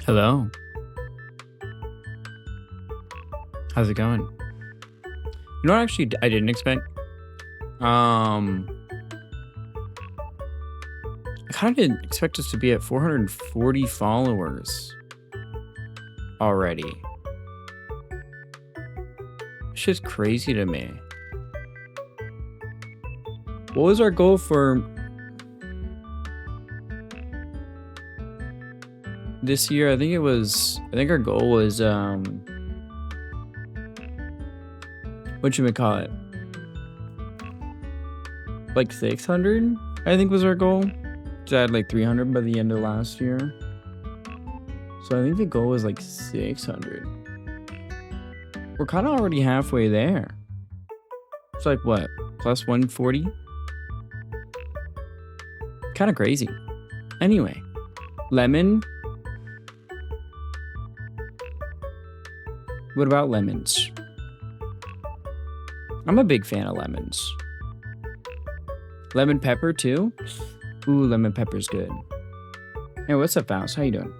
Hello. How's it going? You know what actually I didn't expect? I kind of didn't expect us to be at 440 followers already. Shit's crazy to me. What was our goal for this year? I think our goal was whatchamacallit? Like 600, I think was our goal. To add like 300 by the end of last year. So I think the goal was like 600. We're kind of already halfway there. It's like what? Plus 140? Kind of crazy. Anyway, lemon. What about lemons? I'm a big fan of lemons. Lemon pepper too? Ooh, lemon pepper's good. Hey, what's up, Faust? How you doing?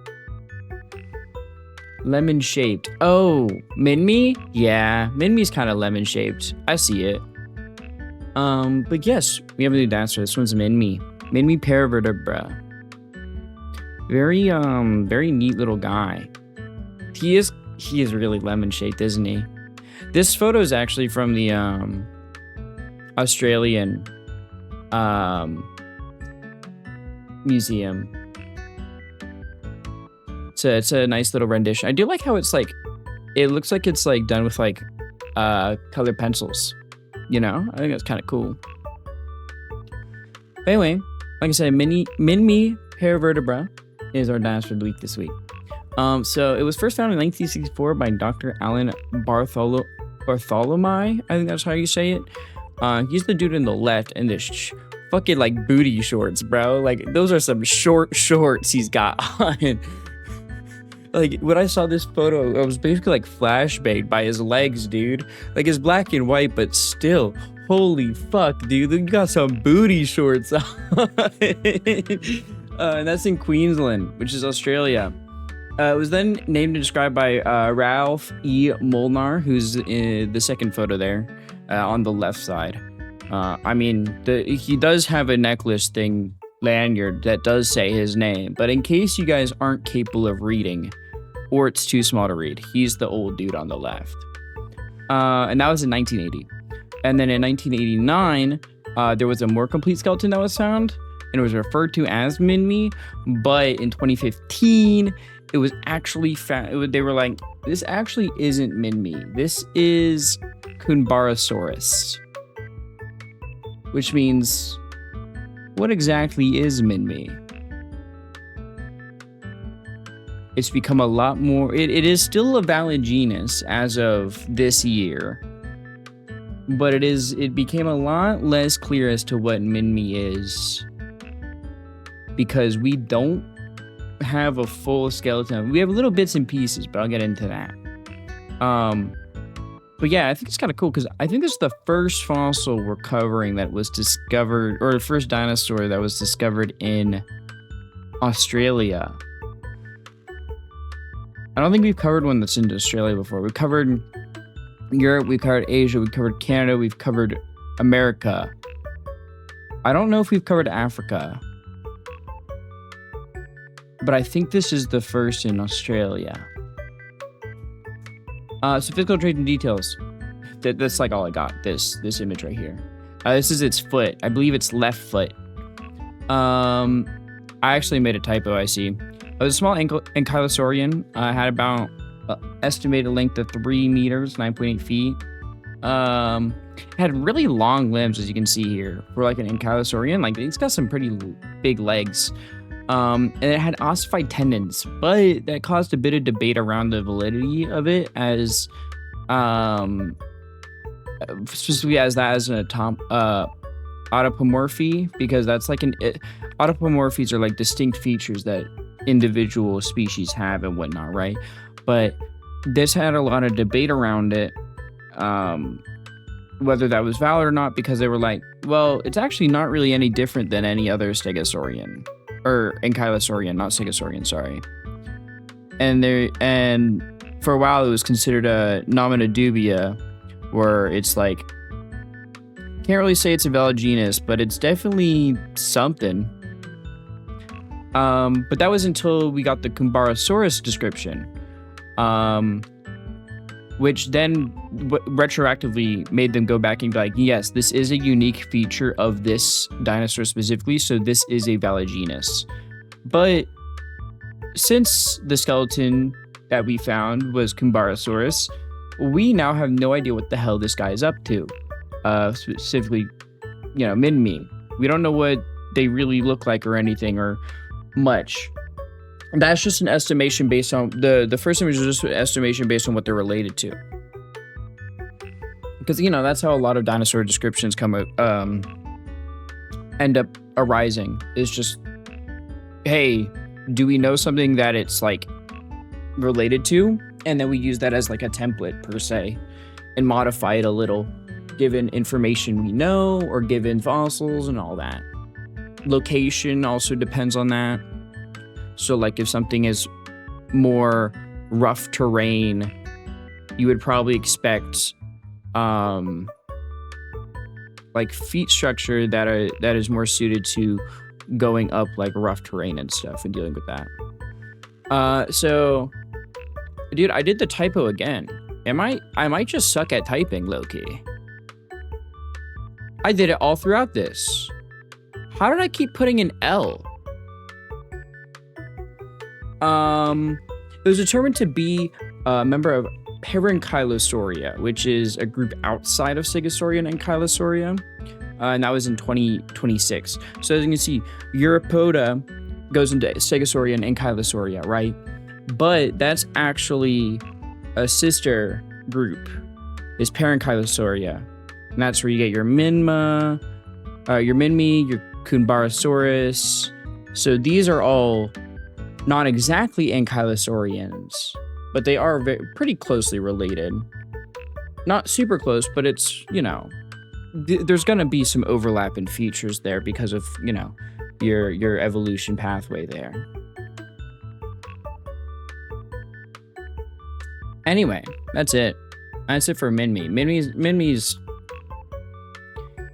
Lemon shaped. Oh, Minmi? Yeah, Minmi's kind of lemon shaped. I see it. But yes, we have a new dancer. This one's Minmi. Minmi paravertebra. Very neat little guy. He is really lemon shaped, isn't he? This photo is actually from the Australian museum. It's a nice little rendition. I do like how it's like, it looks like it's like done with like colored pencils. You know, I think that's kind of cool. But anyway, like I said, Minmi paravertebra is our dinosaur of the week this week. So it was first found in 1964 by Dr. Alan Bartholomew. I think that's how you say it. He's the dude in the left, and this fucking like booty shorts, bro. Like those are some short shorts he's got on. Like when I saw this photo, I was basically like flashbanged by his legs, dude. Like it's black and white, but still, holy fuck, dude, you got some booty shorts on. And that's in Queensland, which is Australia. It was then named and described by Ralph E. Molnar, who's in the second photo there on the left side. I mean, he does have a necklace thing lanyard that does say his name, but in case you guys aren't capable of reading, or it's too small to read, he's the old dude on the left. And that was in 1980. And then in 1989, there was a more complete skeleton that was found, and it was referred to as Minmi, but in 2015, it was actually found. They were like, this actually isn't Minmi. This is Kunbarasaurus. Which means, what exactly is Minmi? It's become a lot more. It is still a valid genus as of this year, but it became a lot less clear as to what Minmi is, because we don't have a full skeleton. We have little bits and pieces, but I'll get into that. But yeah, I think it's kind of cool because I think this is the first fossil we're covering that was discovered, or the first dinosaur that was discovered in Australia. I don't think we've covered one that's in Australia before. We've covered Europe, we've covered Asia, we've covered Canada, we've covered America. I don't know if we've covered Africa, but I think this is the first in Australia. So physical traits and details. That's like all I got. This image right here. This is its foot. I believe it's left foot. I actually made a typo, I see. It was a small ankylosaurian. Had about estimated length of 3 meters, 9.8 feet. Had really long limbs, as you can see here, for like an ankylosaurian. Like it's got some pretty big legs. And it had ossified tendons, but that caused a bit of debate around the validity of it, as specifically as an autapomorphy, because that's like autapomorphies are like distinct features that individual species have and whatnot, right? But this had a lot of debate around it, whether that was valid or not, because they were like, well, it's actually not really any different than any other stegosaurian. Or ankylosaurian, not stegosaurian, sorry. and for a while it was considered a nomina dubia, where it's like, can't really say it's a valid genus, but it's definitely something. But that was until we got the Kumbarosaurus description, which then retroactively made them go back and be like, yes, this is a unique feature of this dinosaur specifically, so this is a valid genus. But since the skeleton that we found was Kumbarosaurus, we now have no idea what the hell this guy is up to. Specifically, Minmi. We don't know what they really look like or anything or much. That's just an estimation based on the first image is just an estimation based on what they're related to. Because that's how a lot of dinosaur descriptions end up arising. It's just, hey, do we know something that it's like related to? And then we use that as like a template per se and modify it a little, given information we know or given fossils and all that. Location also depends on that. So like if something is more rough terrain, you would probably expect like feet structure that is more suited to going up like rough terrain and stuff and dealing with that. So dude, I did the typo again. I might just suck at typing, low-key. I did it all throughout this. How did I keep putting an L? It was determined to be a member of Parenkylosauria, which is a group outside of Stegosaurian and Ankylosauria, and that was in 2026. So as you can see, Europoda goes into Stegosaurian and Ankylosauria, right? But that's actually a sister group, is Parenkylosauria, and that's where you get your Minmi, your Kumbarosaurus. So these are all not exactly Ankylosaurians, but they are pretty closely related. Not super close, but it's, there's going to be some overlap in features there because of, your evolution pathway there. Anyway, that's it. That's it for Minmi. Minmi's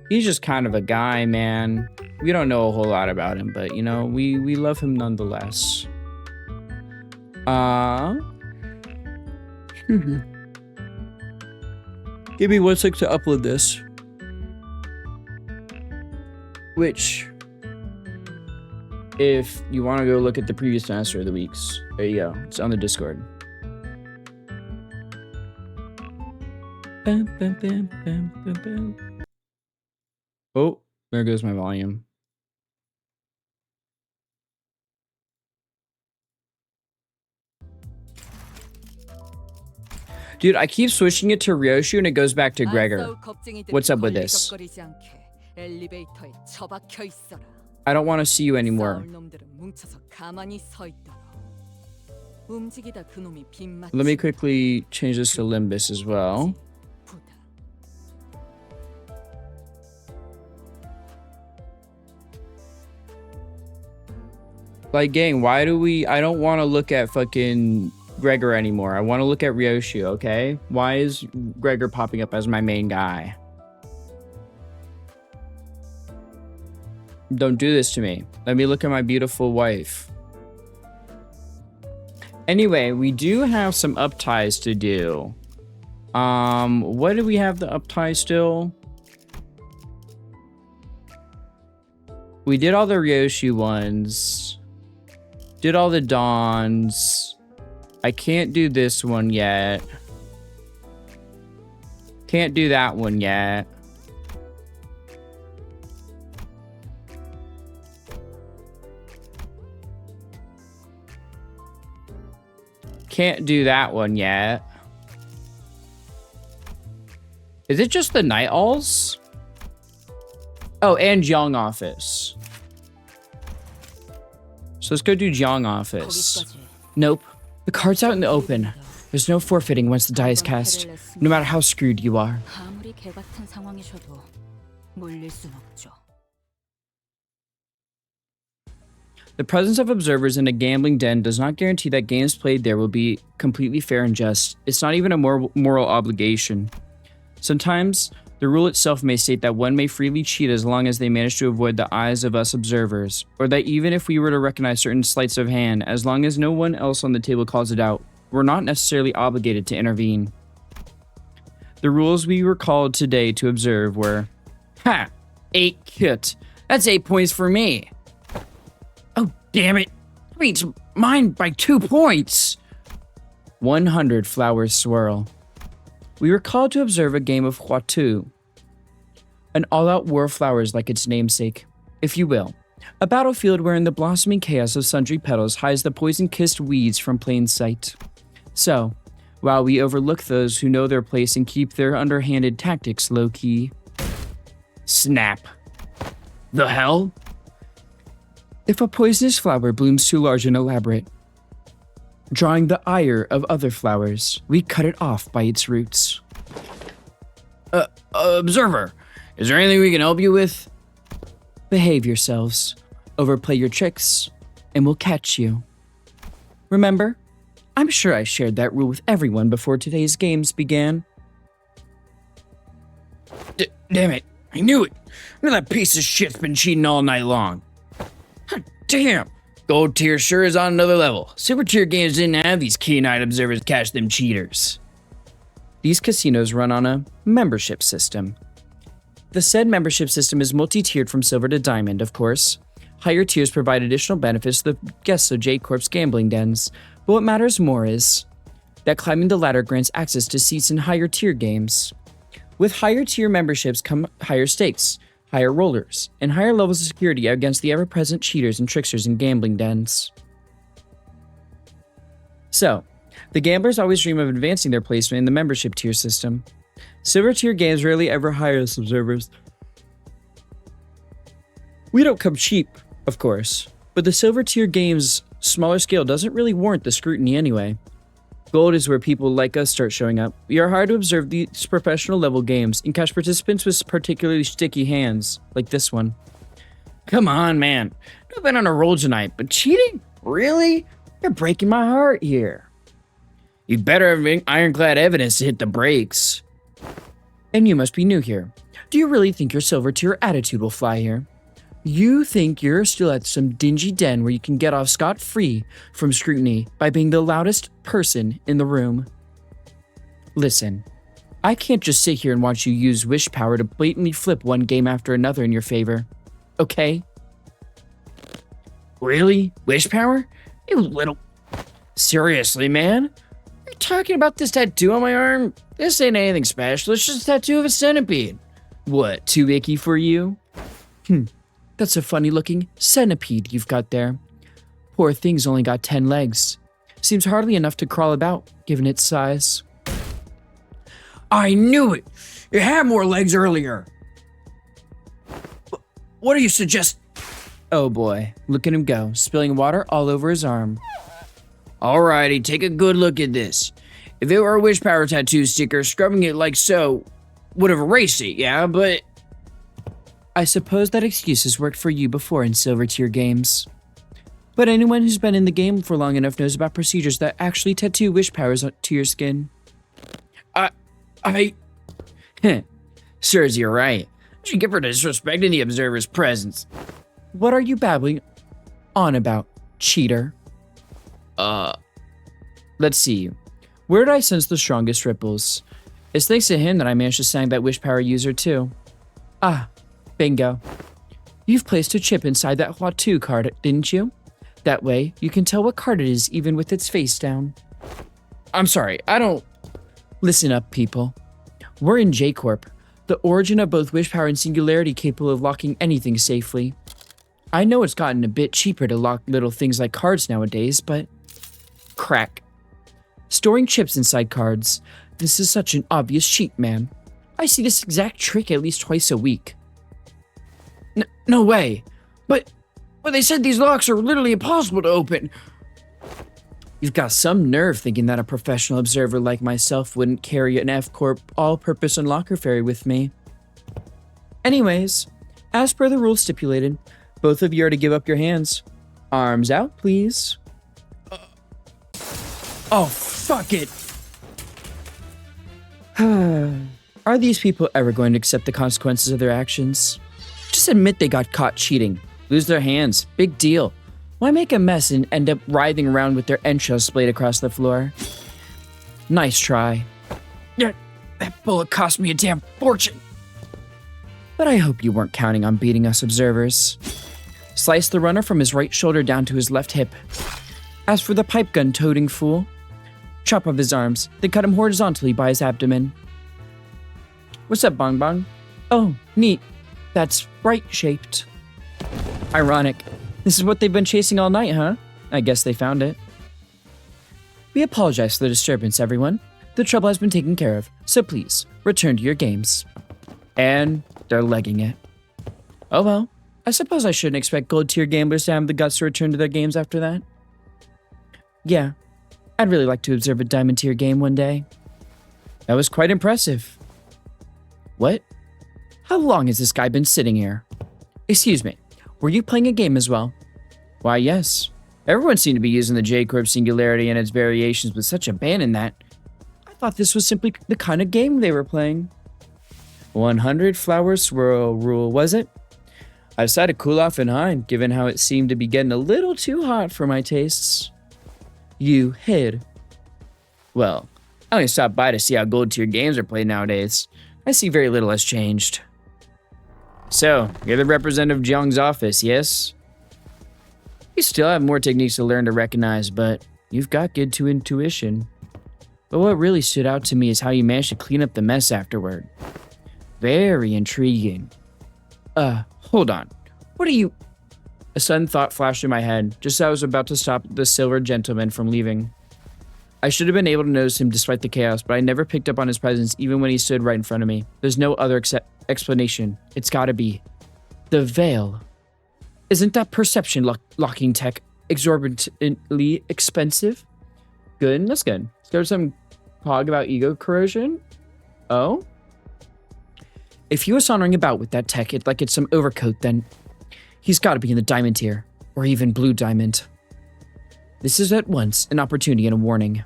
he's just kind of a guy, man. We don't know a whole lot about him, but we love him nonetheless. Give me 1 sec to upload this. Which, if you want to go look at the previous dinosaur of the weeks, there you go. It's on the Discord. Bam, bam, bam, bam, bam, bam. Oh, there goes my volume. Dude, I keep switching it to Ryoshu and it goes back to Gregor. What's up with this? I don't want to see you anymore. Let me quickly change this to Limbus as well. Like, gang, why do I don't want to look at fucking Gregor anymore. I want to look at Ryoshu, okay? Why is Gregor popping up as my main guy? Don't do this to me. Let me look at my beautiful wife. Anyway, we do have some up ties to do. What do we have the up ties still? We did all the Ryoshu ones. Did all the Dons. I can't do this one yet. Can't do that one yet. Can't do that one yet. Is it just the Night Owls? Oh, and Jiang Office. So let's go do Jiang Office. Nope. The card's out in the open. There's no forfeiting once the die is cast, no matter how screwed you are. The presence of observers in a gambling den does not guarantee that games played there will be completely fair and just. It's not even a moral obligation. Sometimes, the rule itself may state that one may freely cheat as long as they manage to avoid the eyes of us observers, or that even if we were to recognize certain sleights of hand, as long as no one else on the table calls it out, we're not necessarily obligated to intervene. The rules we were called today to observe were, 8 kit. That's 8 points for me. Oh, damn it. I mean, it's mine by 2 points. 100 flowers swirl. We were called to observe a game of Ryoshu, an all-out war of flowers like its namesake, if you will. A battlefield wherein the blossoming chaos of sundry petals hides the poison-kissed weeds from plain sight. So, while we overlook those who know their place and keep their underhanded tactics low-key, snap. The hell? If a poisonous flower blooms too large and elaborate, drawing the ire of other flowers, we cut it off by its roots. Observer, is there anything we can help you with? Behave yourselves, overplay your tricks, and we'll catch you. Remember, I'm sure I shared that rule with everyone before today's games began. Damn it, I knew it. That piece of shit's been cheating all night long. Damn, gold tier sure is on another level. Silver tier games didn't have these keen-eyed observers catch them cheaters. These casinos run on a membership system. The said membership system is multi-tiered from silver to diamond, of course. Higher tiers provide additional benefits to the guests of J-Corp's gambling dens, but what matters more is that climbing the ladder grants access to seats in higher tier games. With higher tier memberships come higher stakes, higher rollers, and higher levels of security against the ever-present cheaters and tricksters in gambling dens. So, the gamblers always dream of advancing their placement in the membership tier system. Silver tier games rarely ever hire us observers. We don't come cheap, of course, but the silver tier game's smaller scale doesn't really warrant the scrutiny anyway. Gold is where people like us start showing up. We are hired to observe these professional level games and catch participants with particularly sticky hands, like this one. Come on, man. I've been on a roll tonight, but cheating? Really? You're breaking my heart here. You better have ironclad evidence to hit the brakes. And you must be new here. Do you really think your silver tier attitude will fly here? You think you're still at some dingy den where you can get off scot-free from scrutiny by being the loudest person in the room? Listen, I can't just sit here and watch you use wish power to blatantly flip one game after another in your favor. Okay? Really? Wish power? You little... Seriously, man? You're talking about this tattoo on my arm? This ain't anything special, it's just a tattoo of a centipede. What, too icky for you? That's a funny-looking centipede you've got there. Poor thing's only got 10 legs. Seems hardly enough to crawl about, given its size. I knew it! It had more legs earlier! What do you suggest? Oh boy, look at him go, spilling water all over his arm. Alrighty, take a good look at this. If it were a wish power tattoo sticker, scrubbing it like so would have erased it, yeah, but... I suppose that excuse has worked for you before in silver tier games. But anyone who's been in the game for long enough knows about procedures that actually tattoo wish powers to your skin. Sirs, you're right. I should give her disrespecting the observer's presence. What are you babbling on about, cheater? Let's see. Where did I sense the strongest ripples? It's thanks to him that I managed to snag that wish power user too. Bingo. You've placed a chip inside that Ryoshu card, didn't you? That way, you can tell what card it is even with its face down. I'm sorry, I don't... Listen up, people. We're in J-Corp, the origin of both wish power and singularity capable of locking anything safely. I know it's gotten a bit cheaper to lock little things like cards nowadays, but... Crack. Storing chips inside cards. This is such an obvious cheat, man. I see this exact trick at least twice a week. No way. But they said these locks are literally impossible to open. You've got some nerve thinking that a professional observer like myself wouldn't carry an F-Corp all-purpose unlocker fairy with me. Anyways, as per the rules stipulated, both of you are to give up your hands. Arms out, please. Oh, fuck it. Are these people ever going to accept the consequences of their actions? Just admit they got caught cheating. Lose their hands. Big deal. Why make a mess and end up writhing around with their entrails splayed across the floor? Nice try. Yeah, that bullet cost me a damn fortune. But I hope you weren't counting on beating us observers. Slice the runner from his right shoulder down to his left hip. As for the pipe gun toting fool, chop off his arms, then cut him horizontally by his abdomen. What's up, Bong Bong? Oh, neat. That's bright-shaped. Ironic. This is what they've been chasing all night, huh? I guess they found it. We apologize for the disturbance, everyone. The trouble has been taken care of, so please, return to your games. And they're legging it. Oh well, I suppose I shouldn't expect gold-tier gamblers to have the guts to return to their games after that. Yeah, I'd really like to observe a diamond-tier game one day. That was quite impressive. What? How long has this guy been sitting here? Excuse me, were you playing a game as well? Why, yes. Everyone seemed to be using the J-Corp singularity and its variations with such abandon that I thought this was simply the kind of game they were playing. 100 flower swirl rule, was it? I decided to cool off and hide, given how it seemed to be getting a little too hot for my tastes. You hid. Well, I only stopped by to see how gold-tier games are played nowadays. I see very little has changed. So, you're the representative of Jiang's office, yes? You still have more techniques to learn to recognize, but you've got good intuition. But what really stood out to me is how you managed to clean up the mess afterward. Very intriguing. Hold on. What are you... A sudden thought flashed in my head, just as I was about to stop the silver gentleman from leaving. I should have been able to notice him despite the chaos, but I never picked up on his presence even when he stood right in front of me. There's no other explanation. It's gotta be the veil. Isn't that perception locking tech exorbitantly expensive? Good, that's good. Let's go to some pog about ego corrosion. Oh? If he was sauntering about with that tech like it's some overcoat, then he's gotta be in the diamond tier, or even blue diamond. This is at once an opportunity and a warning.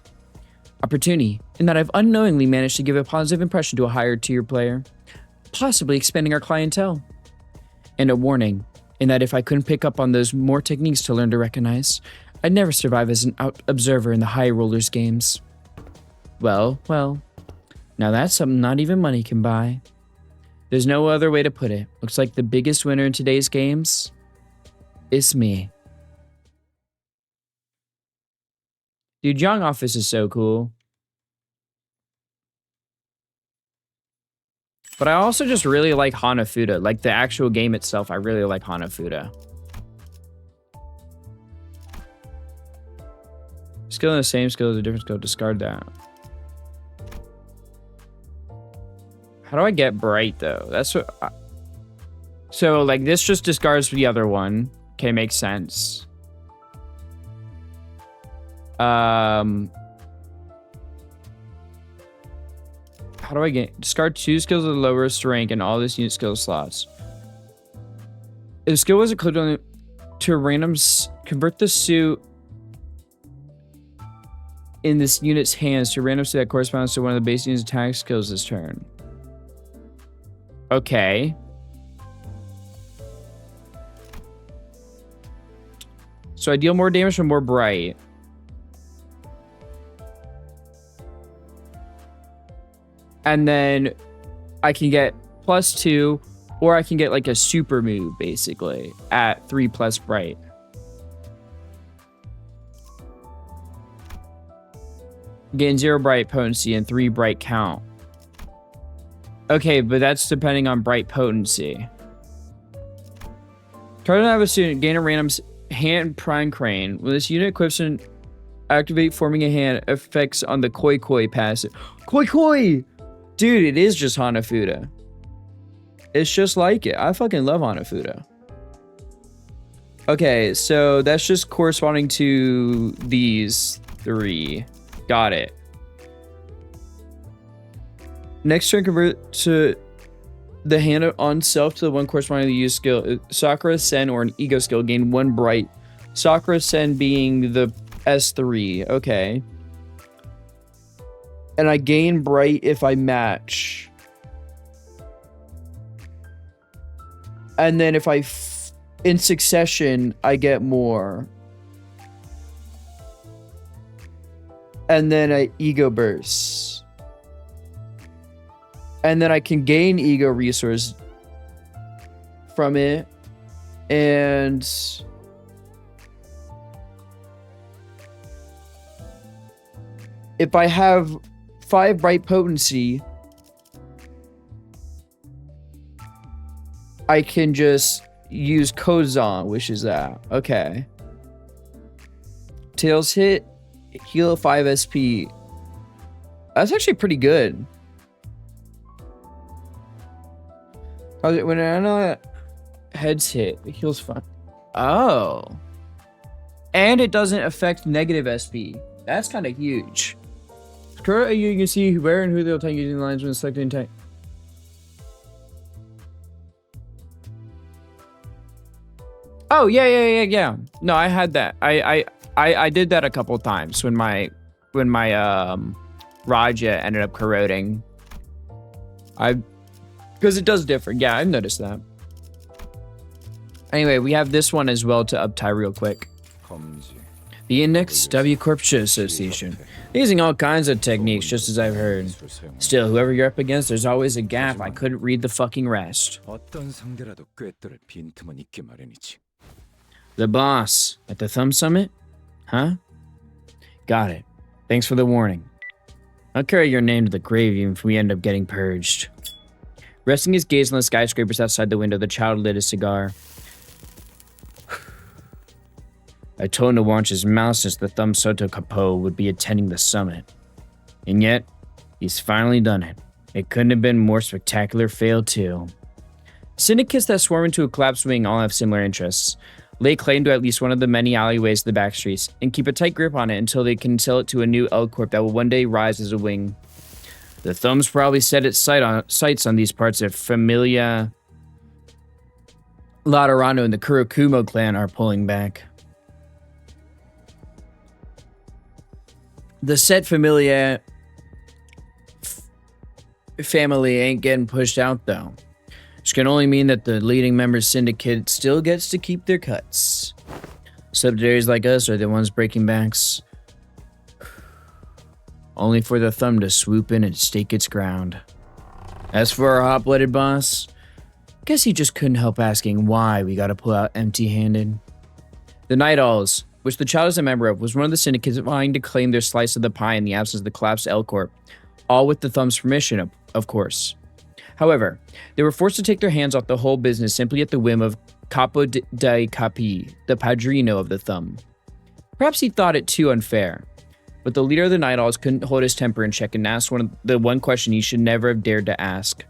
Opportunity, in that I've unknowingly managed to give a positive impression to a higher tier player, possibly expanding our clientele. And a warning, in that if I couldn't pick up on those more techniques to learn to recognize, I'd never survive as an observer in the high rollers games. Well, now that's something not even money can buy. There's no other way to put it. Looks like the biggest winner in today's games is me. Dude, Young Office is so cool. But I also just really like Hanafuda. Like the actual game itself, I really like Hanafuda. Skill in the same skill is a different skill. Discard that. How do I get bright though? That's what... So like this just discards the other one. Okay, makes sense. How do I get... Discard 2 skills of the lowest rank in all this unit skill slots. If the skill was equivalent to a random... Convert the suit in this unit's hands to a random suit that corresponds to one of the base unit's attack skills this turn. Okay. So I deal more damage from more bright. And then I can get +2, or I can get like a super move basically at 3+ bright. Gain 0 bright potency and 3 bright count. Okay, but that's depending on bright potency. Target have a student gain a random hand prime crane. When this unit equips and activate forming a hand effects on the Koi Koi passive. Koi Koi! Dude, it is just Hanafuda. It's just like it. I fucking love Hanafuda. Okay, so that's just corresponding to these 3. Got it. Next turn, convert to the hand on self to the one corresponding to the use skill. Sakura, Sen, or an ego skill gain 1 bright Sakura-sen being the S3. Okay. And I gain bright if I match. And then if in succession, I get more. And then I ego burst. And then I can gain ego resource from it. And if I have 5 bright potency, I can just use Kozan, which is that. Okay. Tails hit, heal 5 SP. That's actually pretty good. When I know that heads hit, it heals 5. Oh. And it doesn't affect negative SP. That's kind of huge. Currently, you can see where and who they'll tank using lines when selecting tank. Oh yeah. No, I had that. I did that a couple times when my Raja ended up corroding. Because it does differ. Yeah, I've noticed that. Anyway, we have this one as well to uptie real quick. The Index W Corp Association. Using all kinds of techniques, just as I've heard. Still, whoever you're up against, there's always a gap. I couldn't read the fucking rest. The boss at the Thumb Summit? Huh? Got it. Thanks for the warning. I'll carry your name to the grave even if we end up getting purged. Resting his gaze on the skyscrapers outside the window, the child lit a cigar. I told him to watch his mouth since the Thumb Soto Capo would be attending the summit. And yet, he's finally done it. It couldn't have been more spectacular fail too. Syndicates that swarm into a collapsed wing all have similar interests. Lay claim to at least one of the many alleyways of the back streets, and keep a tight grip on it until they can sell it to a new L Corp that will one day rise as a wing. The Thumbs probably set its sights on these parts of Familia Laterano and the Kurokumo clan are pulling back. The set Familia family ain't getting pushed out though. Which can only mean that the leading members syndicate still gets to keep their cuts. Subsidiaries like us are the ones breaking backs. Only for the Thumb to swoop in and stake its ground. As for our hot-blooded boss, guess he just couldn't help asking why we gotta pull out empty-handed. The Night Owls, which the child is a member of, was one of the syndicates vying to claim their slice of the pie in the absence of the collapsed L Corp, all with the Thumb's permission, of course. However, they were forced to take their hands off the whole business simply at the whim of Capo dei Capi, the padrino of the Thumb. Perhaps he thought it too unfair, but the leader of the Night Owls couldn't hold his temper in check and asked the one question he should never have dared to ask.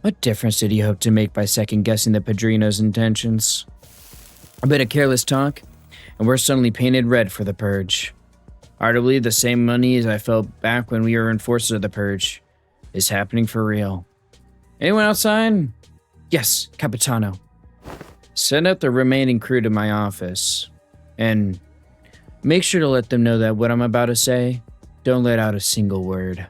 What difference did he hope to make by second-guessing the padrino's intentions? A bit of careless talk, and we're suddenly painted red for the Purge. Hard to believe the same unease I felt back when we were enforcers of the Purge is happening for real. Anyone outside? Yes, Capitano. Send out the remaining crew to my office. And make sure to let them know that what I'm about to say, don't let out a single word.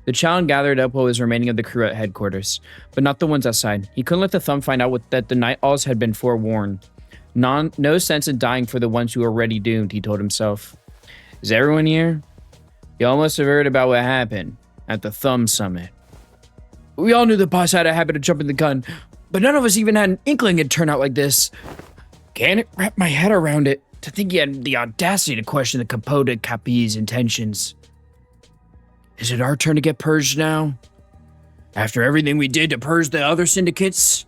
The child gathered up what was remaining of the crew at headquarters, but not the ones outside. He couldn't let the Thumb find out that the Night Owls had been forewarned. No sense in dying for the ones who are already doomed, he told himself. Is everyone here? You all must have heard about what happened at the Thumb Summit. We all knew the boss had a habit of jumping the gun, but none of us even had an inkling it'd turn out like this. Can't wrap my head around it to think he had the audacity to question the Capo de Capi's intentions. Is it our turn to get purged now? After everything we did to purge the other syndicates?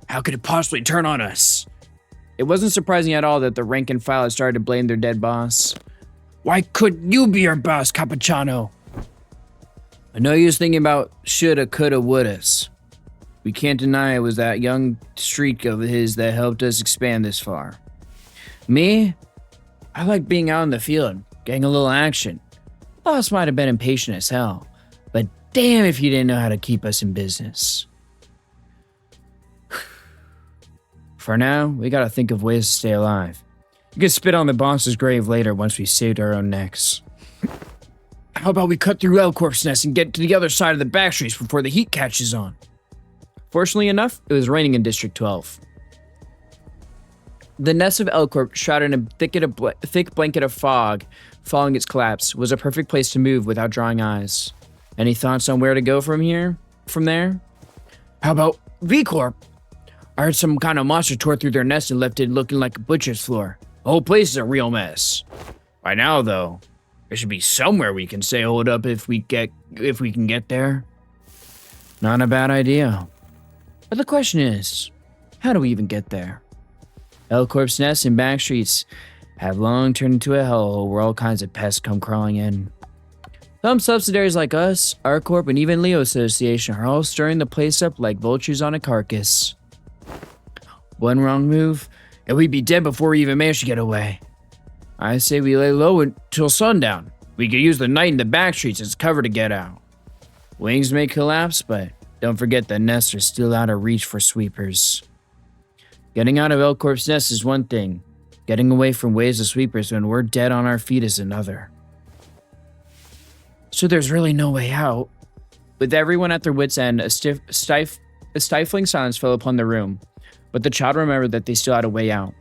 How could it possibly turn on us? It wasn't surprising at all that the rank and file had started to blame their dead boss. Why couldn't you be our boss, Cappuccino? I know you was thinking about shoulda, coulda, wouldas. We can't deny it was that young streak of his that helped us expand this far. Me? I like being out in the field, getting a little action. Boss might have been impatient as hell, but damn if you didn't know how to keep us in business. For now, we gotta think of ways to stay alive. You can spit on the boss's grave later once we saved our own necks. How about we cut through L-Corp's nest and get to the other side of the back streets before the heat catches on? Fortunately enough, it was raining in District 12. The nest of L-Corp, shrouded in a thick blanket of fog following its collapse, was a perfect place to move without drawing eyes. Any thoughts on where to go from there? How about V-Corp? I heard some kind of monster tore through their nest and left it looking like a butcher's floor. The whole place is a real mess. By now, though, there should be somewhere we can say hold up if we can get there. Not a bad idea. But the question is, how do we even get there? L-Corp's nests and back streets have long turned into a hellhole where all kinds of pests come crawling in. Some subsidiaries like us, R-Corp, and even Leo Association are all stirring the place up like vultures on a carcass. One wrong move, and we'd be dead before we even managed to get away. I say we lay low until sundown. We could use the night in the back streets as cover to get out. Wings may collapse, but don't forget the nests are still out of reach for sweepers. Getting out of L-Corp's nest is one thing. Getting away from waves of sweepers when we're dead on our feet is another. So there's really no way out. With everyone at their wits' end, a stifling silence fell upon the room. But the child remembered that they still had a way out.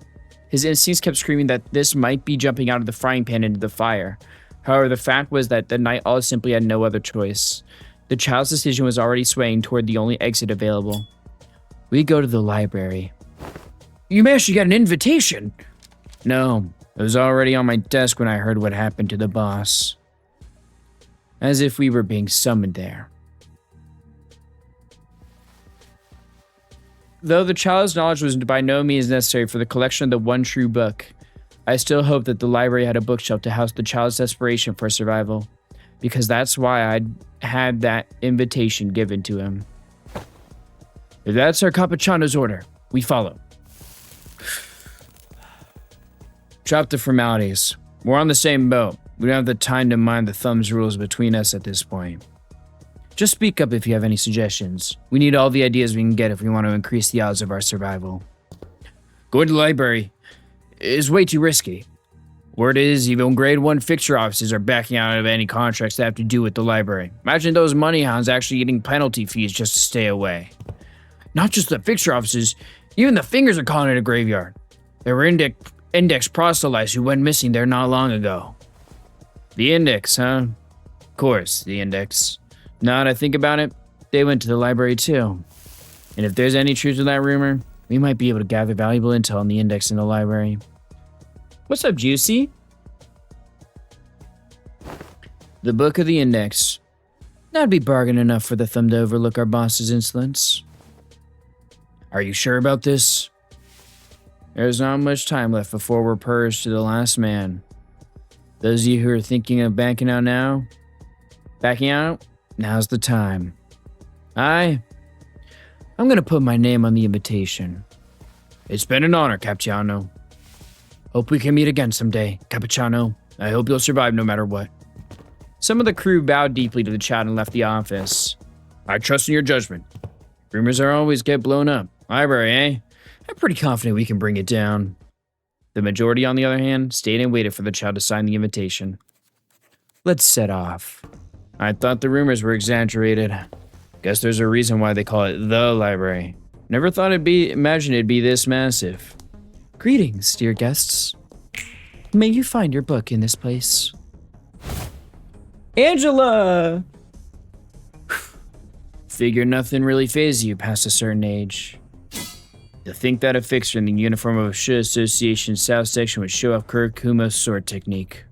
His instincts kept screaming that this might be jumping out of the frying pan into the fire. However, the fact was that the night owl simply had no other choice. The child's decision was already swaying toward the only exit available. We go to the library. You managed to get an invitation? No, it was already on my desk when I heard what happened to the boss. As if we were being summoned there. Though the child's knowledge was by no means necessary for the collection of the one true book, I still hope that the library had a bookshelf to house the child's desperation for survival, because that's why I'd had that invitation given to him. If that's our Cappuccino's order, we follow. Drop the formalities. We're on the same boat. We don't have the time to mind the thumb's rules between us at this point. Just speak up if you have any suggestions. We need all the ideas we can get if we want to increase the odds of our survival. Going to the library is way too risky. Word is, even grade 1 fixture offices are backing out of any contracts that have to do with the library. Imagine those money hounds actually getting penalty fees just to stay away. Not just the fixture offices, even the fingers are calling it a graveyard. There were index proselytes who went missing there not long ago. The index, huh? Of course, the index. Now that I think about it, they went to the library too. And if there's any truth to that rumor, we might be able to gather valuable intel on the index in the library. What's up, Juicy? The book of the index. That'd be bargain enough for the thumb to overlook our boss's insolence. Are you sure about this? There's not much time left before we're purged to the last man. Those of you who are thinking of backing out, now's the time. I'm gonna put my name on the invitation. It's been an honor, Cappuccino. Hope we can meet again someday, Cappuccino. I hope you'll survive no matter what. Some of the crew bowed deeply to the child and left the office. I trust in your judgment. Rumors are always get blown up. Library, eh? I'm pretty confident we can bring it down. The majority, on the other hand, stayed and waited for the child to sign the invitation. Let's set off. I thought the rumors were exaggerated. Guess there's a reason why they call it the library. Never thought imagine it'd be this massive. Greetings, dear guests. May you find your book in this place. Angela! Figure nothing really phases you past a certain age. To think that a fixture in the uniform of a Shu Association South Section would show off Kurokumo's sword technique.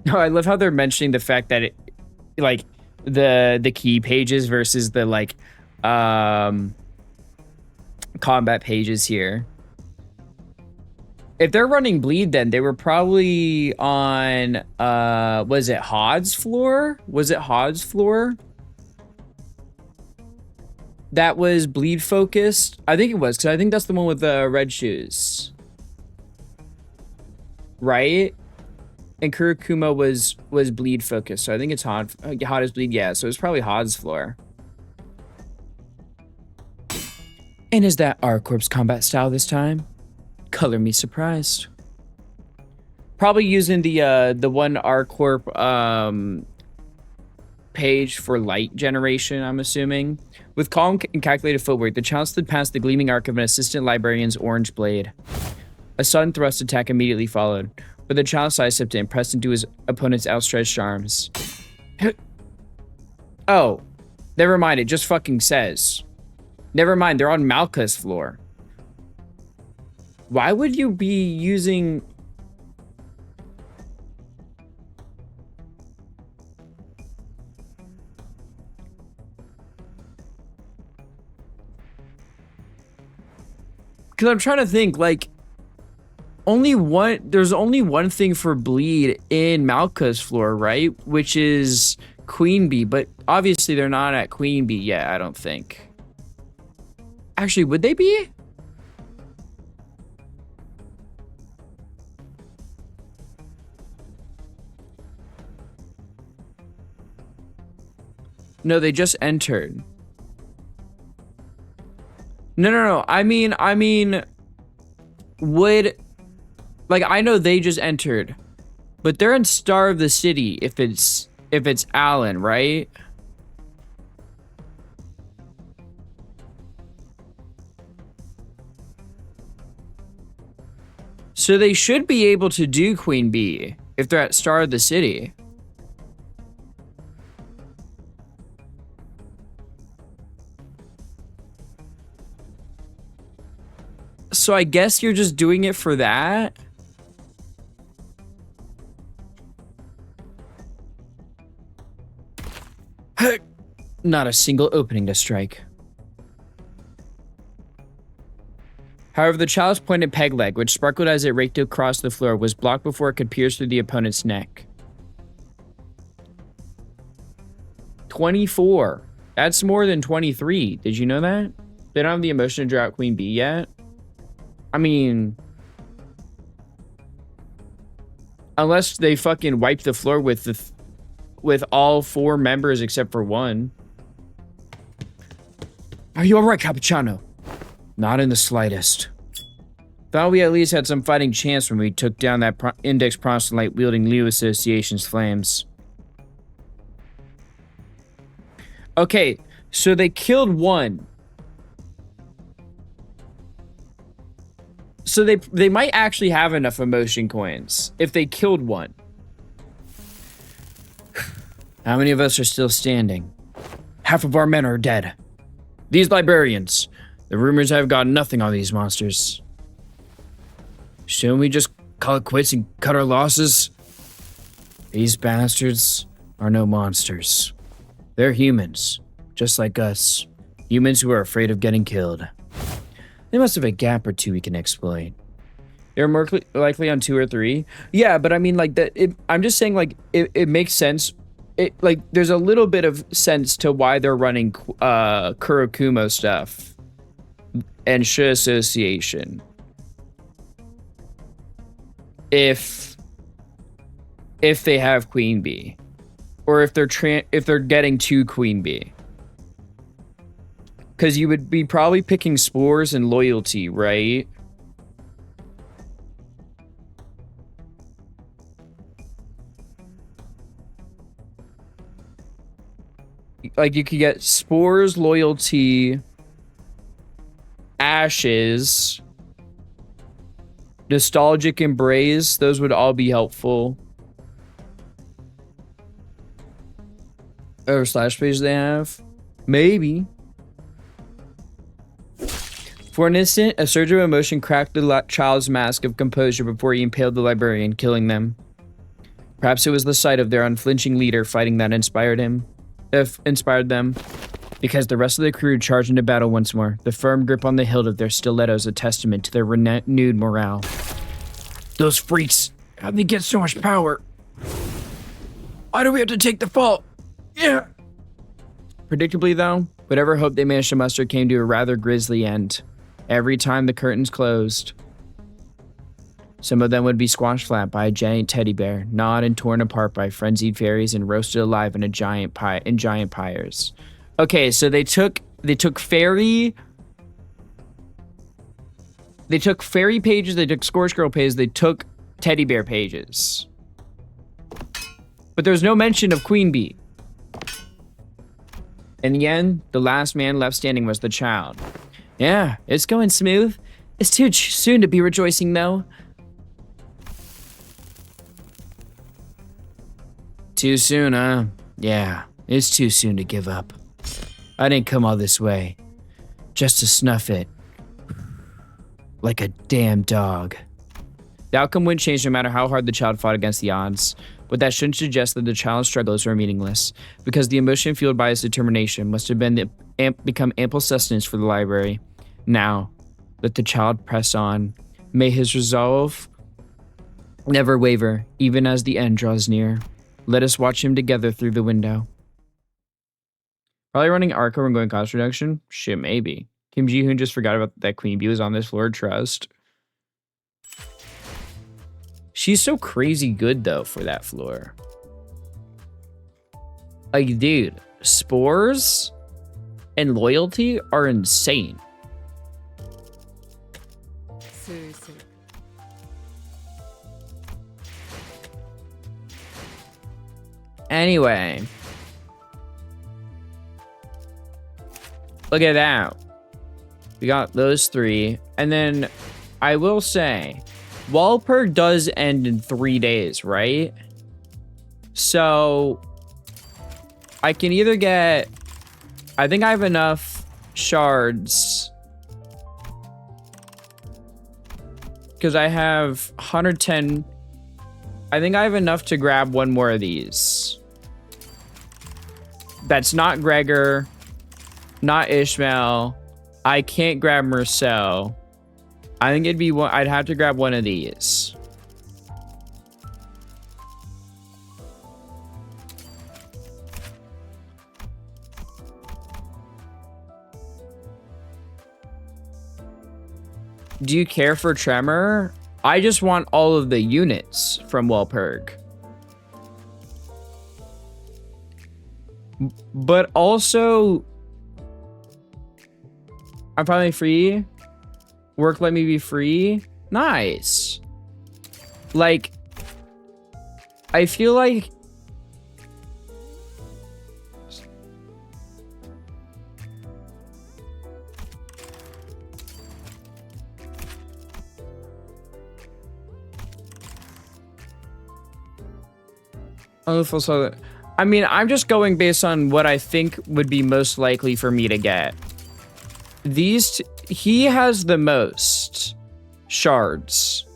No, I love how they're mentioning the fact that it, like, the key pages versus the, like, combat pages here. If they're running bleed, then they were probably on, was it Hod's floor? Was it Hod's floor? That was bleed focused? I think it was, because I think that's the one with the red shoes. Right? And Kurokumo was bleed focused, so I think it's Hod is bleed, yeah, so it's probably Hod's floor. And is that our corpse combat style this time? Color me surprised. Probably using the one R-Corp page for light generation, I'm assuming. With calm and calculated footwork, the child slid past the gleaming arc of an assistant librarian's orange blade. A sudden thrust attack immediately followed, but the child sidestepped it and pressed into his opponent's outstretched arms. Oh, never mind, it just fucking says. Never mind, they're on Malka's floor. Why would you be using... Because I'm trying to think, like, there's only one thing for bleed in Malka's floor, right? Which is Queen Bee, but obviously they're not at Queen Bee yet, I don't think. Actually, would they be? No, they just entered. No. I mean, would, like, I know they just entered, but they're in Star of the City if it's Alan, right? So they should be able to do Queen Bee if they're at Star of the City. So I guess you're just doing it for that? Not a single opening to strike. However, the child's pointed peg leg, which sparkled as it raked across the floor, was blocked before it could pierce through the opponent's neck. 24. That's more than 23. Did you know that? They don't have the emotion to draw out Queen Bee yet? I mean... Unless they fucking wipe the floor with all 4 members except for 1. Are you alright, Cappuccino? Not in the slightest. Thought we at least had some fighting chance when we took down that index proselyte wielding Liu Association's flames. Okay, so they killed 1. So they might actually have enough emotion coins if they killed 1. How many of us are still standing? Half of our men are dead. These librarians. The rumors have got nothing on these monsters. Shouldn't we just call it quits and cut our losses? These bastards are no monsters. They're humans, just like us. Humans who are afraid of getting killed. They must have a gap or 2 we can exploit. They're more likely on 2 or 3. Yeah, but I mean, like, I'm just saying, like, it makes sense. Like, there's a little bit of sense to why they're running Kurokumo stuff and Shu Association. If they have Queen Bee, or if they're getting to Queen Bee, because you would be probably picking Spores and Loyalty, right? Like, you could get Spores, Loyalty, Ashes, Nostalgic Embrace. Those would all be helpful. Or slash page they have? Maybe. For an instant, a surge of emotion cracked the child's mask of composure before he impaled the librarian, killing them. Perhaps it was the sight of their unflinching leader fighting that inspired them. Because the rest of the crew charged into battle once more, the firm grip on the hilt of their stilettos a testament to their renewed morale. Those freaks! How'd they get so much power? Why do we have to take the fall? Yeah! Predictably, though, whatever hope they managed to muster came to a rather grisly end. Every time the curtains closed, some of them would be squashed flat by a giant teddy bear, gnawed and torn apart by frenzied fairies, and roasted alive in giant pyres. Okay, so they took Fairy, They took fairy pages, they took Scorch Girl pages, they took teddy bear pages. But there's no mention of Queen Bee. In the end, the last man left standing was the child. Yeah, it's going smooth. It's too soon to be rejoicing, though. Too soon, huh? Yeah, it's too soon to give up. I didn't come all this way just to snuff it like a damn dog. The outcome wouldn't change no matter how hard the child fought against the odds, but that shouldn't suggest that the child's struggles were meaningless, because the emotion fueled by his determination must have become ample sustenance for the library. Now, let the child press on. May his resolve never waver, even as the end draws near. Let us watch him together through the window. Probably running Arco and going cost reduction? Shit, maybe. Kim Ji-hoon just forgot about that Queen Bee was on this floor. Trust. She's so crazy good, though, for that floor. Like, dude, spores and loyalty are insane. Anyway. Look at that. We got those three. And then I will say, Walpurg does end in 3 days, right? So I can either get, I think I have enough shards because I have 110. I think I have enough to grab one more of these. That's not Gregor, not Ishmael. I can't grab Marcel. I think it'd be one. I'd have to grab one of these. Do you care for Tremor? I just want all of the units from Walpurg. But also, I'm finally free. Work let me be free. Nice. Like, I feel like I mean, I'm just going based on what I think would be most likely for me to get. He has the most shards.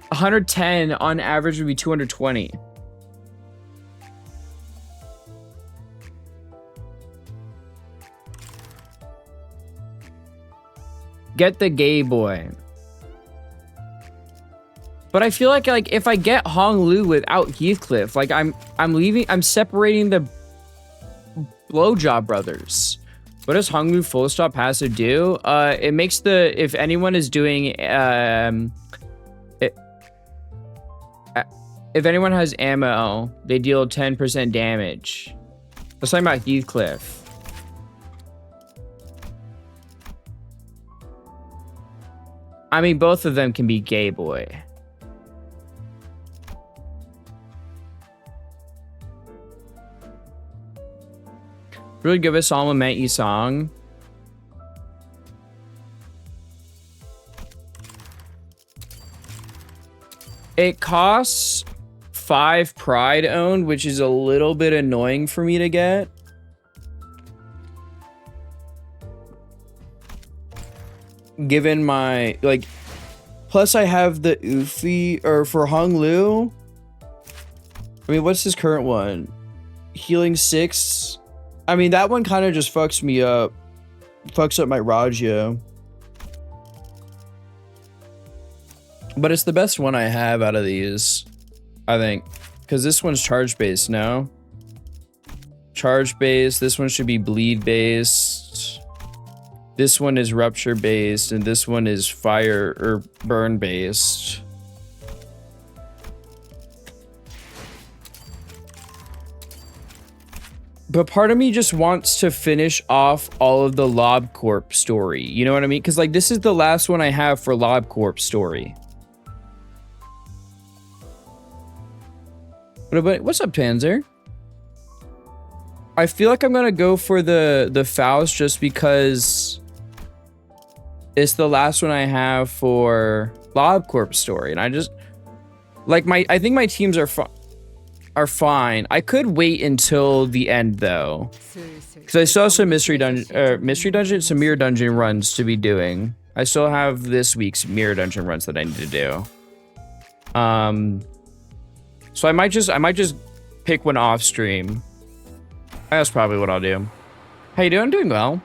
110 on average would be 220. Get the gay boy. But I feel like if I get Hong Lu without Heathcliff, like I'm separating the Blowjob brothers. What does Hong Lu full stop passive do? It makes if anyone is doing if anyone has ammo, they deal 10% damage. Let's talk about Heathcliff. I mean, both of them can be gay boy. Really give us all a Menti song. It costs 5 pride owned, which is a little bit annoying for me to get. Given my, like, plus I have the Ufi, or for Hong Lu. I mean, what's his current one? Healing 6. I mean, that one kind of just fucks me up. Fucks up my Raja. But it's the best one I have out of these, I think. Because this one's charge-based, no? Charge-based. This one should be bleed-based. This one is rupture-based. And this one is fire or burn-based. But part of me just wants to finish off all of the LobCorp story. You know what I mean? Because, like, this is the last one I have for LobCorp story. But what's up, Panzer? I feel like I'm going to go for the Faust just because it's the last one I have for LobCorp story. And I just... Like, I think my teams are fine. I could wait until the end though, because I still have some mystery dungeon, some mirror dungeon runs to be doing. I still have this week's mirror dungeon runs that I need to do. So I might just pick one off stream. That's probably what I'll do. How you doing? I'm doing well.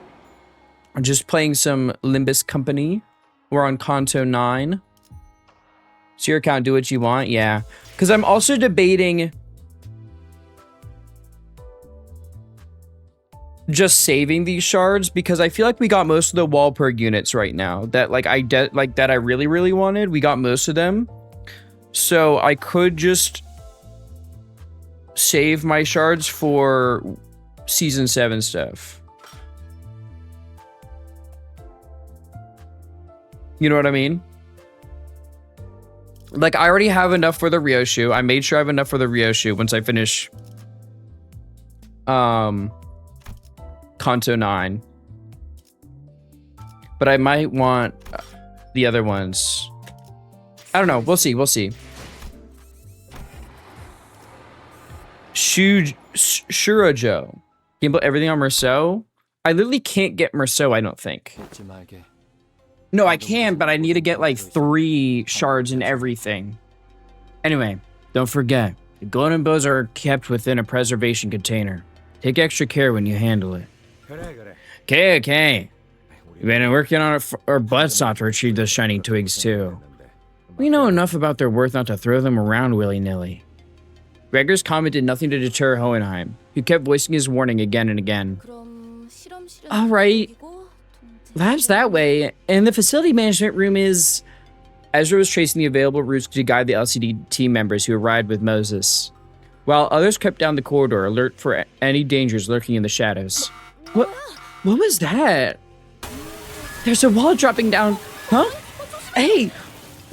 I'm just playing some Limbus Company. We're on Kanto 9. It's your account, do what you want. Yeah, because I'm also debating just saving these shards, because I feel like we got most of the Walpurg units right now that that I really wanted. We got most of them, so I could just save my shards for season 7 stuff. You know what I mean? Like, I already have enough for the Ryoshu. I made sure I have enough for the Ryoshu once I finish Kanto 9. But I might want the other ones. I don't know. We'll see. We'll see. Shurojo. Can you put everything on Merceau? I literally can't get Merceau, I don't think. No, I can, but I need to get like 3 shards and everything. Anyway, don't forget, the golden bows are kept within a preservation container. Take extra care when you handle it. Okay. We've been working on our butts off to retrieve those shining twigs too. We know enough about their worth not to throw them around willy-nilly. Gregor's comment did nothing to deter Hohenheim, who kept voicing his warning again and again. Alright. Lab's that way, and the facility management room is... Ezra was tracing the available routes to guide the LCD team members who arrived with Moses, while others crept down the corridor, alert for any dangers lurking in the shadows. What was that? There's a wall dropping down. Huh? Hey,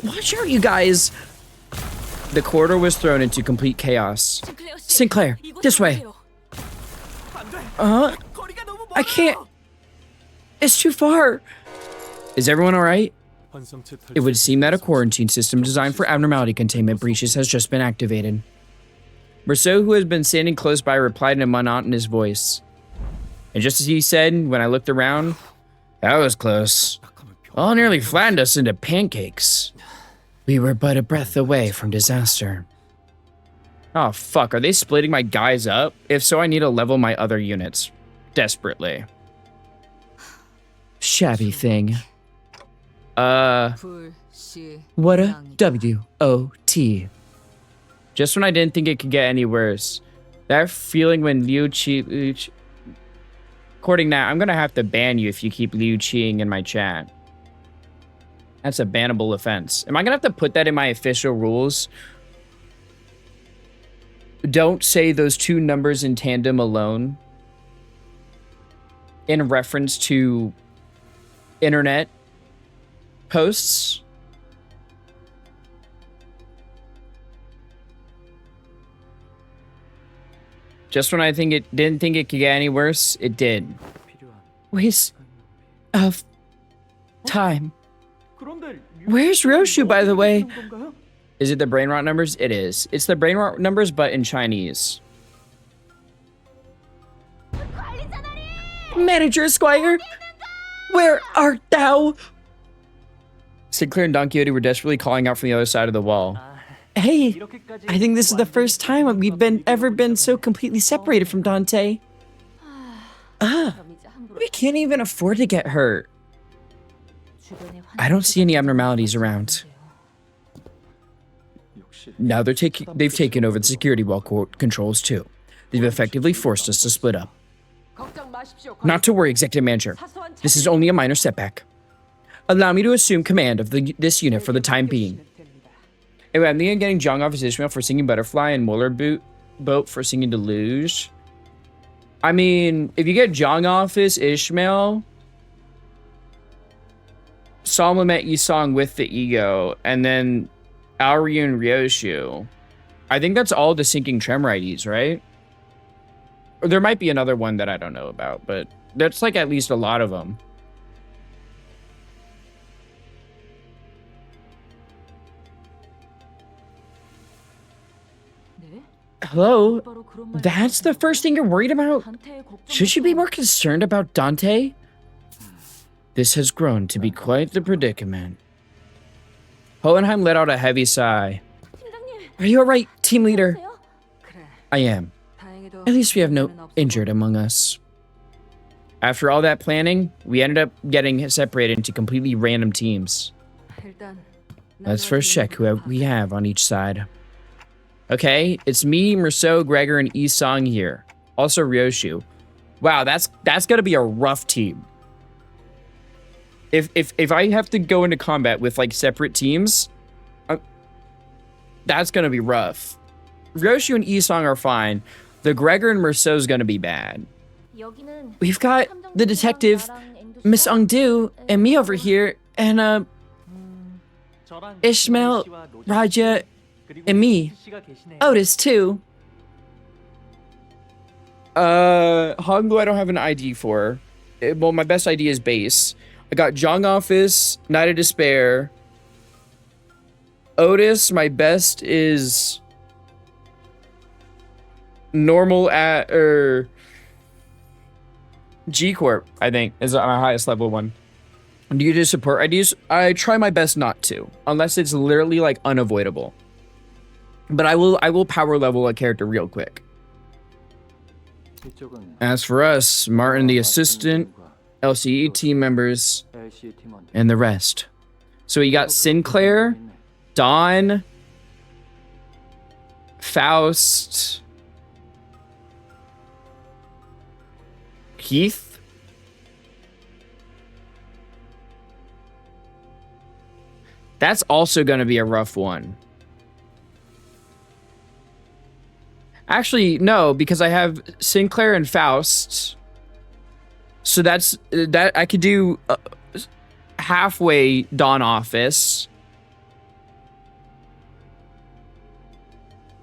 watch out, you guys. The corridor was thrown into complete chaos. Sinclair, this way. I can't. It's too far. Is everyone all right? It would seem that a quarantine system designed for abnormality containment breaches has just been activated. Merceau, who had been standing close by, replied in a monotonous voice. And just as he said, when I looked around, that was close. All nearly flattened us into pancakes. We were but a breath away from disaster. Oh fuck, are they splitting my guys up? If so, I need to level my other units. Desperately. Shabby thing. What a W-O-T. Just when I didn't think it could get any worse. That feeling when Liu Chi... According now, I'm gonna have to ban you if you keep Liu Chiing in my chat. That's a bannable offense. Am I gonna have to put that in my official rules? Don't say those 2 numbers in tandem alone. In reference to internet posts. Just when I didn't think it could get any worse, it did. Waste of time. Where's Ryoshu, by the way? Is it the brain rot numbers? It is. It's the brain rot numbers, but in Chinese. Manager Esquire, where art thou? Sinclair and Don Quixote were desperately calling out from the other side of the wall. Hey, I think this is the first time we've ever been so completely separated from Dante. We can't even afford to get hurt. I don't see any abnormalities around. Now they've taken over the security wall controls too. They've effectively forced us to split up. Not to worry, Executive Manager. This is only a minor setback. Allow me to assume command of this unit for the time being. Anyway, I'm thinking of getting Jong off his Ishmael for singing Butterfly and Muller Boat for singing Deluge. I mean, if you get Jong Office, Ishmael, Solomon Isong with the ego, and then Aoryu and Ryoshu, I think that's all the Sinking Tremor IDs, right? Or there might be another one that I don't know about, but that's like at least a lot of them. Hello? That's the first thing you're worried about? Should you be more concerned about Dante? This has grown to be quite the predicament. Hohenheim let out a heavy sigh. Are you alright, team leader? I am. At least we have no injured among us. After all that planning, we ended up getting separated into completely random teams. Let's first check who we have on each side. Okay, it's me, Merceau, Gregor, and Isong here. Also Ryoshu. Wow, that's gonna be a rough team. If I have to go into combat with like separate teams, that's gonna be rough. Ryoshu and Isong are fine. The Gregor and Merceau is gonna be bad. We've got the detective, Miss Ongdu, and me over here, and Ishmael, Raja, and me. Otis too. Honglu I don't have an ID for. Well, my best ID is base. I got Jong Office, Night of Despair. Otis, my best is normal at G Corp, I think, is my highest level one. Do you do support IDs? I try my best not to, unless it's literally like unavoidable. But I will power level a character real quick. As for us, Martin the assistant, LCE team members, and the rest. So you got Sinclair, Don, Faust, Heath. That's also going to be a rough one. Actually, no, because I have Sinclair and Faust. So that I could do halfway Dawn Office.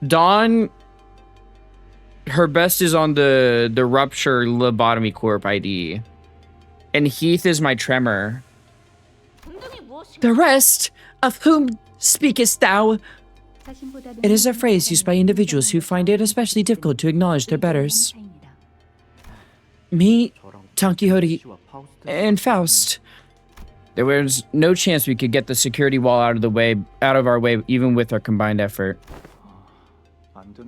Dawn, her best is on the Rupture Lobotomy Corp ID. And Heath is my Tremor. The rest, of whom speakest thou? It is a phrase used by individuals who find it especially difficult to acknowledge their betters. Me, Don Quixote, and Faust. There was no chance we could get the security wall out of our way, even with our combined effort.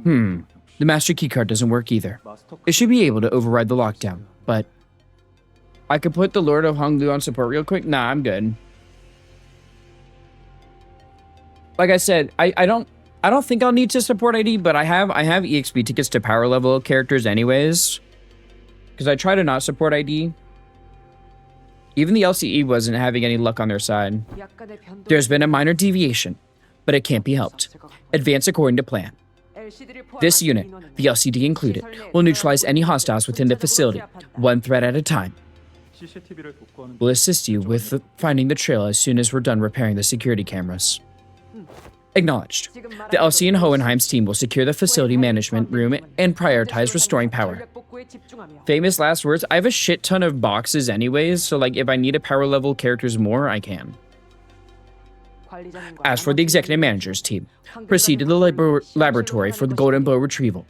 The master keycard doesn't work either. It should be able to override the lockdown, but I could put the Lord of Honglu on support real quick. Nah, I'm good. Like I said, I don't think I'll need to support ID, but I have EXP tickets to power level characters anyways. Because I try to not support ID. Even the LCE wasn't having any luck on their side. There's been a minor deviation, but it can't be helped. Advance according to plan. This unit, the LCD included, will neutralize any hostiles within the facility, one threat at a time. We'll assist you with finding the trail as soon as we're done repairing the security cameras. Acknowledged. The LC and Hohenheim's team will secure the facility management room and prioritize restoring power. Famous last words. I have a shit ton of boxes anyways, so like if I need to power level characters more, I can. As for the executive manager's team, proceed to the laboratory for the golden bow retrieval.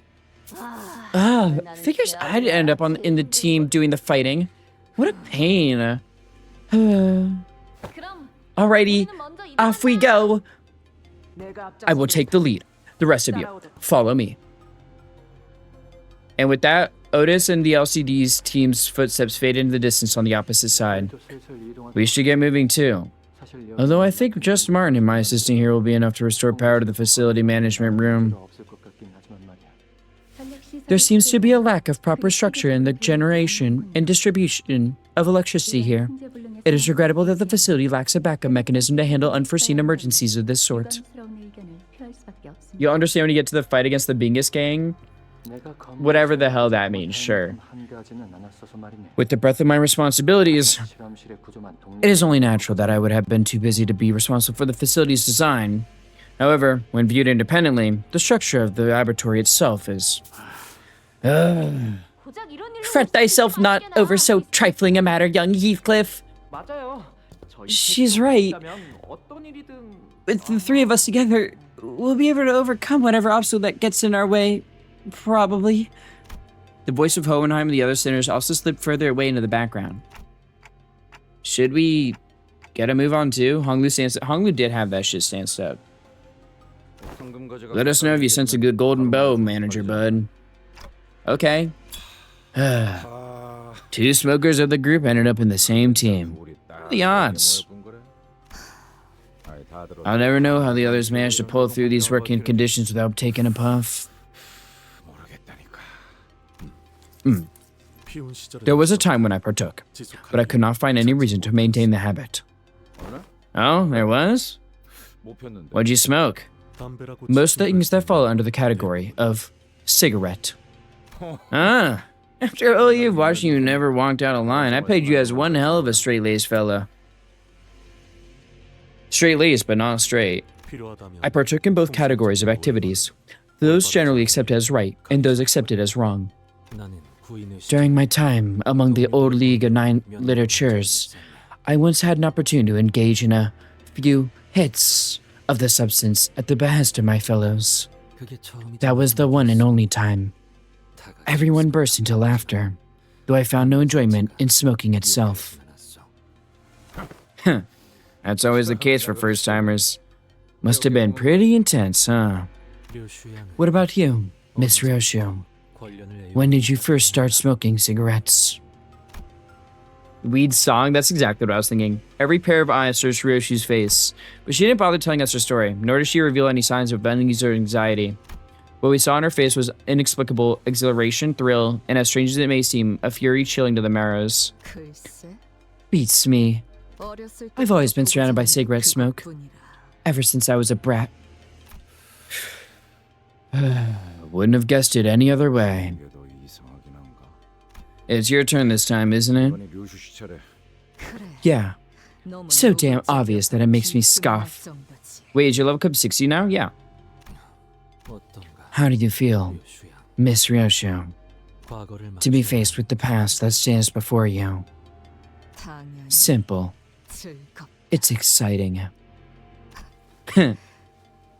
Figures I'd end up in the team doing the fighting. What a pain. Alrighty, off we go. I will take the lead. The rest of you, follow me. And with that, Otis and the LCD's team's footsteps fade into the distance on the opposite side. We should get moving too. Although I think just Martin and my assistant here will be enough to restore power to the facility management room. There seems to be a lack of proper structure in the generation and distribution of electricity here. It is regrettable that the facility lacks a backup mechanism to handle unforeseen emergencies of this sort. You'll understand when you get to the fight against the Bingus gang. Whatever the hell that means, sure. With the breadth of my responsibilities, it is only natural that I would have been too busy to be responsible for the facility's design. However, when viewed independently, the structure of the laboratory itself is... Fret thyself not over so trifling a matter, young Heathcliff. She's right. With the three of us together, we'll be able to overcome whatever obstacle that gets in our way. Probably. The voice of Hohenheim and the other sinners also slipped further away into the background. Should we get a move on too? Honglu did have that shit stanced up. Let us know if you sense a good golden bow, manager bud. Okay. Two smokers of the group ended up in the same team. What are the odds? I'll never know how the others managed to pull through these working conditions without taking a puff. There was a time when I partook, but I could not find any reason to maintain the habit. Oh, there was? What'd you smoke? Most things that fall under the category of cigarette. Ah, after all you've watched, you never walked out of line. I pegged you as one hell of a straight-laced fella. Straight-laced, but not straight. I partook in both categories of activities, those generally accepted as right and those accepted as wrong. During my time among the old League of Nine literatures, I once had an opportunity to engage in a few hits of the substance at the behest of my fellows. That was the one and only time. Everyone burst into laughter, though I found no enjoyment in smoking itself. That's always the case for first-timers. Must have been pretty intense, huh? What about you, Miss Ryoshu? When did you first start smoking cigarettes? Weed song? That's exactly what I was thinking. Every pair of eyes searched Ryoshu's face, but she didn't bother telling us her story, nor did she reveal any signs of unease or anxiety. What we saw in her face was inexplicable exhilaration, thrill, and as strange as it may seem, a fury chilling to the marrows. Beats me. I've always been surrounded by cigarette smoke, ever since I was a brat. Wouldn't have guessed it any other way. It's your turn this time, isn't it? Yeah. So damn obvious that it makes me scoff. Wait, is your level cup 60 now? Yeah. How do you feel, Miss Ryoshu, to be faced with the past that stands before you? Simple. It's exciting.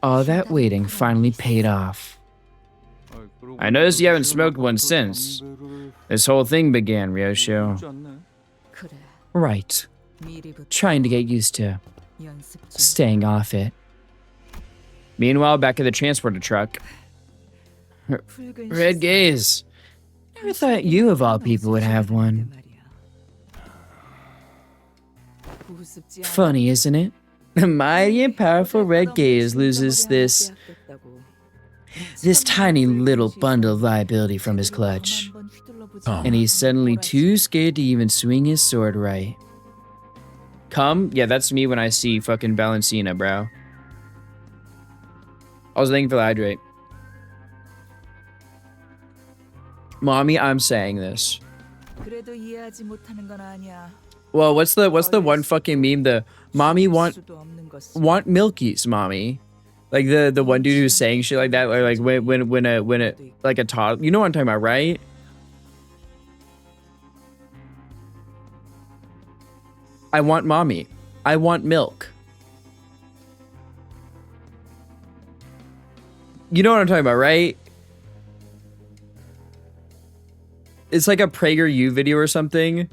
All that waiting finally paid off. I noticed you haven't smoked one since. This whole thing began, Ryoshu. Right. Trying to get used to staying off it. Meanwhile, back at the transporter truck. Red gaze. Never thought you of all people would have one. Funny, isn't it? The mighty and powerful red gaze loses this tiny little bundle of liability from his clutch. And he's suddenly too scared to even swing his sword right. Come? Yeah, that's me when I see fucking Valentina, bro. I was thinking for the hydrate. Mommy, I'm saying this. Well, what's the one fucking meme? The mommy want milkies, mommy. Like the one dude who's saying shit like that, or like when a like a toddler. You know what I'm talking about, right? I want mommy. I want milk. You know what I'm talking about, right? It's like a PragerU video or something.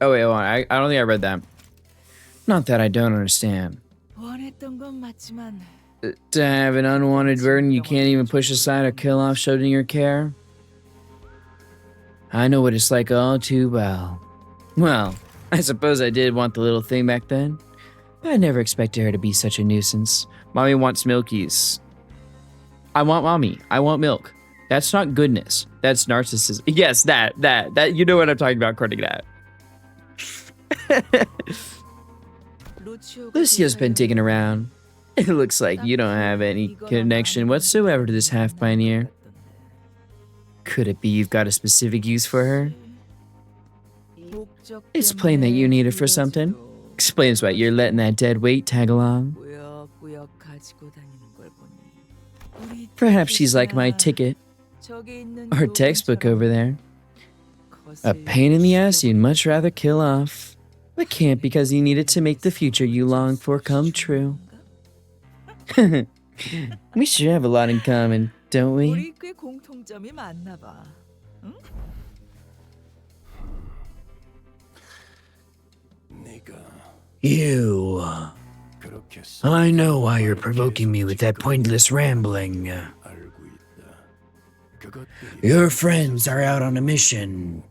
Oh wait, hold on. I don't think I read that. Not that I don't understand. To have an unwanted burden you can't even push aside or kill off shoved in your care? I know what it's like all too well. Well, I suppose I did want the little thing back then. But I never expected her to be such a nuisance. Mommy wants milkies. I want mommy. I want milk. That's not goodness. That's narcissism. Yes, that. You know what I'm talking about, according to that. Lucio's been digging around. It looks like you don't have any connection whatsoever to this half-pioneer. Could it be you've got a specific use for her? It's plain that you need her for something. Explains why you're letting that dead weight tag along. Perhaps she's like my ticket, or textbook over there. A pain in the ass you'd much rather kill off, but can't because you need it to make the future you long for come true. We sure have a lot in common, don't we? You. I know why you're provoking me with that pointless rambling. Your friends are out on a mission,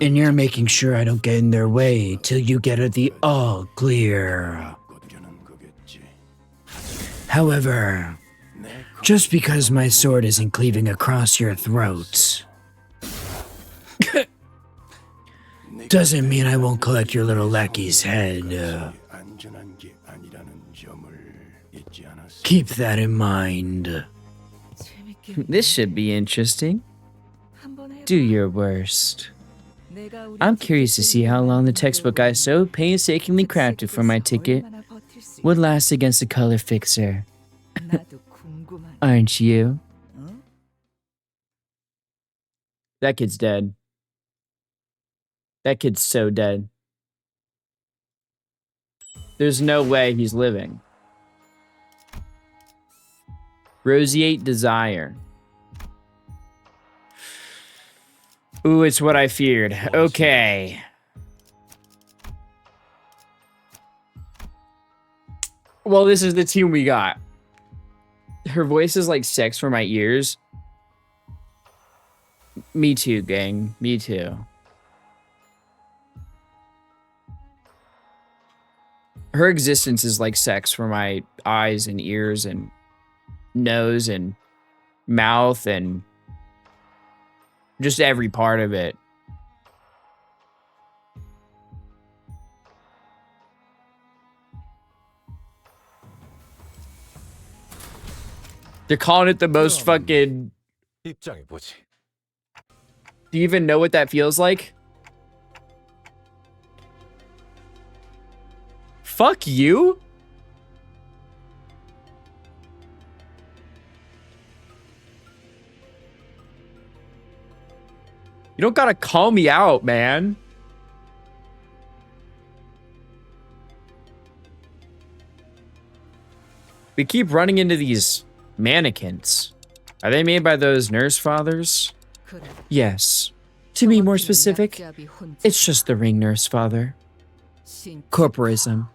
and you're making sure I don't get in their way till you get the all clear. However, just because my sword isn't cleaving across your throat doesn't mean I won't collect your little lackey's head. Keep that in mind. This should be interesting. Do your worst. I'm curious to see how long the textbook I so painstakingly crafted for my ticket would last against a color fixer. Aren't you? That kid's dead. That kid's so dead. There's no way he's living. Roseate Desire. Ooh, it's what I feared. Okay. Well, this is the team we got. Her voice is like sex for my ears. Me too, gang. Me too. Her existence is like sex for my eyes and ears and nose and mouth and just every part of it. They're calling it the most fucking... Do you even know what that feels like? Fuck you? You don't gotta call me out, man. We keep running into these mannequins. Are they made by those nurse fathers? Yes. To be more specific, it's just the ring nurse father. Corporism.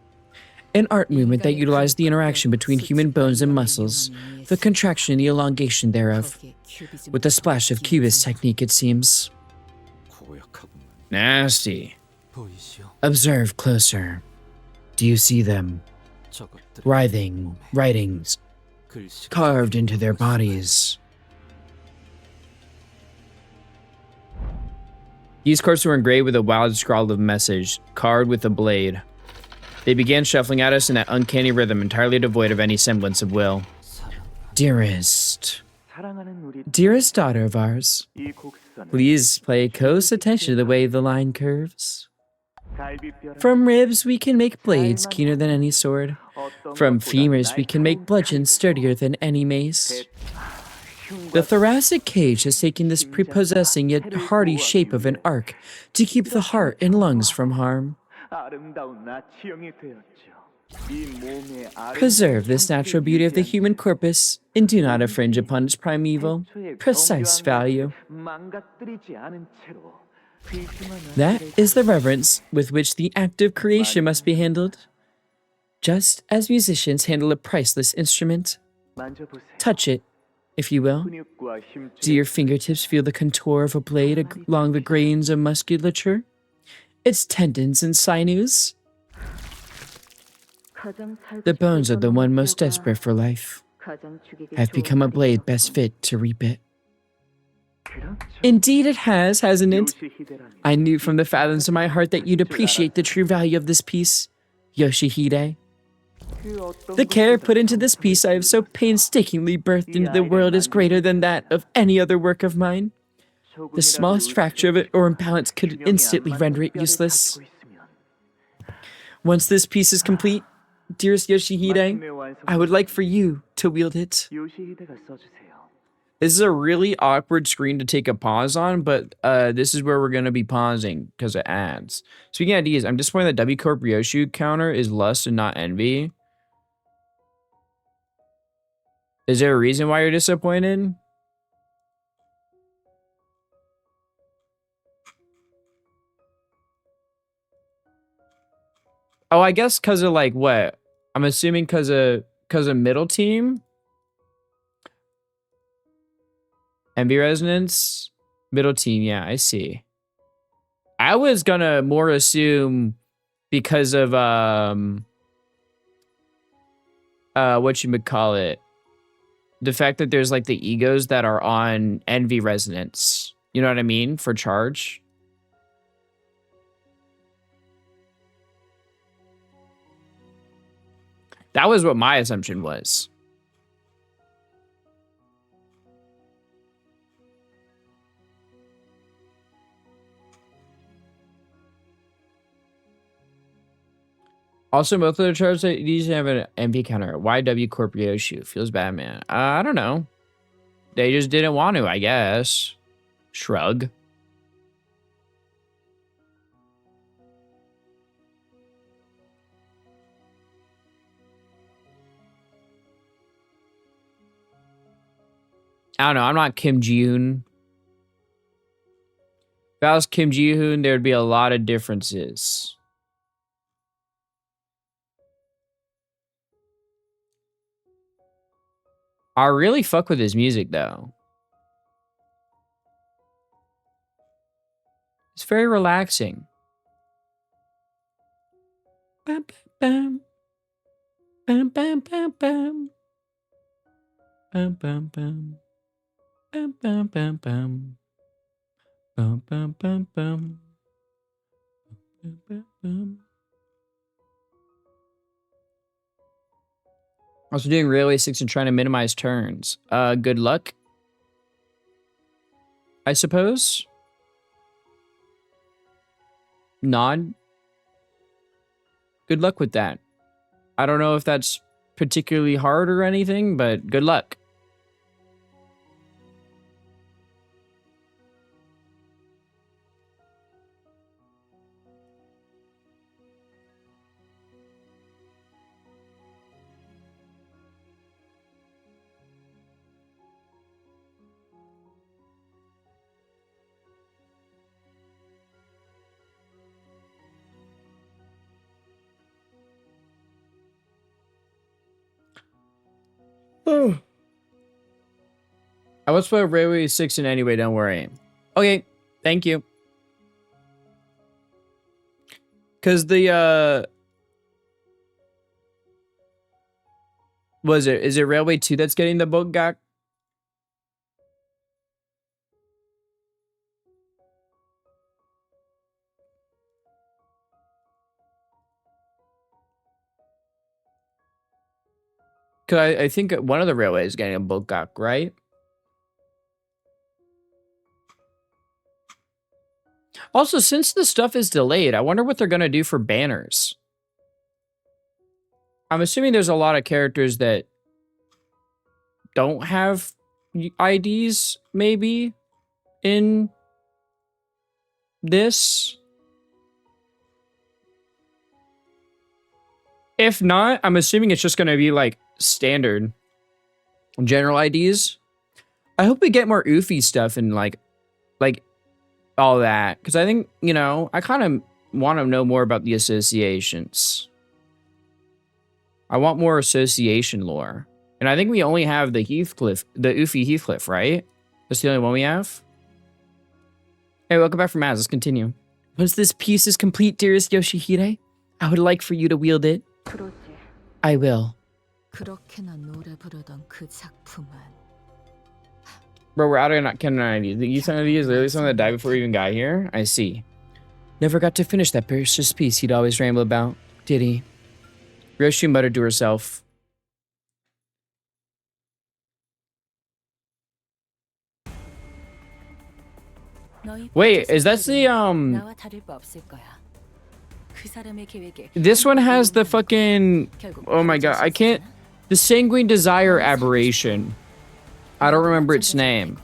An art movement that utilized the interaction between human bones and muscles, the contraction and the elongation thereof, with a splash of cubist technique, it seems. Nasty. Observe closer. Do you see them? Writhing, writings, carved into their bodies. These corpses were engraved with a wild scrawl of message, carved with a blade. They began shuffling at us in that uncanny rhythm, entirely devoid of any semblance of will. Dearest daughter of ours, please pay close attention to the way the line curves. From ribs we can make blades keener than any sword. From femurs we can make bludgeons sturdier than any mace. The thoracic cage has taken this prepossessing yet hardy shape of an arc to keep the heart and lungs from harm. Preserve this natural beauty of the human corpus and do not infringe upon its primeval, precise value. That is the reverence with which the act of creation must be handled. Just as musicians handle a priceless instrument. Touch it, if you will. Do your fingertips feel the contour of a blade along the grains of musculature? Its tendons and sinews? The bones of the one most desperate for life have become a blade best fit to reap it. Indeed it has, hasn't it? I knew from the fathoms of my heart that you'd appreciate the true value of this piece. Yoshihide. The care put into this piece I have so painstakingly birthed into the world is greater than that of any other work of mine. The smallest fracture of it or imbalance could instantly render it useless. Once this piece is complete, dearest Yoshihide, I would like for you to wield it. This is a really awkward screen to take a pause on, but this is where we're going to be pausing because of ads. Speaking of ideas, I'm disappointed that W Corp Ryoshu counter is lust and not envy. Is there a reason why you're disappointed? Oh, I guess because of like what? I'm assuming because of middle team. Envy resonance, middle team. Yeah, I see. I was gonna more assume because of what you would call it, the fact that there's like the egos that are on envy resonance. You know what I mean? For charge. That was what my assumption was. Also, most of the charts that usually have an MP counter. YW Corp Ryoshu feels bad, man. I don't know. They just didn't want to, I guess. Shrug. I don't know. I'm not Kim Ji-hoon. If I was Kim Ji-hoon, there'd be a lot of differences. I really fuck with his music, though. It's very relaxing. Bam, bam, bam, bam, bam, bam, bam, bam, bam, bam, bam, bam, bam, bam, bam, bam, bam, bam, bam. Also doing Railway 6 and trying to minimize turns. Good luck, I suppose. Nod. Good luck with that. I don't know if that's particularly hard or anything, but good luck. I was put Railway 6 in anyway, don't worry. Okay, thank you. Cause the is it Railway 2 that's getting the book gak? Cause I think one of the railways is getting a book gak, right? Also, since the stuff is delayed, I wonder what they're gonna do for banners. I'm assuming there's a lot of characters that don't have IDs, maybe, in this. If not, I'm assuming it's just gonna be like standard general IDs. I hope we get more oofy stuff and like all that, because I think, you know, I kind of want to know more about the associations. I want more association lore. And I think we only have the Heathcliff, the oofy Heathcliff, right? That's the only one we have. Hey, welcome back from ads. Let's continue. Once this piece is complete, dearest Yoshihide, I would like for you to wield it. I will. Bro, we're out of canon ID. The East ID is literally something that died before we even got here? I see. Never got to finish that precious piece he'd always ramble about, did he? Ryoshu muttered to herself. Wait, is that this one has the fucking, oh my god, I can't, the Sanguine Desire aberration. I don't remember its name.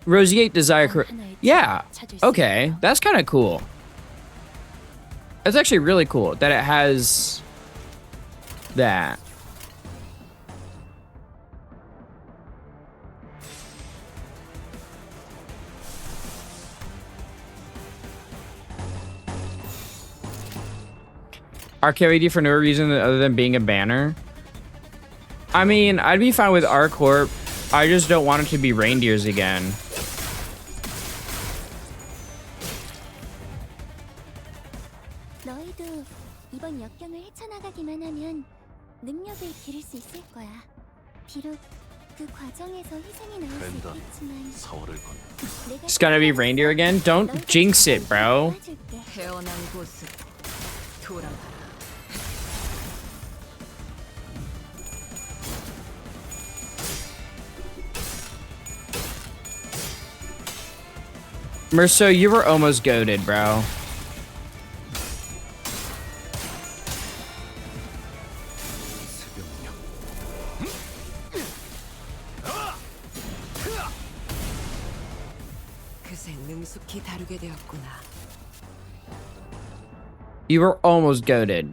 Roseate Desire, yeah, okay, that's kind of cool. That's actually really cool that it has that. Arc carried you for no reason other than being a banner. I mean, I'd be fine with Arc Corp. I just don't want it to be reindeers again. It's gonna be reindeer again? Don't jinx it, bro. Merso, you were almost goated, bro. You were almost goated.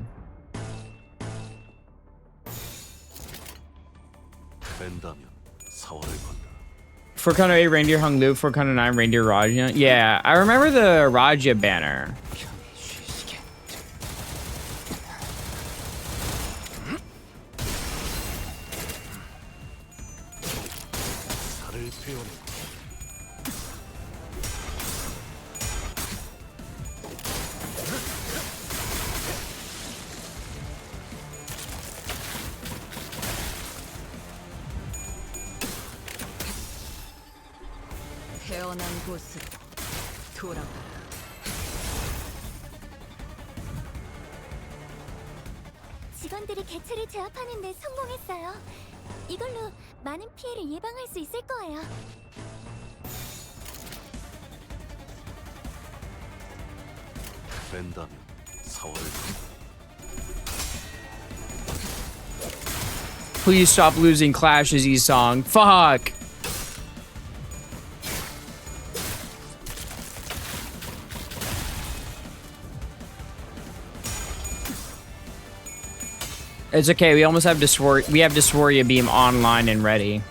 For kind of 8 reindeer hung Luke, for kind of 9 reindeer Raja. Yeah, I remember the Raja banner. 직원들이 개체를 제압하는 데 성공했어요. 이걸로 많은 피해를 예방할 수 있을 거예요. 된다면 4월을 Please stop losing Clash as E-Song. Fuck. It's okay. We almost have Dysphoria Beam online and ready.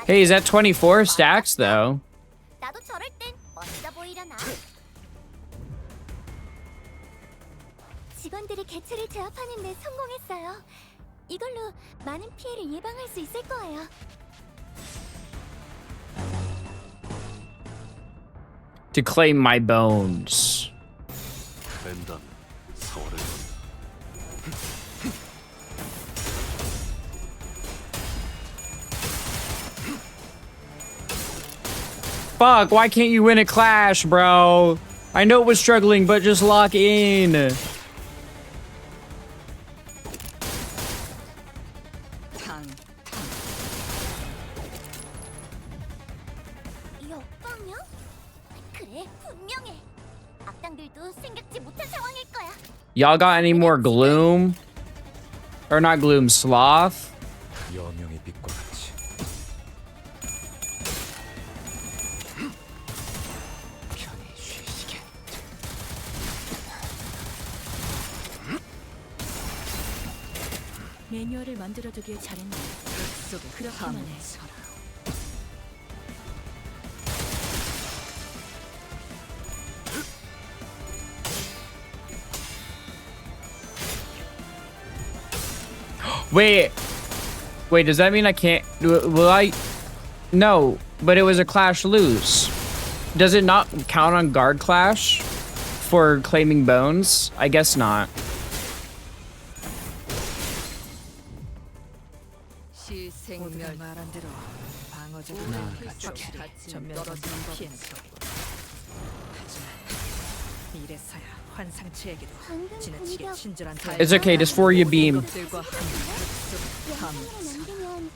Hey, is that 24 stacks though? 직원들이 개체를 제압하는 데 성공했어요. 이걸로 많은 피해를 예방할 수 있을 거예요. To claim my bones. 된다면 4월을 Fuck, why can't you win a Clash, bro? I know it was struggling, but just lock in. Y'all got any more Gloom? Or not Gloom, Sloth? 매뉴얼을 만들어두길 잘했네. 그렇게만 해. Wait, does that mean I can't? Will I? No, but it was a Clash lose. Does it not count on guard clash for claiming bones? I guess not. 모두가 말한 대로 방어적인 필수로 가치는 떨어지는 피해는 적고. 하지만 이래서야 환상체에게도 방금 지나치게 공격 친절한 It's okay, just for you beam. 것들과 함께 영상을 남기면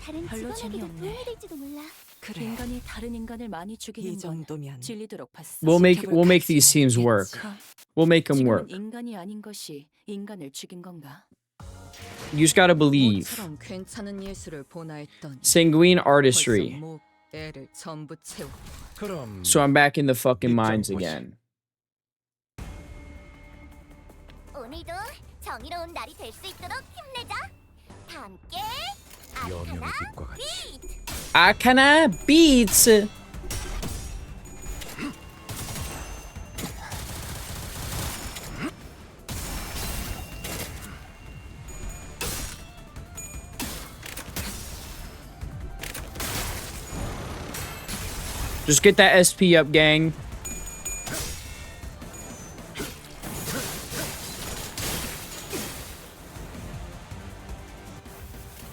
다른 별로 직원에게도 재미없네. 도움이 될지도 몰라. 그래. 인간이 다른 인간을 많이 이 죽이는 건 정도면 질리도록 봤어. We'll make these teams work. We'll make them 지금은 work. 인간이 아닌 것이 인간을 죽인 건가? You just gotta believe. 모처럼 괜찮은 예술을 보나 했더니 Sanguine artistry. 벌써 목, 애를 전부 채워. 그럼 So I'm back in the fucking mines again. 오늘도 정의로운 날이 될 수 있도록 힘내자. 다 함께 여명의 아르카나 빛과 같이 비트. Arcana beats. Just get that SP up, gang.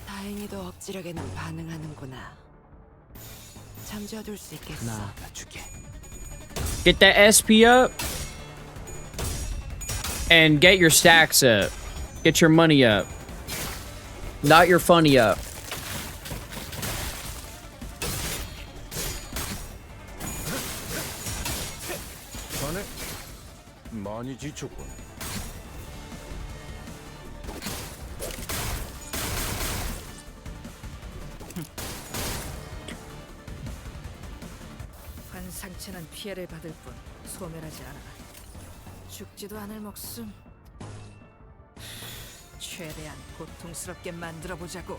다행히도 억지력에는 반응하는구나. 잠재워둘 수 있겠어. 나가주게. Get that SP up. And get your stacks up. Get your money up. Not your funny up. 자네 많이 지쳤군. 환상체는 피해를 받을 뿐 소멸하지 않아. 죽지도 않을 목숨. 최대한 고통스럽게 만들어 보자고.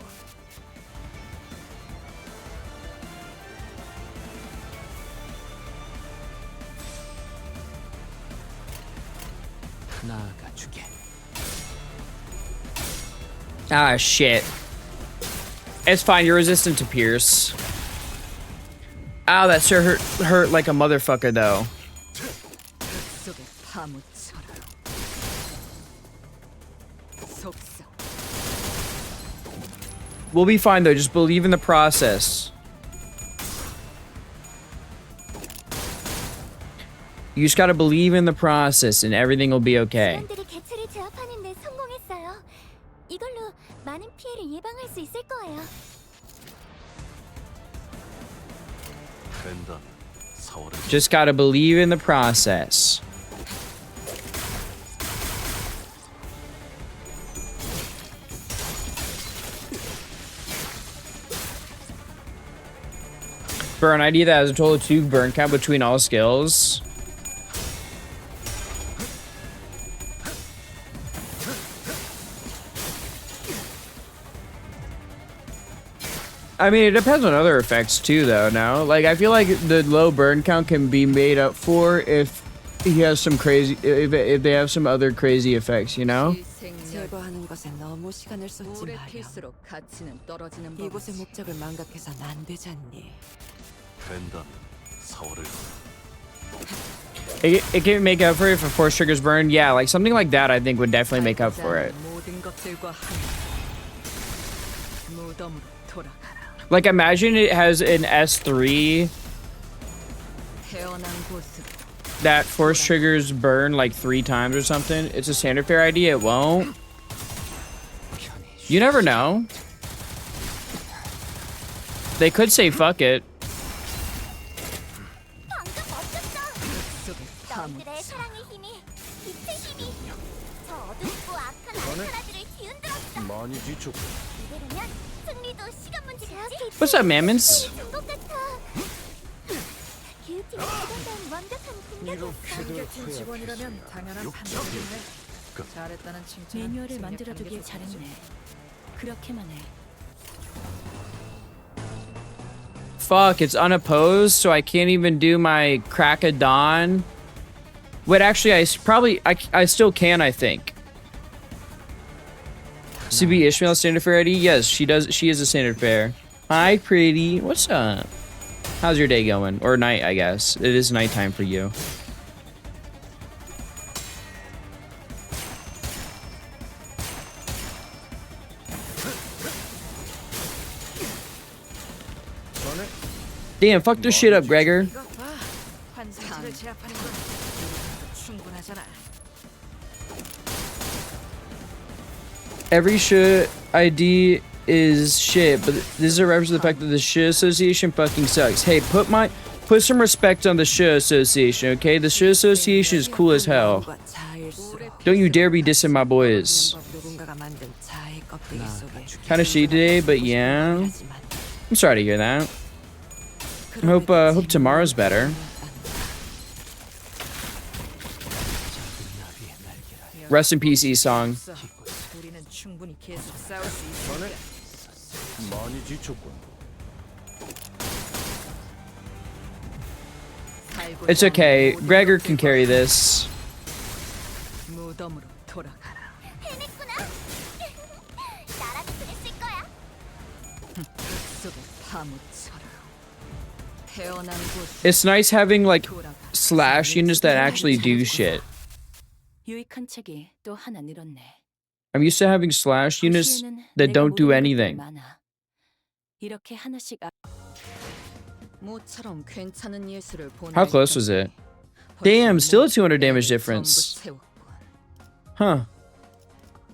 나가주게. Ah, shit. It's fine. You're resistant to pierce. Ow, that sure hurt like a motherfucker, though. 속에 파묻혀라. 속삭. We'll be fine, though. Just believe in the process. You just gotta believe in the process, and everything will be okay. 직원들이 개체를 제압하는 데 성공했어요. 이걸로 많은 피해를 예방할 수 있을 거예요. 된다면 4월에 Just gotta believe in the process. For an idea that has a total of 2 burn count between all skills. I mean, it depends on other effects too, though. No, like I feel like the low burn count can be made up for if he has some crazy, if they have some other crazy effects, you know. 제거하는 것에 너무 시간을 쏟지 물의 마렴. 필수록 가치는 떨어지는 이곳의 법이지. 목적을 망각해선 안 되잖니. 된다면 4월을 It can make up for it if a force triggers burn. Yeah, like something like that, I think would definitely make up for it. 모든 것들과 함께 무덤으로 돌아가라. Like imagine it has an S3 태어난 곳으로 that force triggers burn like 3 times or something. It's a standard fare idea. It won't. You never know. They could say fuck it. 방금 멋졌어. 속에 너희들의 파묻혀. 사랑의 힘이, 빛의 힘이 저 어둡고 악한 아르카나들을 뒤흔들었어. 많이 지쳤군. 이대로면 승리도 시간 문제겠지? What's up, Mammons? 된것 같아. 기우팀이 지금은 완벽한 공격이었어. 팀 직원이라면 당연한 판단이네. 잘했다는 칭찬. 매뉴얼을 만들어두길 잘했네. 그렇게만 해. Fuck, it's unopposed, so I can't even do my crack of dawn. Wait, actually, I still can, I think. CB Ishmael standard fare ID? Yes, she does. She is a standard fare. Hi, pretty. What's up? How's your day going? Or night, I guess. It is nighttime for you. Damn, fuck this shit up, Gregor. 이것 봐. 환상체를 제압하는 건 충분하잖아. Every shit ID is shit, but this is a reference to the fact that the shit association fucking sucks. Hey, put some respect on the shit association, okay? The shit association is cool as hell. Don't you dare be dissing my boys. Kinda shitty today, but yeah. I'm sorry to hear that. Hope tomorrow's better. Rest in peace, E-Song. 우리는 충분히 계속 싸울 수 있어. 많이 지쳤군. It's okay. Gregor can carry this. 무덤으로 돌아가라. 해냈구나. 나라도 그랬을 거야. 속에 파묻혀라. 태어난 곳 It's nice having like 돌아가. slash units that actually do shit. 유익한 책이 또 하나 늘었네. I'm used to having slash units that don't do anything. 이렇게 하나씩 모처럼 괜찮은 예술을 보는 How close was it? Damn, still a 200 damage difference. Huh.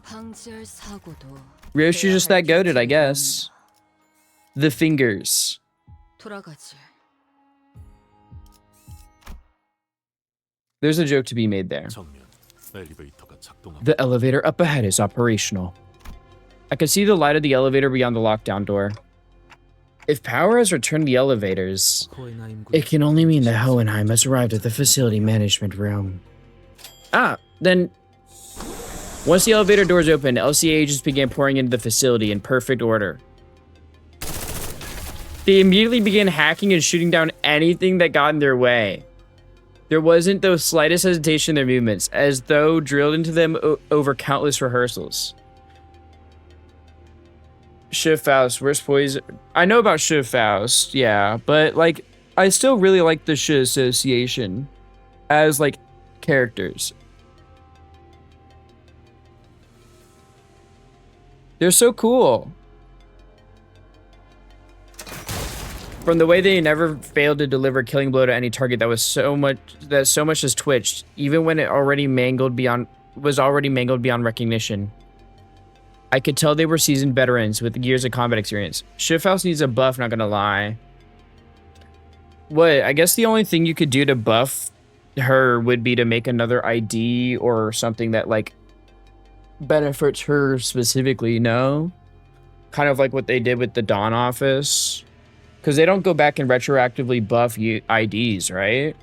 방지할 사고도 Ryoshu's just that goated, I guess. The fingers. 돌아가지. There's a joke to be made there. 정면 엘리베이터가 작동하고 The elevator up ahead is operational. I can see the light of the elevator beyond the lockdown door. If power has returned to the elevators, it can only mean that Hohenheim has arrived at the facility management room. Then once the elevator doors opened, LCA agents began pouring into the facility in perfect order. They immediately began hacking and shooting down anything that got in their way. There wasn't the slightest hesitation in their movements, as though drilled into them over countless rehearsals. Shiv Faust, where's Poison? I know about Shiv Faust, yeah, but like, I still really like the Shiv Association as like characters. They're so cool. From the way they never failed to deliver a killing blow to any target that was so much as twitched, even when it was already mangled beyond recognition. I could tell they were seasoned veterans with years of combat experience. Shifthouse needs a buff, not gonna lie. What? I guess the only thing you could do to buff her would be to make another ID or something that like benefits her specifically, no? Kind of like what they did with the Dawn office. Because they don't go back and retroactively buff IDs, right?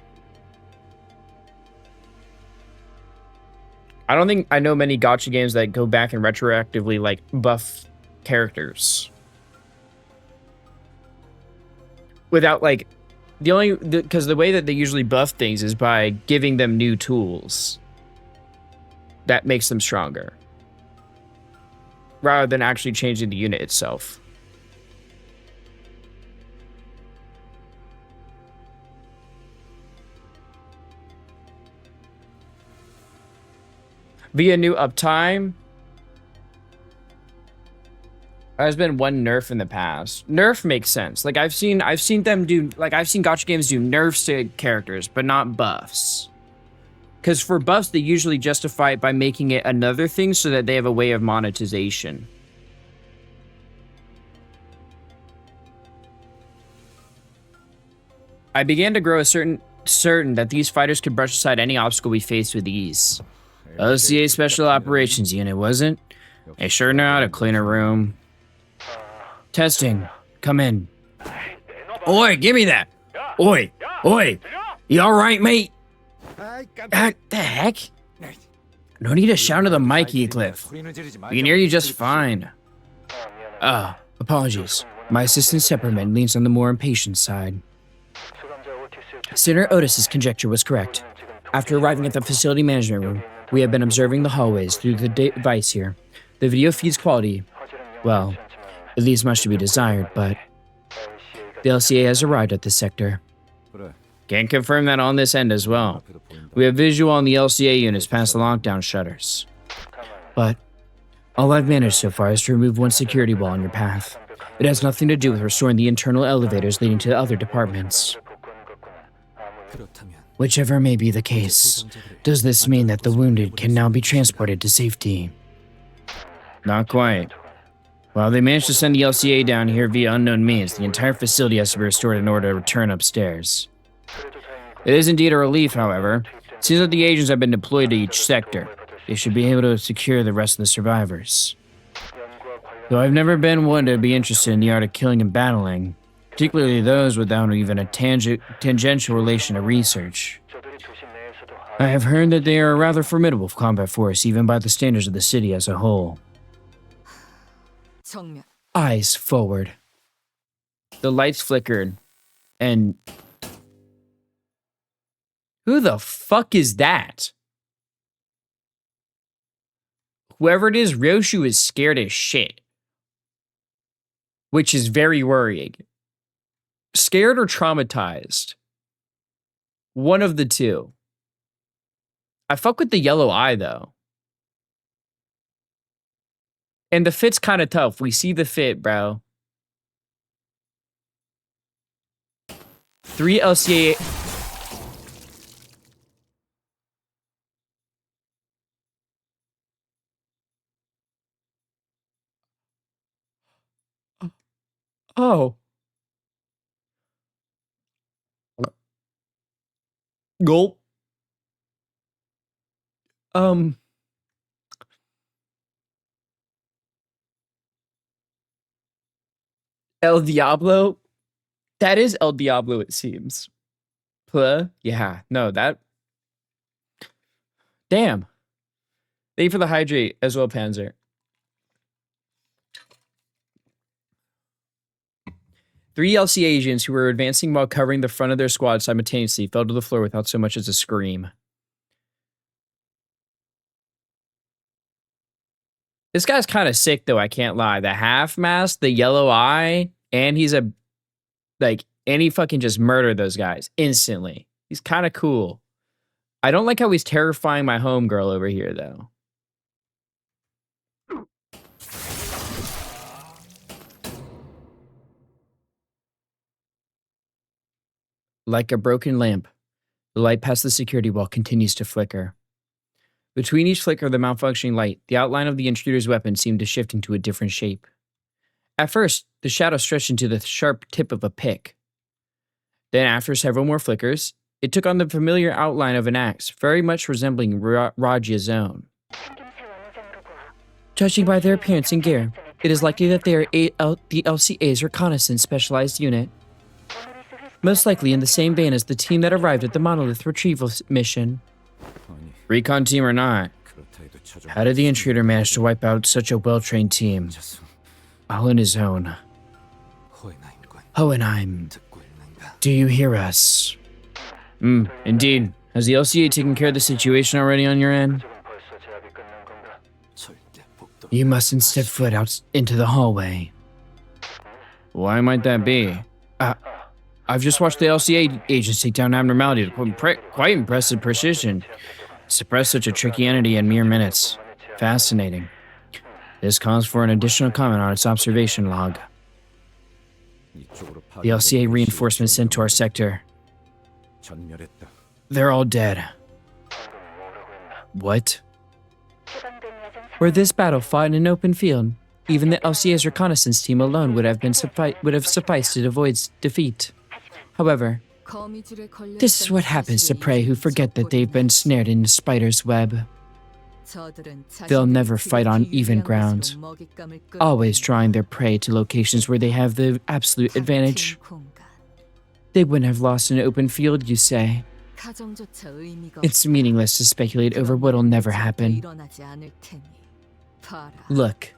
I don't think I know many gacha games that go back and retroactively like buff characters. Without like, because the way that they usually buff things is by giving them new tools. That makes them stronger. Rather than actually changing the unit itself. Via new uptime. There's been one nerf in the past. Nerf makes sense. Like I've seen them do, like I've seen gacha games do nerfs to characters, but not buffs. Because for buffs, they usually justify it by making it another thing so that they have a way of monetization. I began to grow certain that these fighters could brush aside any obstacle we faced with ease. LCA Special Operations Unit, wasn't? They sure know how to clean a room. Testing. Come in. Oi, give me that. Oi, oi. You alright, mate? The heck? No need to shout into the mic, Heathcliff. We can hear you just fine. Apologies. My assistant Sepperman leans on the more impatient side. Senator Otis's conjecture was correct. After arriving at the facility management room, we have been observing the hallways through the device here. The video feed's quality, well, it leaves much to be desired, but The LCA has arrived at this sector. 그래. Can confirm that on this end as well. 앞에도 보인다. We have visual on the LCA units past the lockdown shutters. But all I've managed so far is to remove one security wall on your path. It has nothing to do with restoring the internal elevators leading to other departments. 그렇다면 Whichever may be the case, does this mean that the wounded can now be transported to safety? Not quite. While they managed to send the LCA down here via unknown means, the entire facility has to be restored in order to return upstairs. It is indeed a relief, however. It seems that the agents have been deployed to each sector. They should be able to secure the rest of the survivors. Though I've never been one to be interested in the art of killing and battling, particularly those without even a tangential relation to research. I have heard that they are a rather formidable combat force, even by the standards of the city as a whole. 정면. Eyes forward. The lights flickered, and... Who the fuck is that? Whoever it is, Ryoshu is scared as shit. Which is very worrying. Scared or traumatized? One of the two. I fuck with the yellow eye, though. And the fit's kind of tough. We see the fit, bro. 3 LCA... Oh. Gulp. El Diablo? That is El Diablo, it seems. Yeah, no, that... Damn. Thank you for the hydrate as well, Panzer. Three LC agents who were advancing while covering the front of their squad simultaneously fell to the floor without so much as a scream. This guy's kind of sick, though, I can't lie. The half mask, the yellow eye, and he's a... Like, and he fucking just murdered those guys instantly. He's kind of cool. I don't like how he's terrifying my homegirl over here, though. Like a broken lamp, the light past the security wall continues to flicker. Between each flicker of the malfunctioning light, the outline of the intruder's weapon seemed to shift into a different shape. At first, the shadow stretched into the sharp tip of a pick. Then, after several more flickers, it took on the familiar outline of an axe, very much resembling Rajia's own. Judging by their appearance and gear, it is likely that they are the LCA's reconnaissance specialized unit. Most likely in the same vein as the team that arrived at the monolith retrieval mission. Recon team or not, how did the intruder manage to wipe out such a well-trained team? All on his own. Hohenheim, do you hear us? Indeed. Has the LCA taken care of the situation already on your end? You mustn't step foot out into the hallway. Why might that be? I've just watched the LCA agents take down abnormality with quite impressive precision. Suppress such a tricky entity in mere minutes. Fascinating. This calls for an additional comment on its observation log. The LCA reinforcements sent to our sector. They're all dead. What? Were this battle fought in an open field, even the LCA's reconnaissance team alone would have sufficed to avoid defeat. However, this is what happens to prey who forget that they've been snared in a spider's web. They'll never fight on even ground, always drawing their prey to locations where they have the absolute advantage. They wouldn't have lost an open field, you say? It's meaningless to speculate over what'll never happen. Look,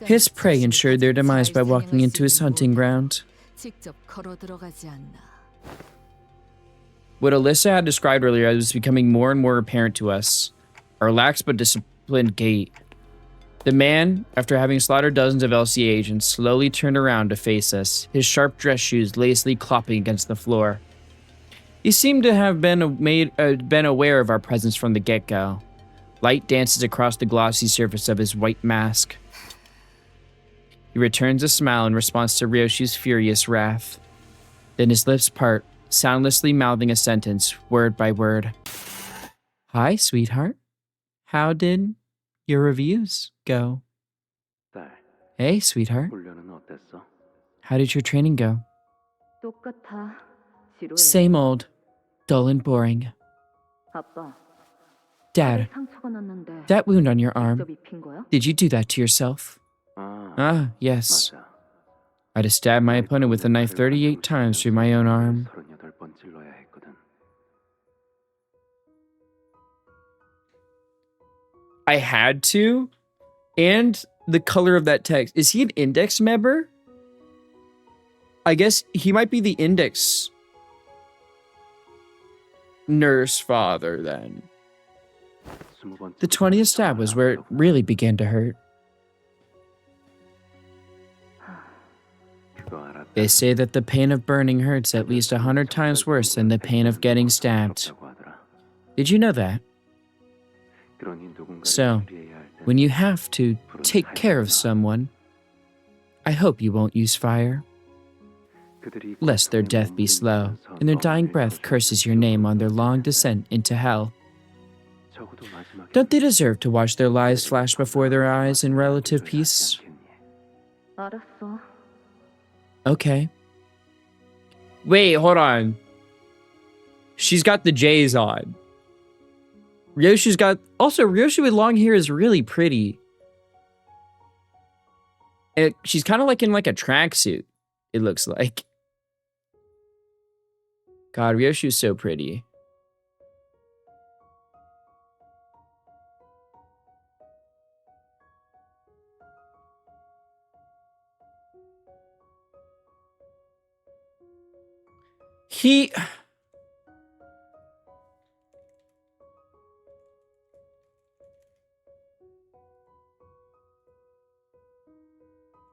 his prey ensured their demise by walking into his hunting ground. What Alyssa had described earlier was becoming more and more apparent to us. Our lax but disciplined gait. The man, after having slaughtered dozens of LCA agents, slowly turned around to face us, his sharp dress shoes lazily clopping against the floor. He seemed to have been aware of our presence from the get-go. Light dances across the glossy surface of his white mask. He returns a smile in response to Ryoshu's furious wrath. Then his lips part, soundlessly mouthing a sentence, word by word. Hi, sweetheart. How did your reviews go? 딸, Hey, sweetheart. 훈련은 어땠어? How did your training go? 똑같아. 지루해. Same old, dull and boring. 아빠, Dad, 상처가 났는데 that wound on your arm, 직접 입힌 거야? did you do that to yourself? 아, Ah, yes. 맞아. I'd have stabbed my opponent with a knife 38 times through my own arm. 38번 찔러야 했거든. I had to? And the color of that text. Is he an index member? I guess he might be the index nurse father then. The 20th stab was where it really began to hurt. They say that the pain of burning hurts at least 100 times worse than the pain of getting stabbed. Did you know that? So, when you have to take care of someone, I hope you won't use fire. Lest their death be slow, and their dying breath curses your name on their long descent into hell. Don't they deserve to watch their lives flash before their eyes in relative peace? 알았어. Okay. Wait, hold on. She's got the J's on. Ryoshu's got... Also, Ryoshu with long hair is really pretty. And she's kind of like in like a tracksuit, it looks like. God, Ryoshu's so pretty.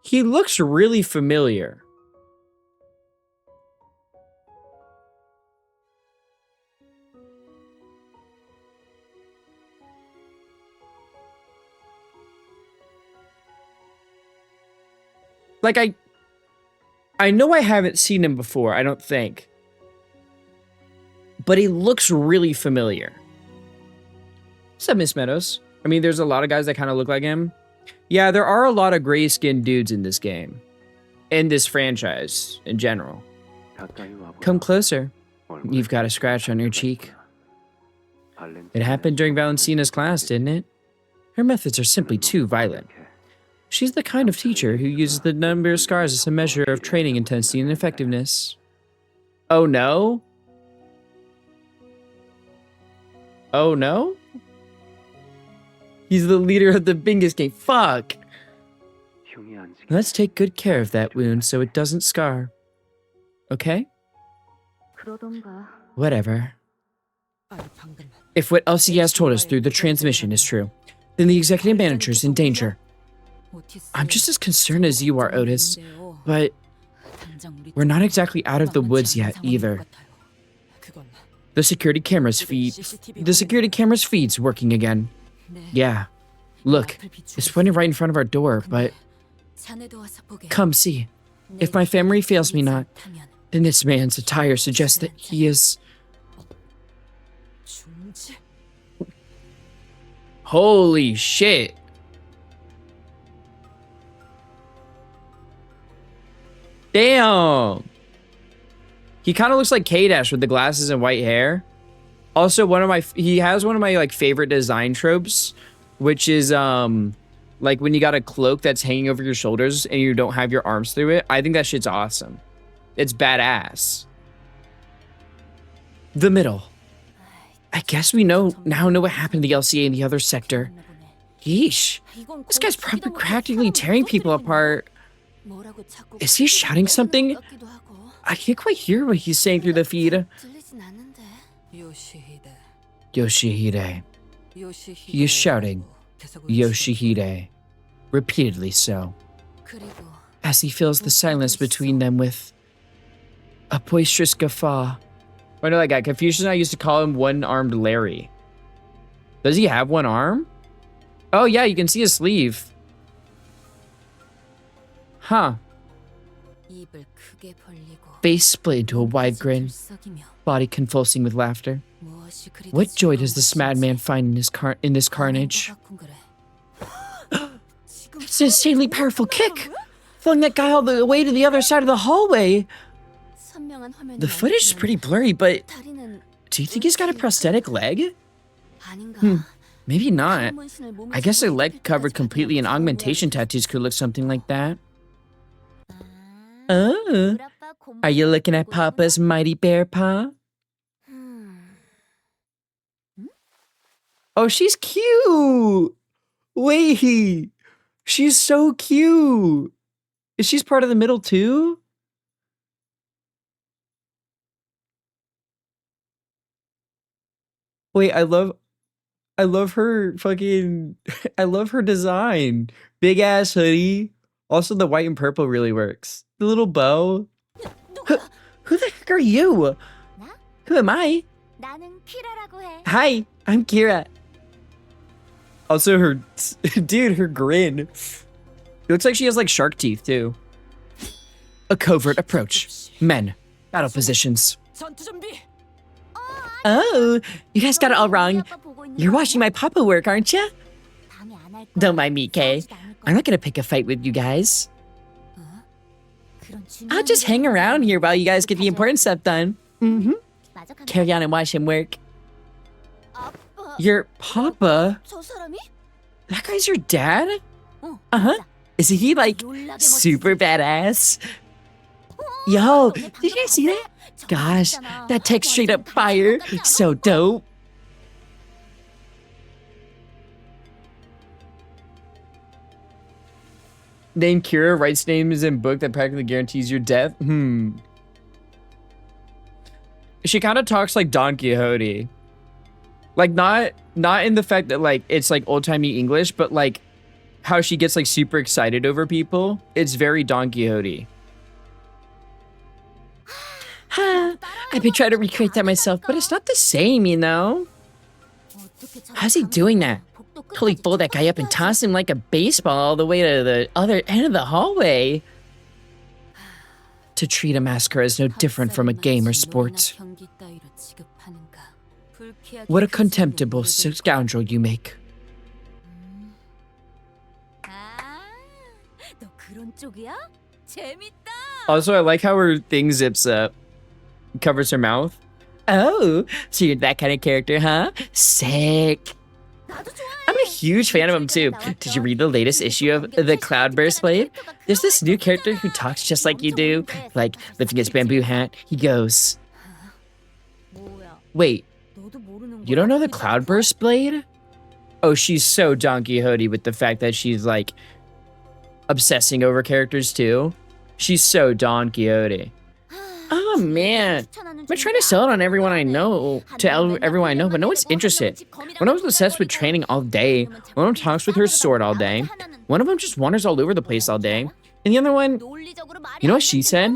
He looks really familiar. Like I know I haven't seen him before, I don't think. But he looks really familiar. What's up, Miss Meadows? I mean, there's a lot of guys that kind of look like him. Yeah, there are a lot of gray-skinned dudes in this game. In this franchise, in general. Come closer. You've got a scratch on your cheek. It happened during Valentina's class, didn't it? Her methods are simply too violent. She's the kind of teacher who uses the number of scars as a measure of training intensity and effectiveness. Oh no? Oh no? He's the leader of the Bingus gang. Fuck! Let's take good care of that wound so it doesn't scar. Okay? 그러던가. Whatever. 아니, 방금 If what LCE has told us through the transmission is true, then the executive manager's in danger. I'm just as concerned as you are, Otis, but we're not exactly out of the woods yet either. The security camera's feed's working again. Yeah. Look, it's pointing right in front of our door, but come see. If my memory fails me not, then this man's attire suggests that he is... Holy shit. Damn. He kind of looks like K-Dash with the glasses and white hair. Also, he has one of my like favorite design tropes, which is like when you got a cloak that's hanging over your shoulders and you don't have your arms through it. I think that shit's awesome. It's badass. The middle. I guess we now know what happened to the LCA in the other sector. Yeesh. This guy's probably practically tearing people apart. Is he shouting something? I can't quite hear what he's saying through the feed. Yoshihide. He is shouting, Yoshihide. repeatedly so, 그리고 as he fills the silence between them with a boisterous guffaw. I know that guy. Confucius and I used to call him One-Armed Larry. Does he have one arm? Oh yeah, you can see his sleeve. Huh. 입을 크게 벌리고 Face split into a wide grin, 들썩이며 body convulsing with laughter. 무엇이 그리 What joy does 즐거운 this 것인지 madman find in this carnage? 아는 것 같군 그래. 지금 It's an insanely powerful kick! Flung that guy all the way to the other side of the hallway. 선명한 화면이 The footage is pretty blurry, but 다리는 do you think he's got a prosthetic leg? 아닌가? Maybe not. 문신을 몸에 I guess a 새기게 leg 될 covered 때까지 completely in 가도 augmentation 좋아하는 tattoos could look something like that. 아, Oh, 우리 아빠 are you looking at 곰팡이 Papa's mighty bear paw? Oh, she's cute. Wait, she's so cute. Is she part of the middle too? Wait, I love her fucking, I love her design. Big ass hoodie. Also, the white and purple really works. The little bow. Who the heck are you? 나? Who am I? 나는 키라라고 해. Hi, I'm Kira. Also, her, dude, her grin. It looks like she has like shark teeth too. A covert approach. Men. Battle positions. 전투 준비. Oh, you guys got it all wrong. You're watching my Papa work, aren't you? 방해 안할 거야. Don't mind me, Kay. 싸우지도 않을 거야. I'm not gonna pick a fight with you guys. 그런 I'll 중요한 just hang 일을 around here while you guys get the important stuff done. Mm-hmm. 마저 가면 Carry on and watch him work. 아빠, Your Papa? 저 사람이? That guy's your dad? 어, Uh-huh. 맞아. Isn't he like 놀라게 super 멋지지? badass? 어, Yo, 너네 did 방금 you guys see that? 봤어? Gosh, 저거 있잖아. that text straight up 완전 fire. 가짜 같지 않아? So dope. Name Kira writes names in book that practically guarantees your death. She kind of talks like Don Quixote. Like not in the fact that like it's like old-timey English, but like how she gets like super excited over people. It's very Don Quixote. I've been trying to recreate that myself, but it's not the same, you know? 어떻게 저렇게 How's he doing that? 복도 Totally 끝까지 fold that guy up and toss him like a baseball all the way to the other end of the hallway. To treat a massacre as no different from a game or sport. What a contemptible scoundrel you make. 아, 너 그런 쪽이야? 재밌다. Also, I like how her thing zips up. Covers her mouth. Oh, so you're that kind of character, huh? Sick. 나도 좋아해. I'm a huge fan of him too. Did you read the latest issue of The Cloudburst Blade? There's this new character who talks just like you do. Like, lifting his bamboo hat, he goes, 뭐야? wait, 너도 모르는 you don't know the Cloudburst Blade? Oh, she's so Don Quixote with the fact that she's like obsessing over characters too. She's so Don Quixote. Oh man, I've been trying to sell it on everyone I know, everyone I know, but no one's interested. One of them's obsessed with training all day. One of them talks with her sword all day. One of them just wanders all over the place all day. And the other one, you know what she said?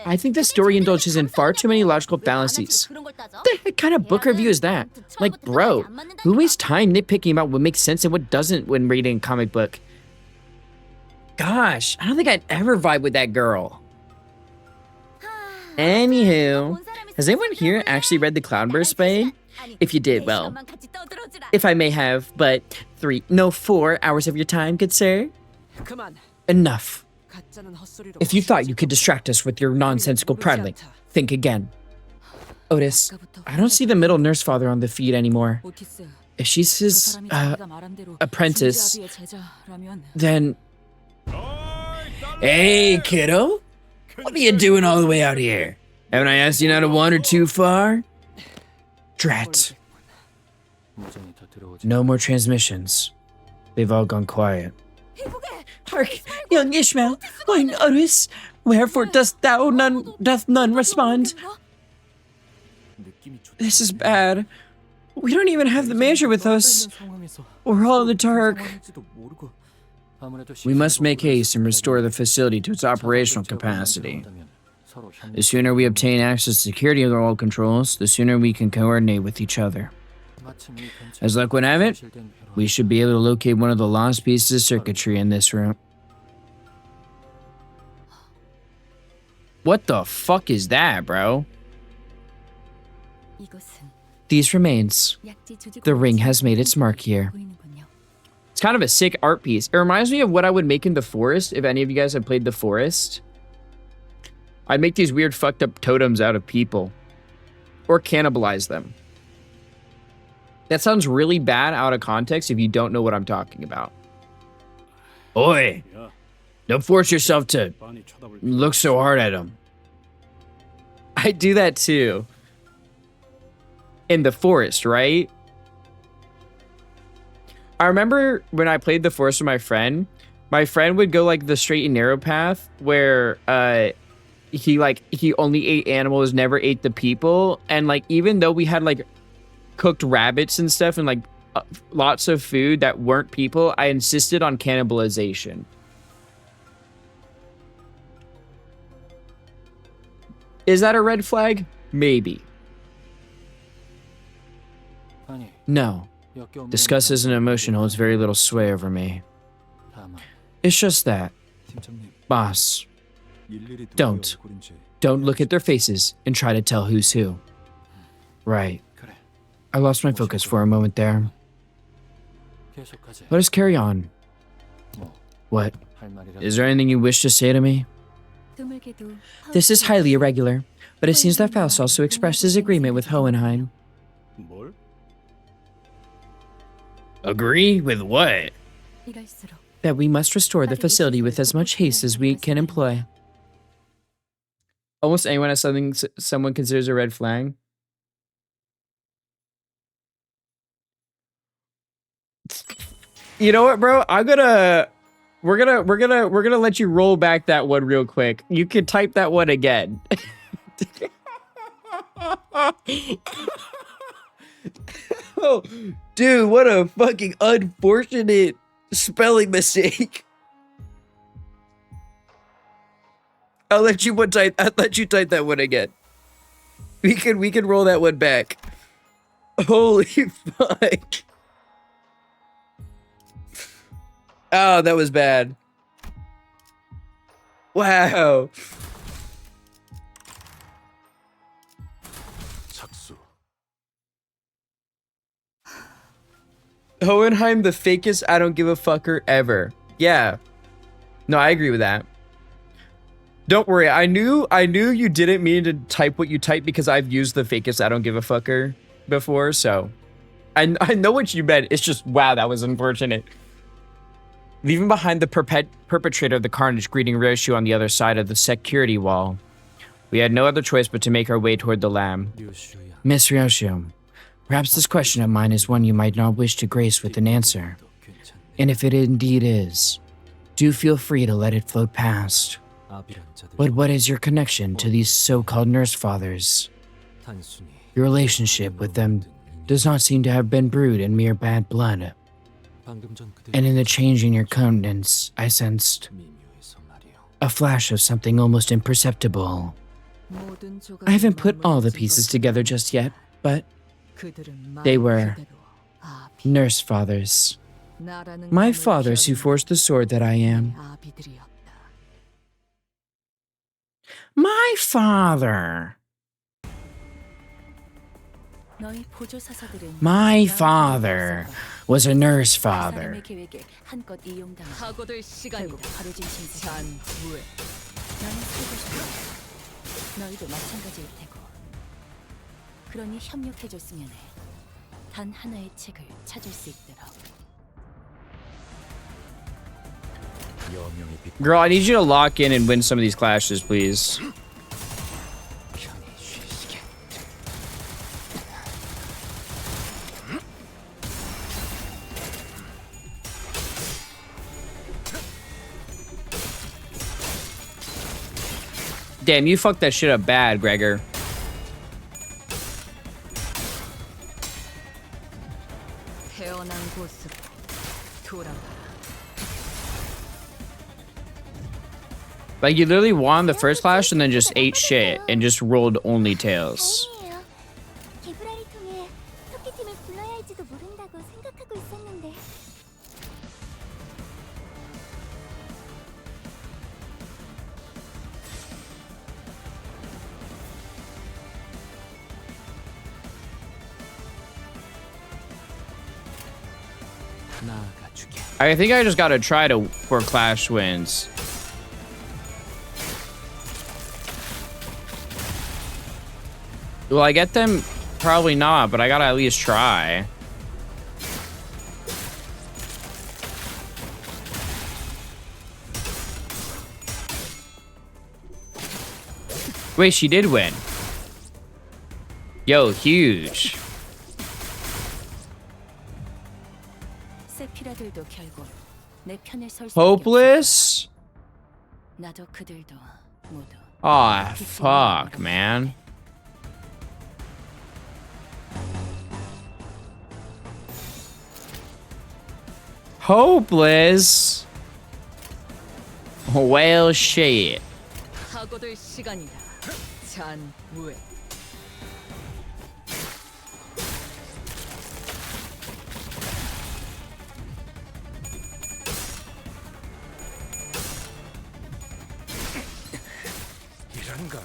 I think the story indulges in far too many logical fallacies. What the heck kind of book review is that? Like, bro, who wastes time nitpicking about what makes sense and what doesn't when reading a comic book? Gosh, I don't think I'd ever vibe with that girl. Anywho, has anyone here actually read The Cloudburst Blade? If you did, well, if I may have, but 4 hours of your time, good sir? 그만. Enough. 가짜는 헛소리로 If you thought you could distract us with your nonsensical prattling, think again. Otis, I don't see the middle nurse father on the feed anymore. 오티스, If she's 저 his, 사람이 자기가 말한 대로 apprentice, 신지아비의 제자라면 then... Hey, kiddo? What are you doing all the way out here? Haven't I asked you not to wander too far? Drat. 무정이 더 들어오지. No more transmissions. They've all gone quiet. Hark, young Ishmael, mine Otis, wherefore doth none respond? 느낌이 좋. This is bad. We don't even have the major with us. 상황에서 We're all in the dark. 상황일지도 모르고 We must make haste and restore the facility to its operational capacity. The sooner we obtain access to security control controls, the sooner we can coordinate with each other. As luck would have it, we should be able to locate one of the lost pieces of circuitry in this room. What the fuck is that, bro? These remains. The ring has made its mark here. It's kind of a sick art piece. It reminds me of what I would make in The Forest, if any of you guys have played The Forest. I'd make these weird fucked up totems out of people. Or cannibalize them. That sounds really bad out of context if you don't know what I'm talking about. Oi! Don't force yourself to look so hard at him. I do that too. In The Forest, right? I remember when I played The Forest with my friend would go like the straight and narrow path where he only ate animals, never ate the people, and like even though we had like cooked rabbits and stuff and like lots of food that weren't people, I insisted on cannibalization. Is that a red flag? Maybe. No. Disgust as an emotion holds very little sway over me. It's just that. Boss. Don't look at their faces and try to tell who's who. Right. I lost my focus for a moment there. Let us carry on. What? Is there anything you wish to say to me? This is highly irregular, but it seems that Faust also expressed his agreement with Hohenheim. Agree with what? That we must restore the facility with as much haste as we can employ. Almost anyone has something someone considers a red flag. You know what, bro? We're gonna let you roll back that one real quick. You can type that one again. Oh, dude, what a fucking unfortunate spelling mistake. I'll let you type that one again. We can roll that one back. Holy fuck. Oh, that was bad. Wow. Hohenheim, the fakest I don't give a fucker ever. Yeah. No, I agree with that. Don't worry, I knew you didn't mean to type what you typed because I've used the fakest I don't give a fucker before, so I know what you meant. It's just, wow, that was unfortunate. Leaving behind the perpetrator of the carnage greeting Ryoshu on the other side of the security wall, we had no other choice but to make our way toward the lamb. Miss Ryoshu, perhaps this question of mine is one you might not wish to grace with an answer. And if it indeed is, do feel free to let it float past. But what is your connection to these so-called nurse fathers? Your relationship with them does not seem to have been brewed in mere bad blood. And in the change in your countenance, I sensed a flash of something almost imperceptible. I haven't put all the pieces together just yet, but they were nurse fathers. My fathers who forged the sword that I am. My father. My father was a nurse father. 너희도 마찬가지일 테고. 그러니 협력해줬으면 해. 단 하나의 책을 찾을 수 있도록. Girl, I need you to lock in and win some of these clashes, please. Damn, you fucked that shit up bad, Gregor. Like you literally won the first clash and then just ate shit and just rolled only tails. 다행이에요. 개브라를 통해 토끼팀을 불러야 할지도 모른다고 생각하고 있었는데. 하나가 죽여. I think I just gotta try to for clash wins. Will I get them? Probably not, but I gotta at least try. Wait, she did win. Yo, huge. 세피라들도 결국 내 편에 설 수밖에 Hopeless? 없었다. 나도 그들도 모두 Aw, fuck, man. Hopeless? Well, shit. 하고들 시간이다. 잔무에. 이런 건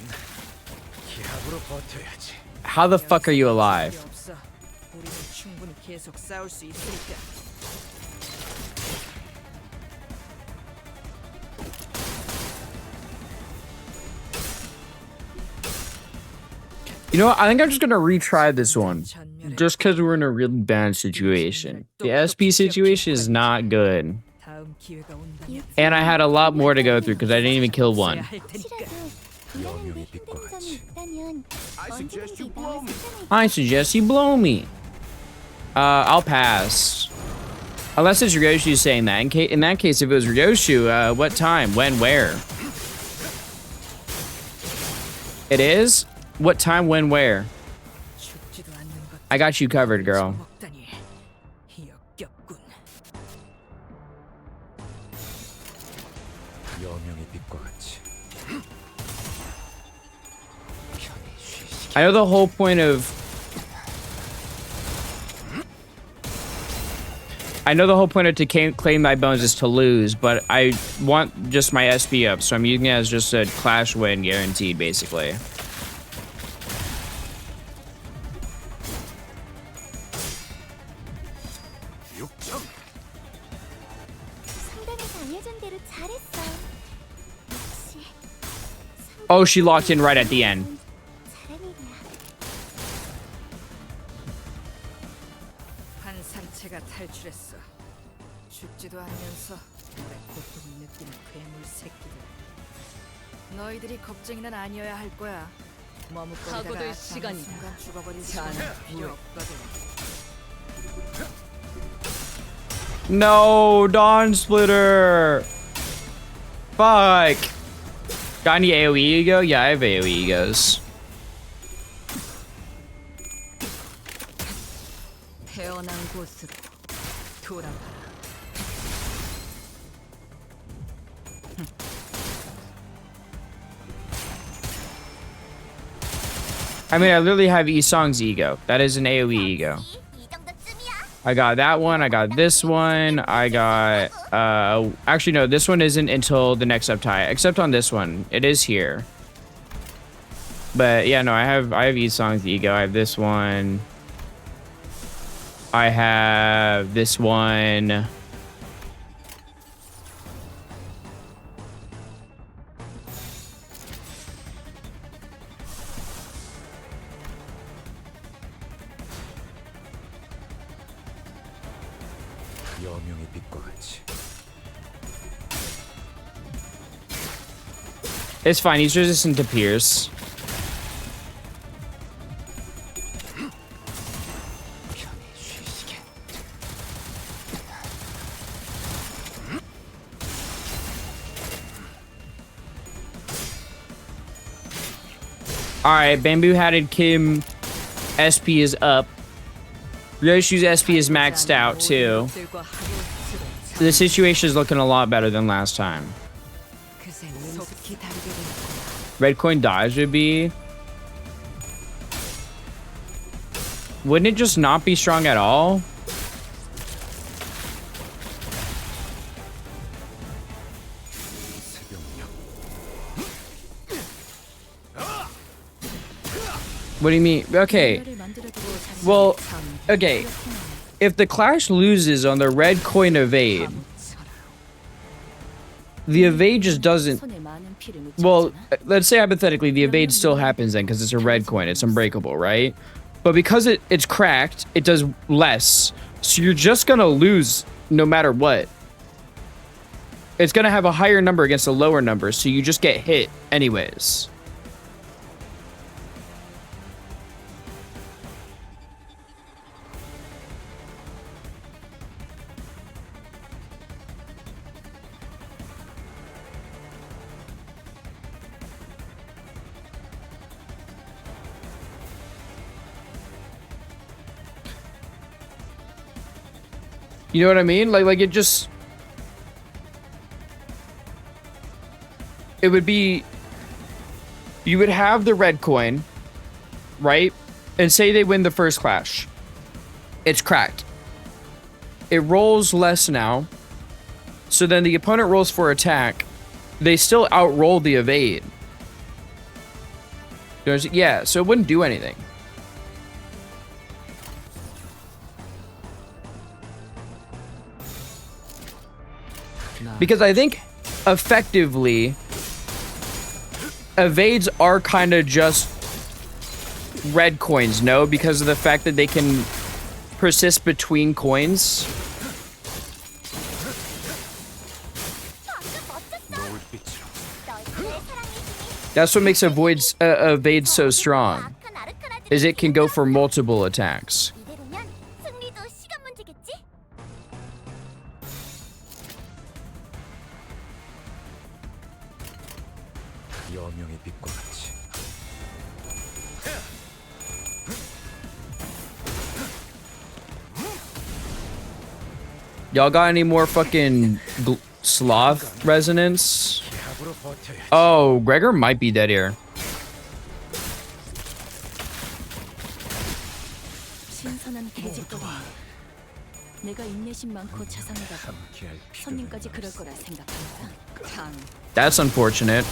기합으로 버텨야지. How the fuck are you alive? 없어. 우리는 충분히 계속 싸울 수 있으니까. You know what? I think I'm just gonna retry this one. 전멸에 Just because we're in a really bad situation. The SP situation is not good. 다음 기회가 온다면 And I had a lot more to go through because I didn't even kill one. 할 테니까. 혹시라도 일하는데 힘든 점이 있다면 언제든지 나와서 편하게. I suggest you blow me. I'll pass. Unless it's Ryoshu saying that. In that case, if it was Ryoshu, what time? When? Where? It is? What time? When? Where? 죽지도 않는 것 I got you covered, girl. 먹다니 역겹군. 여명의 빛과 같이. 편히 쉬시게. I know the whole point of... I know the whole point of to claim my bones is to lose, but I want just my SP up, so I'm using it as just a clash win guaranteed, basically. 상담에서 알려준 대로 잘했어. 역시 Oh, she locked in right at the end. 잘한 일이야. 한 상체가 탈출했어. 죽지도 않으면서 오래 고통을 느끼는 괴물 새끼들. 너희들이 겁쟁이는 아니어야 할 거야. 머뭇거리다가 하고들 아차하는 시간이다. 순간 죽어버릴 시간 필요 없거든. No, Dawn Splitter. Fuck. Got any AoE ego? Yeah, I have AoE egos. 태어난 곳으로 돌아가라. I mean, I literally have Isong's ego. That is an AoE ego. 이 정도쯤이야. I got that one. I got this one. I got... Actually, no, this one isn't until the next uptie. Except on this one. It is here. But, yeah, no, I have Isong's ego. I have this one. I have this one. 여명의 빛과 같이. It's fine. He's resistant to Pierce. 편히 쉬시게. Alright, Bamboo Hatted Kim SP is up. Ryoshu's SP is maxed out too. 들과 하루 The situation is looking a lot better than last time. 그새 속히 red coin dodge would be. Wouldn't it just not be strong at all? What do you mean? Okay. Well, okay. If the Clash loses on the red coin evade, the evade just doesn't. Well, let's say hypothetically the evade still happens then because it's a red coin. It's unbreakable, right? But because it's cracked, it does less. So you're just going to lose no matter what. It's going to have a higher number against a lower number. So you just get hit anyways. You know what I mean? Like it just... It would be... You would have the red coin, right? And say they win the first clash. It's cracked. It rolls less now. So then the opponent rolls for attack. They still outroll the evade. Yeah, so it wouldn't do anything. Because I think, effectively, evades are kind of just red coins, no? Because of the fact that they can persist between coins. That's what makes evade so strong, is it can go for multiple attacks. 여명의 빛과 같이. Y'all got any more fucking sloth resonance? Oh, Gregor might be dead here. 신선한 개짓거리. 내가 인내심 많고 자상하다고 손님까지 그럴 거라 생각한다. That's unfortunate.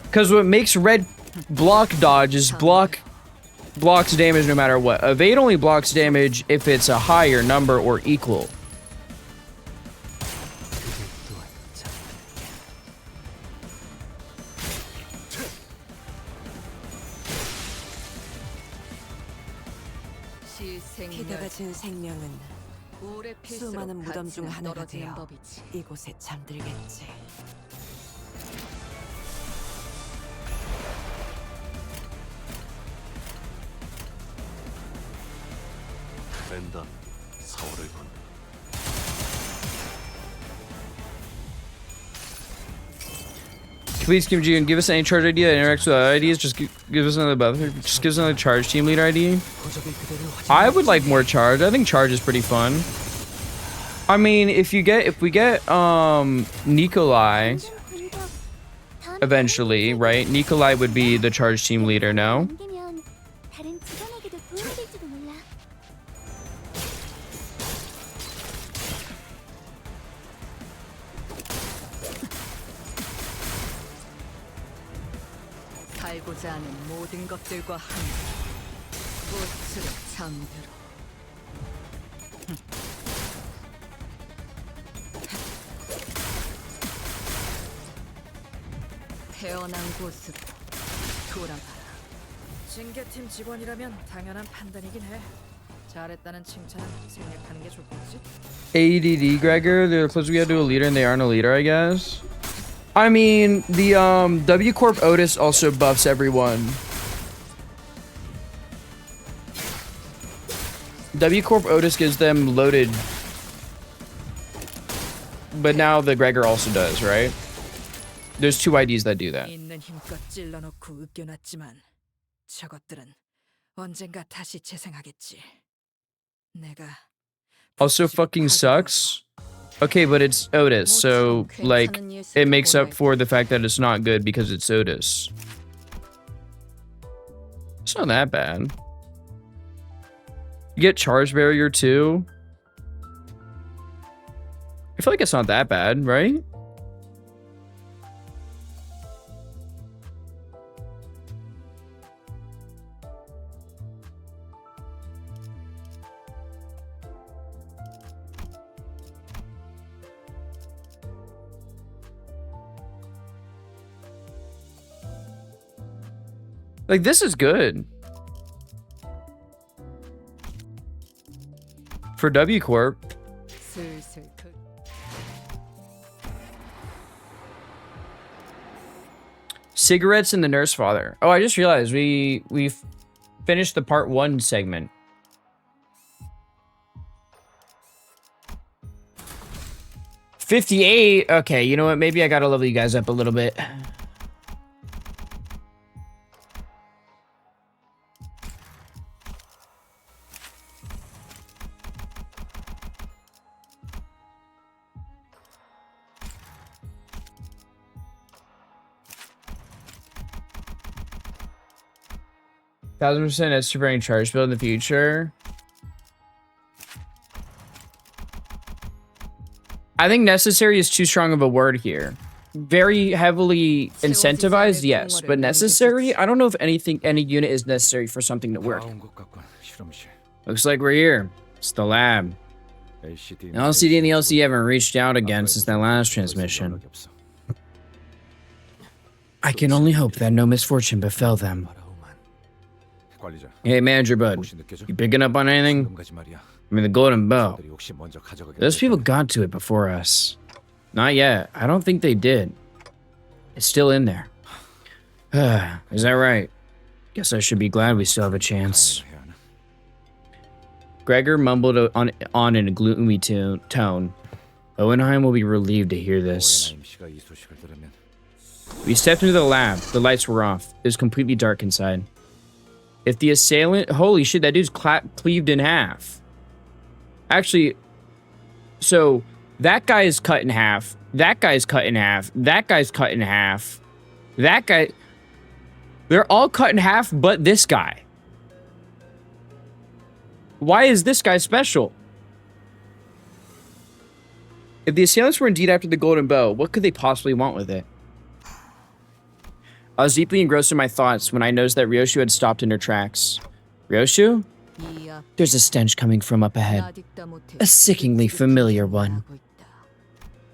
Because what makes red block dodge is blocks damage no matter what. Evade only blocks damage if it's a higher number or equal. 기대가 진 생명은 수많은 무덤 중 하나가 되어 이곳에 잠들겠지. 랜덤 서울을 건너. Please, Kim Ji, give us any charge idea that interacts with other IDs. Just give us another buffer. Just give us another charge team leader ID. I would like more charge. I think charge is pretty fun. I mean, if we get Nikolai eventually, right? Nikolai would be the charge team leader, no? 살고자 하는 모든 것들과 함께 꽃으로 잠들어. 태어난 곳으로 돌아가라. 징계팀 직원이라면 당연한 판단이긴 해. 잘했다는 칭찬은 생략하는 게 좋겠지? ADD Gregor, they're close we gotta do a leader and they aren't a leader, I guess. I mean, the W Corp Otis also buffs everyone. W Corp Otis gives them loaded, but now the Gregor also does, right? There's two IDs that do that. 있는 힘껏 찔러놓고 으깨놨지만 저것들은 언젠가 다시 재생하겠지. 내가 Also fucking sucks Okay, but it's Otis, so like it makes up for the fact that it's not good because it's Otis. It's not that bad. You get charge barrier too. I feel like it's not that bad, right? Like, this is good. For W Corp. Cigarettes and the Nurse Father. Oh, I just realized we've finished the part 1 segment. $58. Okay, you know what? Maybe I gotta level you guys up a little bit. $1,000% as super charge bill in the future. I think necessary is too strong of a word here. Very heavily incentivized, yes, but necessary? I don't know if any unit is necessary for something to work. Looks like we're here. It's the lab. The LCD and the LC haven't reached out again since that last transmission. I can only hope that no misfortune befell them. Hey, Manager Bud, you picking up on anything? I mean, the Golden Bow. Those people got to it before us. Not yet. I don't think they did. It's still in there. Is that right? Guess I should be glad we still have a chance. Gregor mumbled on in a gloomy tone. Owenheim will be relieved to hear this. We stepped into the lab. The lights were off. It was completely dark inside. If the assailant... Holy shit, that dude's cleaved in half. Actually, so that guy is cut in half. That guy's cut in half. That guy's cut in half. That guy... They're all cut in half, but this guy. Why is this guy special? If the assailants were indeed after the Golden Bow, what could they possibly want with it? I was deeply engrossed in my thoughts when I noticed that Ryoshu had stopped in her tracks. Ryoshu? There's a stench coming from up ahead. A sickeningly familiar one.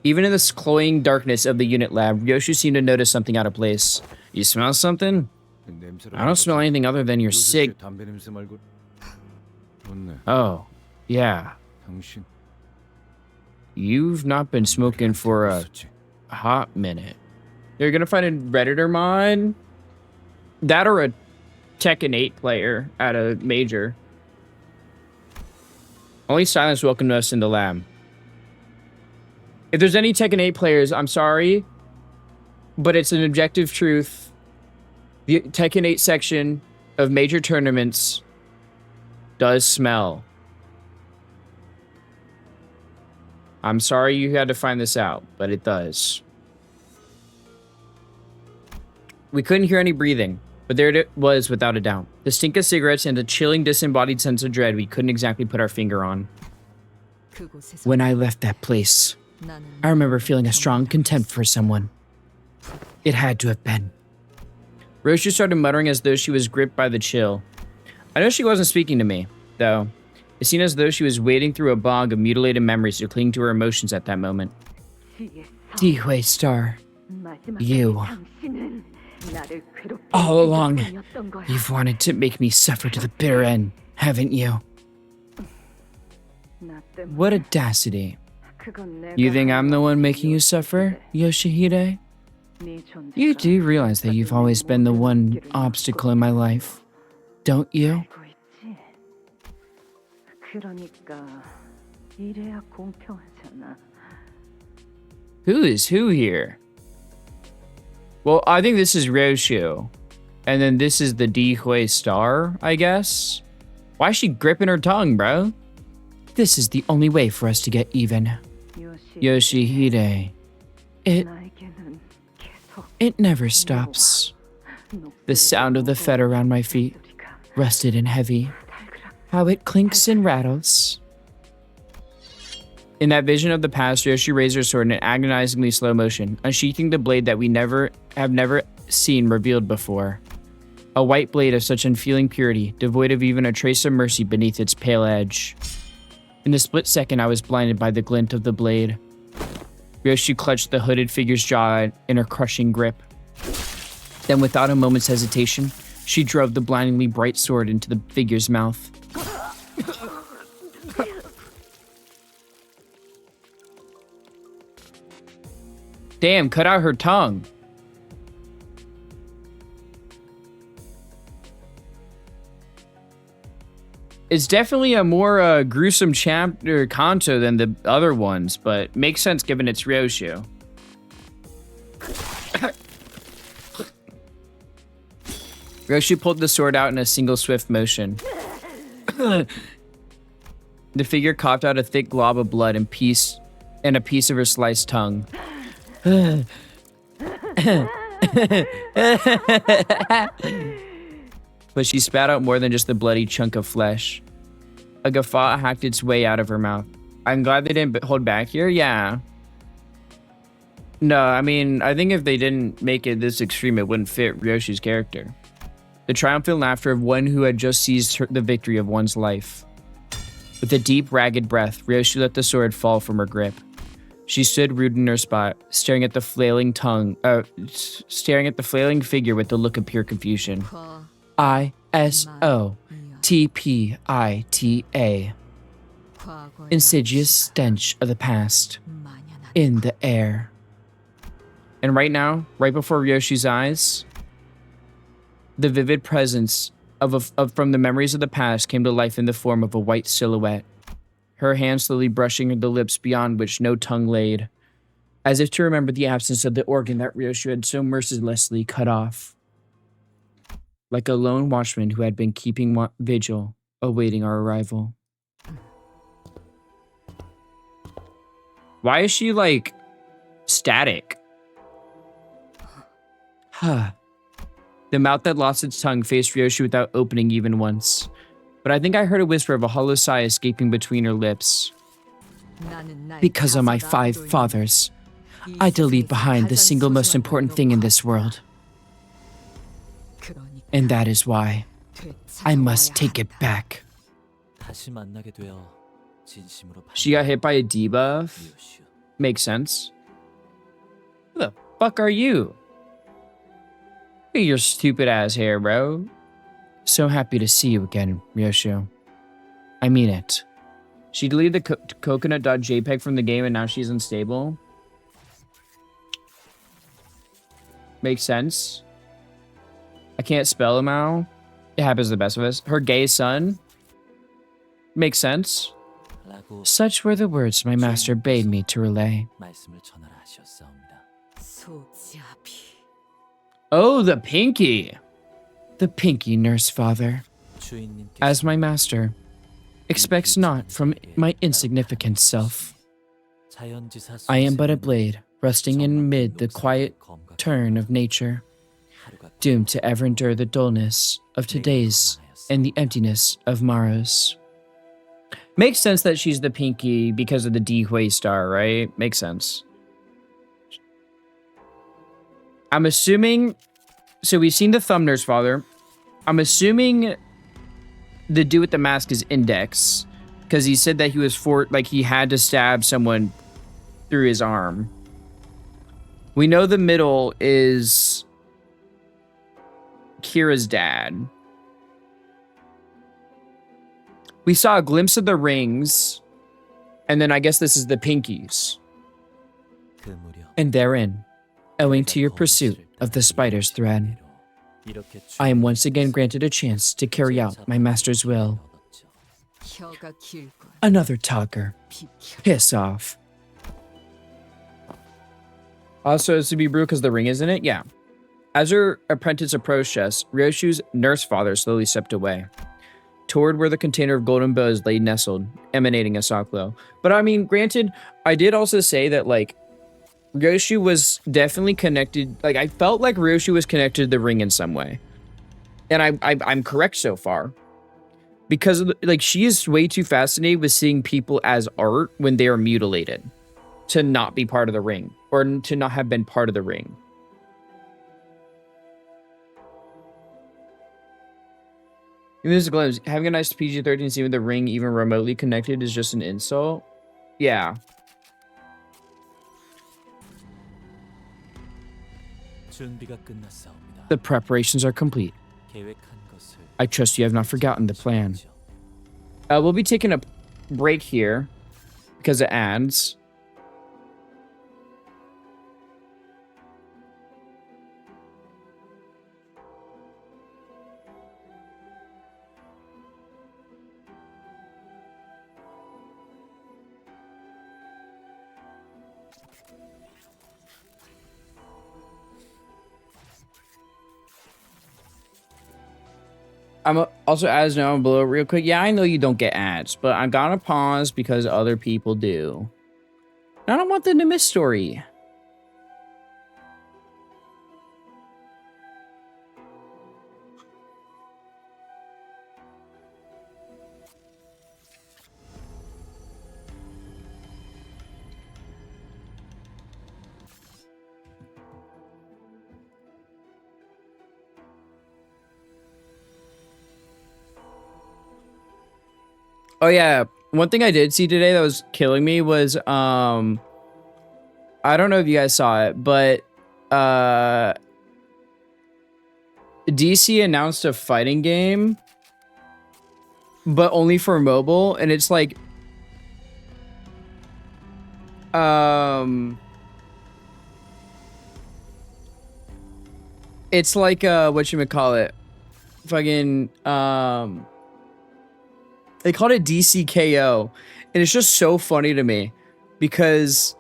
Even in the cloying darkness of the unit lab, Ryoshu seemed to notice something out of place. You smell something? I don't smell anything other than your cig. Oh, yeah. You've not been smoking for a hot minute. You're gonna find a Redditor mod? That or a Tekken 8 player at a major. Only silence welcomed us in the lab. If there's any Tekken 8 players, I'm sorry, but it's an objective truth. The Tekken 8 section of major tournaments does smell. I'm sorry you had to find this out, but it does. We couldn't hear any breathing, but there it was without a doubt. The stink of cigarettes and a chilling, disembodied sense of dread we couldn't exactly put our finger on. When I left that place, I remember feeling a strong contempt for someone. It had to have been. Ryoshu started muttering as though she was gripped by the chill. I know she wasn't speaking to me, though. It seemed as though she was wading through a bog of mutilated memories to cling to her emotions at that moment. Dihui Star, you. All along, you've wanted to make me suffer to the bitter end, haven't you? What audacity. You think I'm the one making you suffer, Yoshihide? You do realize that you've always been the one obstacle in my life, don't you? Who is who here? Well, I think this is Ryoshu. And then this is the Dihui Star, I guess? Why is she gripping her tongue, bro? This is the only way for us to get even. Yoshihide, 나에게는 계속 it never stops. The sound of the fed around my feet, rusted and heavy, how it clinks and rattles. In that vision of the past, Ryoshu raised her sword in agonizingly slow motion, unsheathing the blade that we have never seen revealed before. A white blade of such unfeeling purity, devoid of even a trace of mercy beneath its pale edge. In the split second, I was blinded by the glint of the blade. Ryoshu clutched the hooded figure's jaw in her crushing grip. Then, without a moment's hesitation, she drove the blindingly bright sword into the figure's mouth. Damn, cut out her tongue. It's definitely a more gruesome chapter Kanto than the other ones, but makes sense given it's Ryoshu. Ryoshu pulled the sword out in a single swift motion. The figure coughed out a thick glob of blood and a piece of her sliced tongue. But she spat out more than just the bloody chunk of flesh. A guffaw hacked its way out of her mouth. I'm glad they didn't hold back here. Yeah. No, I mean, I think if they didn't make it this extreme, it wouldn't fit Ryoshu's character. The triumphant laughter of one who had just seized the victory of one's life. With a deep, ragged breath, Ryoshu let the sword fall from her grip. She stood rooted in her spot, staring at the flailing figure with the look of pure confusion. ISOTPITA. Insidious stench of the past in the air. And right now, right before Ryoshu's eyes, the vivid presence from the memories of the past came to life in the form of a white silhouette. Her hand slowly brushing the lips beyond which no tongue laid, as if to remember the absence of the organ that Ryoshu had so mercilessly cut off. Like a lone watchman who had been keeping vigil, awaiting our arrival. Why is she, like, static? Huh. The mouth that lost its tongue faced Ryoshu without opening even once. But I think I heard a whisper of a hollow sigh escaping between her lips. Because of my 5 fathers, I had to leave behind the single most important thing in this world. And that is why I must take it back. She got hit by a debuff? Makes sense. Who the fuck are you? Look at your stupid ass hair, bro. So happy to see you again, Ryoshu. I mean it. She deleted the coconut.jpg from the game and now she's unstable. Makes sense. I can't spell him now. It happens to the best of us. Her gay son. Makes sense. Such were the words my master bade me to relay. Oh, the pinky. The pinky nurse father. As my master expects not from my insignificant self. I am but a blade, rusting in mid the quiet turn of nature, doomed to ever endure the dullness of today's and the emptiness of tomorrow's. Makes sense that she's the pinky because of the Dihui star, right? Makes sense. I'm assuming... So we've seen the thumb nurse father. I'm assuming the dude with the mask is Index, because he said that he was he had to stab someone through his arm. We know the middle is Kira's dad. We saw a glimpse of the rings, and then I guess this is the pinkies. And therein, owing to your pursuit of the spider's thread, I am once again granted a chance to carry out my master's will. Another talker. Piss off. Also, it's to be brutal because the ring is in it? Yeah. As her apprentice approached us, Ryoshu's nurse father slowly stepped away. toward where the container of golden buzz lay nestled, emanating a soft glow. But I mean, granted, I did also say that like Ryoshu was definitely connected. Like I felt like Ryoshu was connected to the ring in some way, and I'm correct so far. Because like she is way too fascinated with seeing people as art when they are mutilated to not be part of the ring or to not have been part of the ring. Music Glimpse, having a nice PG-13 scene with the ring even remotely connected is just an insult. Yeah. The preparations are complete. I trust you have not forgotten the plan. We'll be taking a break here because of ads. I'm also ads now below real quick. Yeah, I know you don't get ads, but I'm gonna pause because other people do. I don't want them to miss story. Oh yeah, one thing I did see today that was killing me was I don't know if you guys saw it, but DC announced a fighting game, but only for mobile, and it's like it's like whatchamacallit, fucking they called it DCKO, and it's just so funny to me because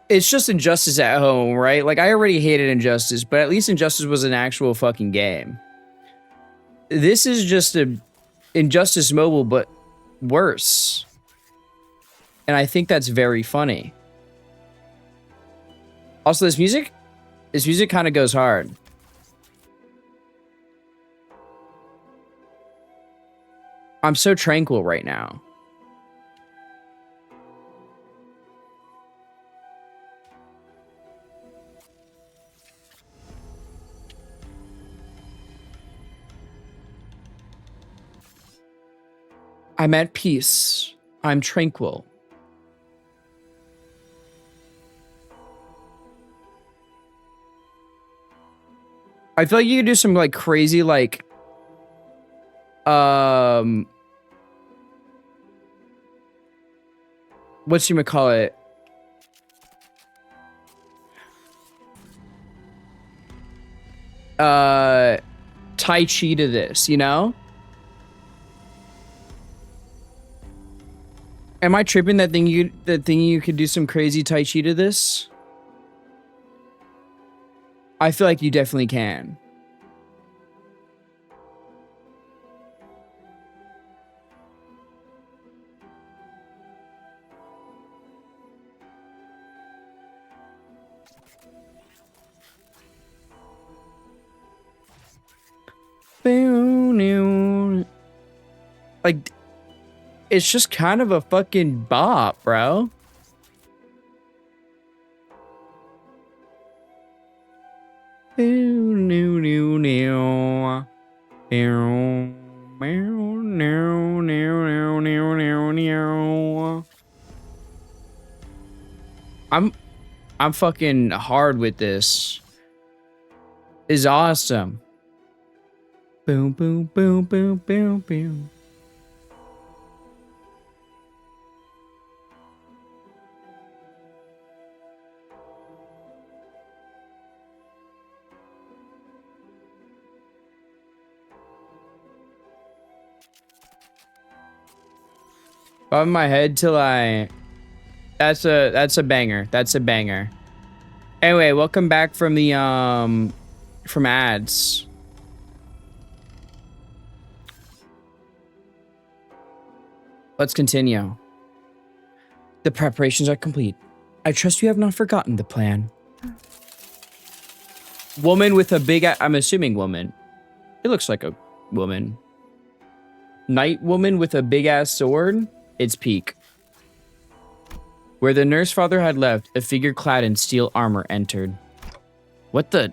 it's just Injustice at home, right? Like, I already hated Injustice, but at least Injustice was an actual fucking game. This is just a Injustice Mobile, but worse. And I think that's very funny. Also, this music kind of goes hard. I'm so tranquil right now. I'm at peace. I'm tranquil. I feel like you could do some like crazy like whatchamacallit? Tai Chi to this, you know? Am I tripping that thing you could do some crazy Tai Chi to this? I feel like you definitely can. Like, it's just kind of a fucking bop, bro. I'm fucking hard with this. It's awesome. Boom, boom, boom, boom, boom, boom. Bob my head till I... That's a banger. That's a banger. Anyway, welcome back from the from ads. Let's continue. The preparations are complete. I trust you have not forgotten the plan. Woman with a big... I'm assuming woman. It looks like a woman. Night woman with a big-ass sword? It's peak. Where the nurse father had left, a figure clad in steel armor entered. What the...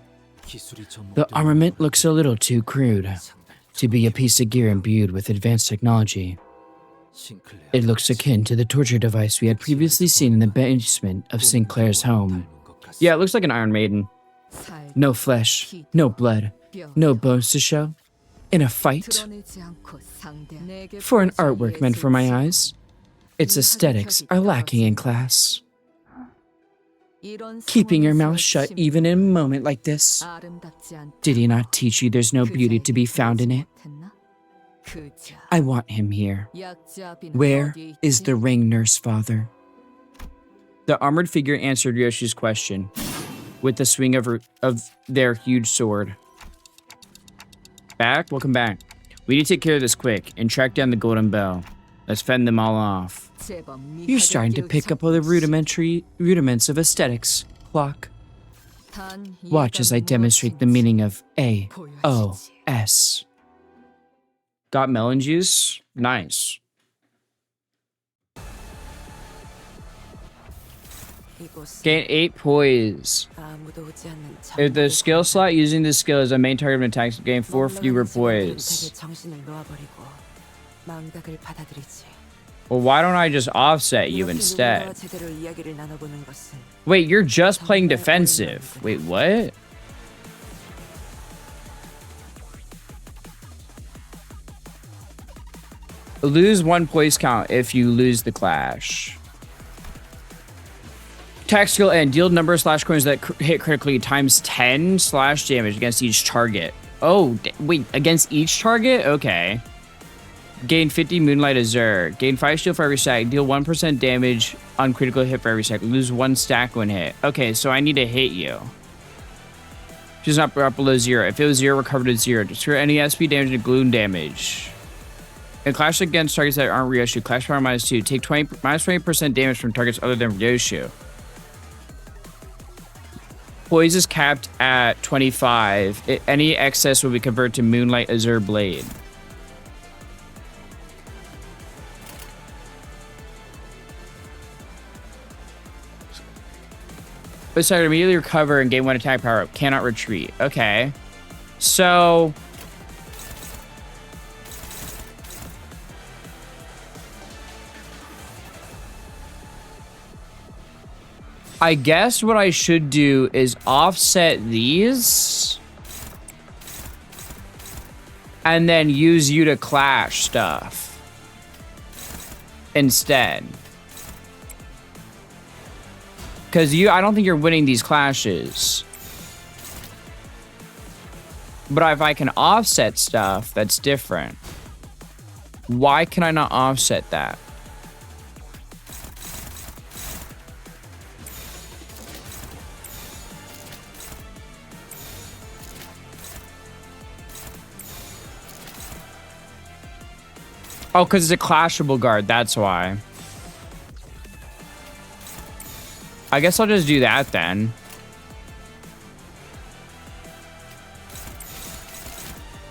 The armament looks a little too crude to be a piece of gear imbued with advanced technology. It looks akin to the torture device we had previously seen in the basement of Sinclair's home. Yeah, it looks like an Iron Maiden. No flesh, no blood, no bones to show. In a fight? For an artwork meant for my eyes, its aesthetics are lacking in class. Keeping your mouth shut even in a moment like this. Did he not teach you there's no beauty to be found in it? I want him here. Where is the ring, nurse father? The armored figure answered Ryoshu's question with the swing of their huge sword. Back? Welcome back. We need to take care of this quick and track down the golden bell. Let's fend them all off. You're starting to pick up all the rudiments of aesthetics, Clock. Watch as I demonstrate the meaning of A-O-S. Got melon juice? Nice. Gain 8 poise. If the skill slot using this skill is a main target of an attack, gain 4 fewer poise. Well, why don't I just offset you instead? Wait, you're just playing defensive. Wait, what? Lose 1 poise count if you lose the clash. Attack skill and deal number of slash coins that hit critically times 10 slash damage against each target. Oh, wait, against each target? Okay. Gain 50 Moonlight Azure. Gain 5 shield for every stack. Deal 1% damage on critical hit for every stack. Lose 1 stack when hit. Okay, so I need to hit you. She's not brought below 0. If it was 0, recovered at 0. Destroy any SP damage and gloom damage. And clash against targets that aren't Ryoshu. Clash power -2. Take minus 20% damage from targets other than Ryoshu. Poise is capped at 25. Any excess will be converted to Moonlight Azure Blade. But sorry, immediately recover and gain 1 attack power up. Cannot retreat. Okay. So... I guess what I should do is offset these and then use you to clash stuff instead. Because I don't think you're winning these clashes. But if I can offset stuff, that's different. Why can I not offset that? Oh, because it's a clashable guard, that's why. I guess I'll just do that then.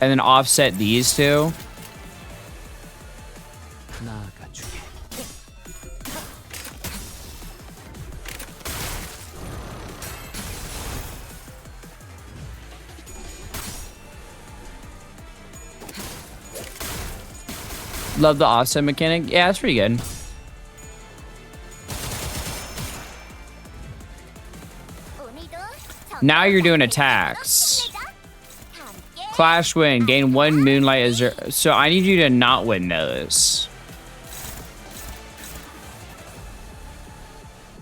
And then offset these two. Love the offset mechanic. Yeah, it's pretty good. Now you're doing attacks. Clash win. Gain 1 Moonlight Azure. So I need you to not win those.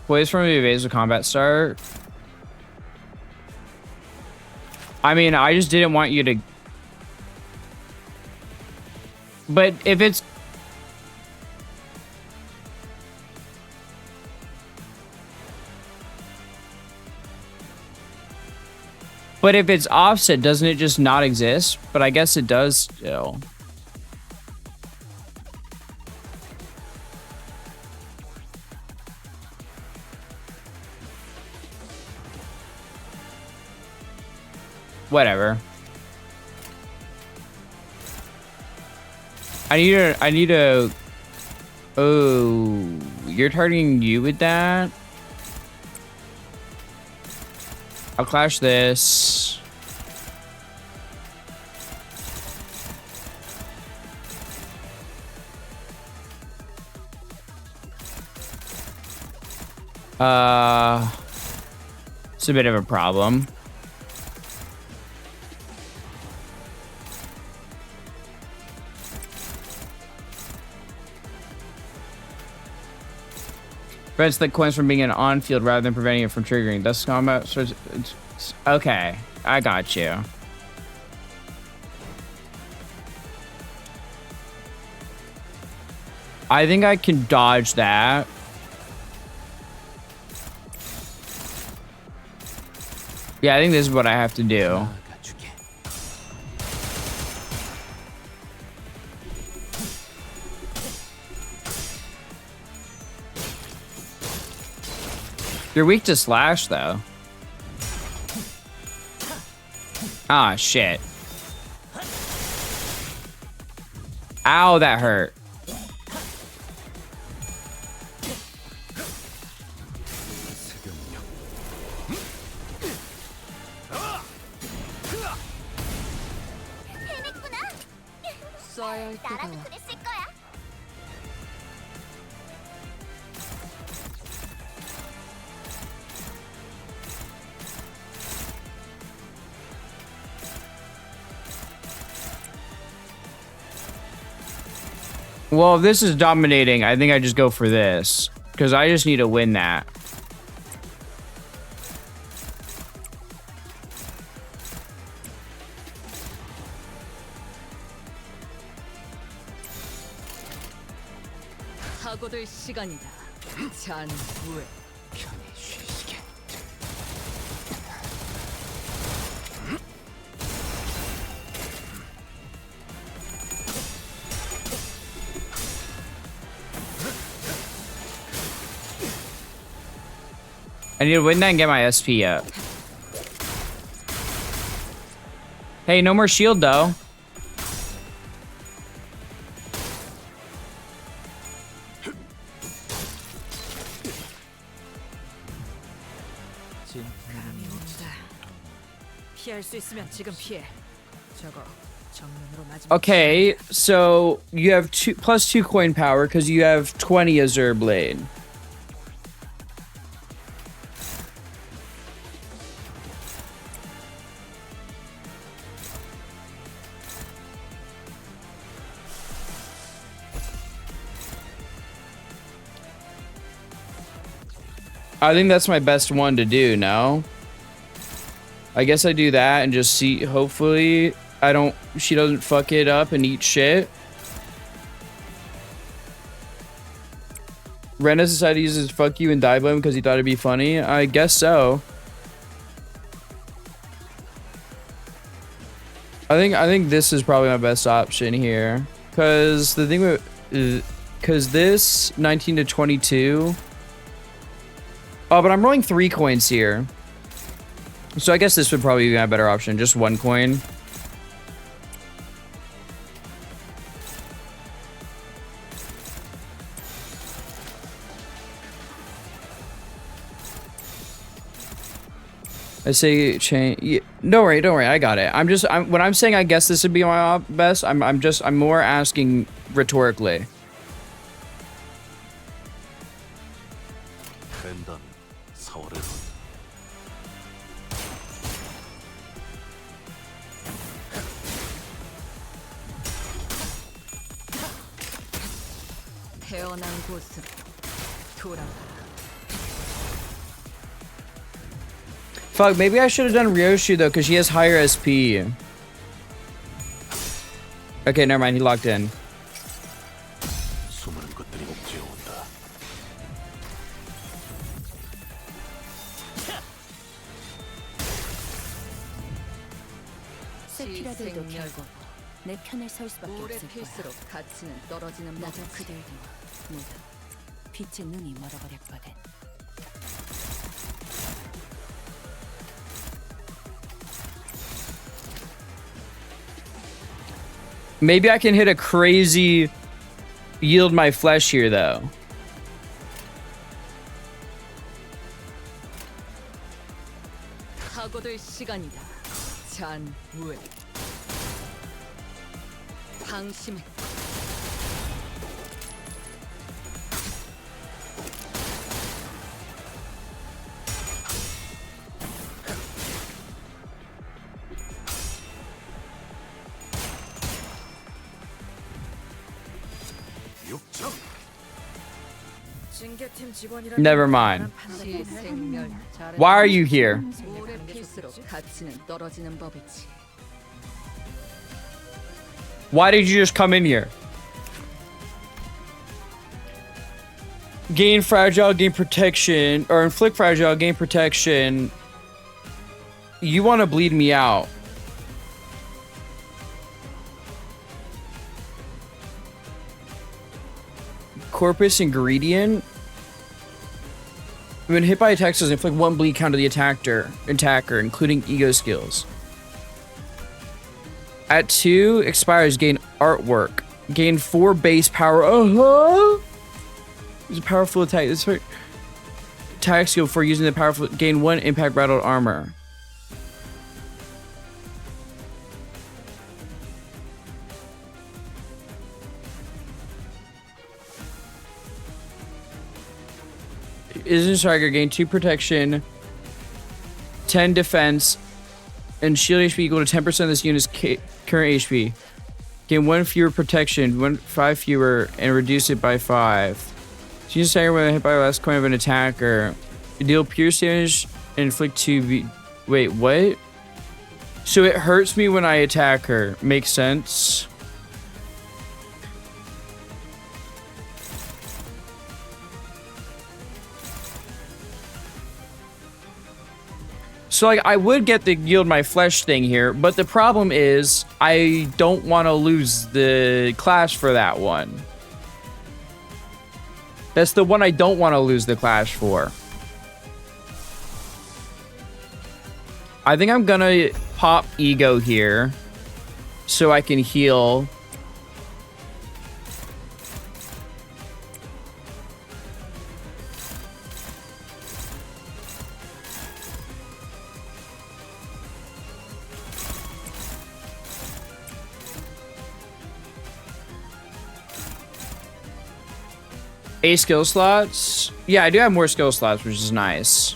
Poise from the evasive combat start. I mean, I just didn't want you to... But if it's... But if it's offset, doesn't it just not exist? But I guess it does still. Whatever. I need a. Oh, you're targeting you with that? I'll clash this. It's a bit of a problem. Prevents the coins from being an on-field rather than preventing it from triggering. Thus, combat starts. Okay, I got you. I think I can dodge that. Yeah, I think this is what I have to do. You're weak to slash, though. Ah, shit. Ow, that hurt. 해냈구나. 나라도 그랬을 거야. Well, if this is dominating, I think I just go for this. Because I just need to win that. 사고들 시간이다. 잔후에 편히 쉬시게. I need to win that and get my SP up. Hey, no more shield, though. 감이 온다. 피할 수 있으면 지금 피해. 저거 정면으로 맞으면. Okay, so you have +2 coin power because you have 20 Azure Blade. I think that's my best one to do, no? I guess I do that and just see, hopefully she doesn't fuck it up and eat shit. Rena Society uses fuck you and die blame because he thought it'd be funny. I guess so. I think this is probably my best option here. Cause the thing with, cause this 19 to 22. Oh, but I'm rolling 3 coins here. So I guess this would probably be my better option. Just 1 coin. I say change. Yeah, don't worry. I got it. When I'm saying I guess this would be my best, I'm more asking rhetorically. 벤단 서울에 태어난 곳으로 돌아가. Fuck, maybe I should have done Ryoshu though, because she has higher SP. Okay, never mind. He locked in. 수많은 것들이 옥죄어 온다. 세피라들도 결국 내 편에 설 수밖에 오래 없을 거야. 필수록 가치는 떨어지는 나도 법이지. 그들도 모두 빛의 눈이 멀어버렸거든. Maybe I can hit a crazy yield my flesh here, though. 사고될 시간이다. 잔우에 방심해. 징계팀 직원이라 Never mind. 생멸. Why are you here? 오래 필수록 가치는 떨어지는 법이지. Why did you just come in here? Gain fragile, gain protection, or inflict fragile, gain protection. You want to bleed me out. Corpus ingredient. When hit by attacks, does inflict 1 bleed count to the attacker, including ego skills. At 2, expires, gain artwork. Gain 4 base power. It's a powerful attack. This attack skill for using the powerful. Gain 1 impact rattled armor. Isn't striker, gain 2 protection, 10 defense, and shield HP equal to 10% of this unit's current HP. Gain 1 fewer protection, 5 fewer, and reduce it by 5. So you stagger when hit by the last coin of an attacker. Deal pierce damage and inflict 2. Wait, what? So it hurts me when I attack her. Makes sense. So, like, I would get the yield my flesh thing here, but the problem is I don't want to lose the clash for that one. That's the one I don't want to lose the clash for. I think I'm gonna pop ego here so I can heal. A skill slots? Yeah, I do have more skill slots, which is nice.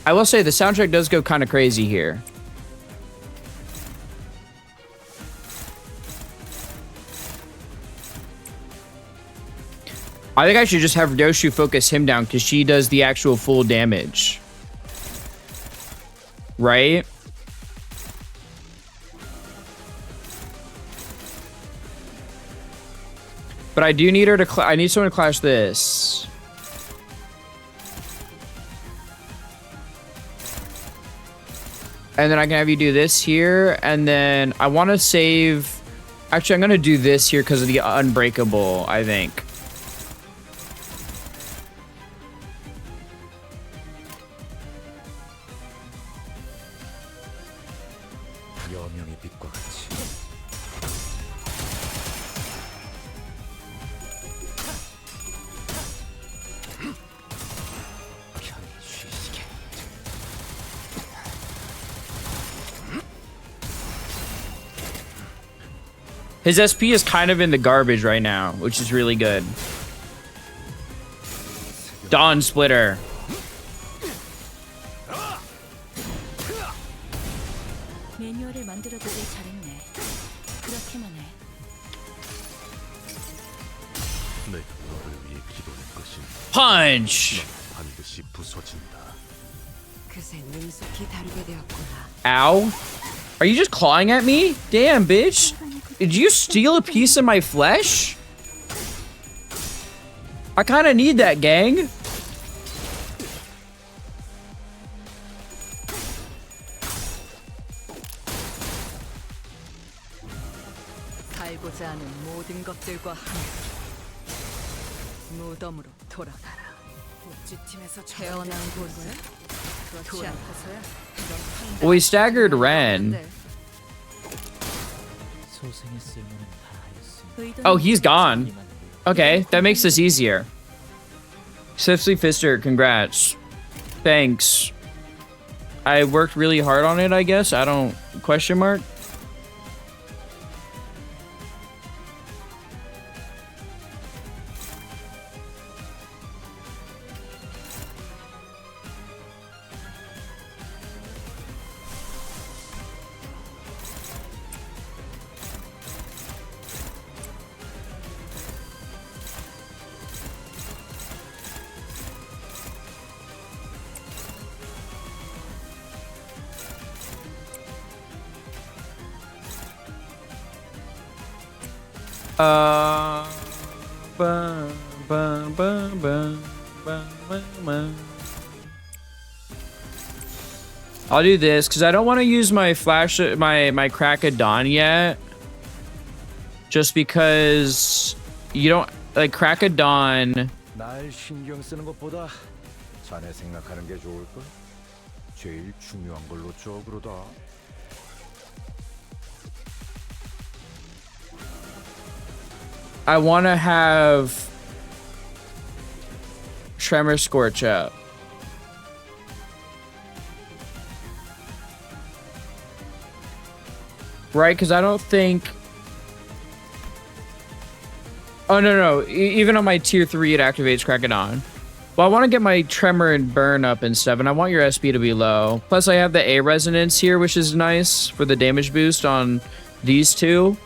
I will say the soundtrack does go kind of crazy here. I think I should just have Ryoshu focus him down because she does the actual full damage. Right? But I do need her to I need someone to clash this. And then I can have you do this here. And then I want to save... Actually, I'm going to do this here because of the unbreakable, I think. 여명의 빛과 같이 편히 쉬시게. His SP is kind of in the garbage right now, which is really good. Dawn Splitter. 매뉴얼을 만들어보길 잘했네. 그렇게만 해. 내가 너를 위해 기도할 것이니 Punch! 반드시 부서진다. 그새 능숙히 다루게 되었구나. Ow. Are you just clawing at me? Damn, bitch. Did you steal a piece of my flesh? I kind of need that, gang. 살고자 하는 모든 것들과 함께 무덤으로 돌아가라. 복지팀에서 태어난 곳은 그렇지 않고서야 이런 Well, we staggered Ren. 소생의 쓸모는 다 하였으니 Oh, he's gone. Okay, that makes this easier. Swiftly Fister, congrats. Thanks. I worked really hard on it, I guess. I don't... Question mark? Ba, ba, ba, ba, ba, ba. I'll do this because I don't want to use my flash, my crack of dawn yet. Just because you don't like crack of dawn. 날 신경 쓰는 것보다 자네 생각하는 게 좋을걸? 제일 중요한 걸로 줘 그러다. I want to have Tremor Scorch up. Right? Because I don't think... Oh, no. Even on my tier 3, it activates Krakodon. Well, I want to get my Tremor and Burn up and stuff, and I want your SP to be low. Plus, I have the A Resonance here, which is nice for the damage boost on these two.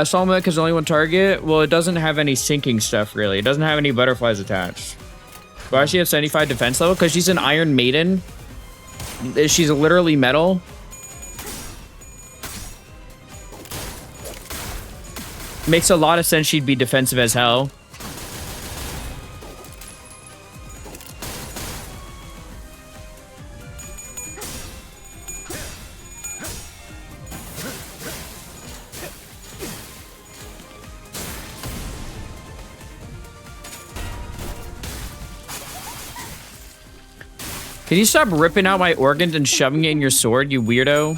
Solomon is only one target. Well, it doesn't have any sinking stuff, really. It doesn't have any butterflies attached. Why does she have 75 defense level? Because she's an Iron Maiden. She's literally metal. Makes a lot of sense she'd be defensive as hell. Can you stop ripping out my organs and shoving it in your sword, you weirdo?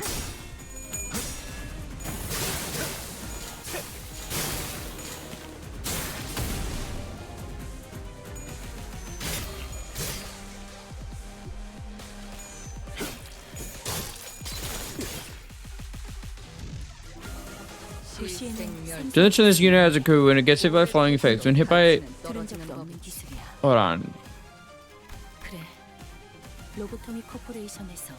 Doesn't this unit has a coup when it gets hit by falling effects. When hit by... 들은 적도 없는 기술이야. Hold on. 그래. 로보토미 코퍼레이션에서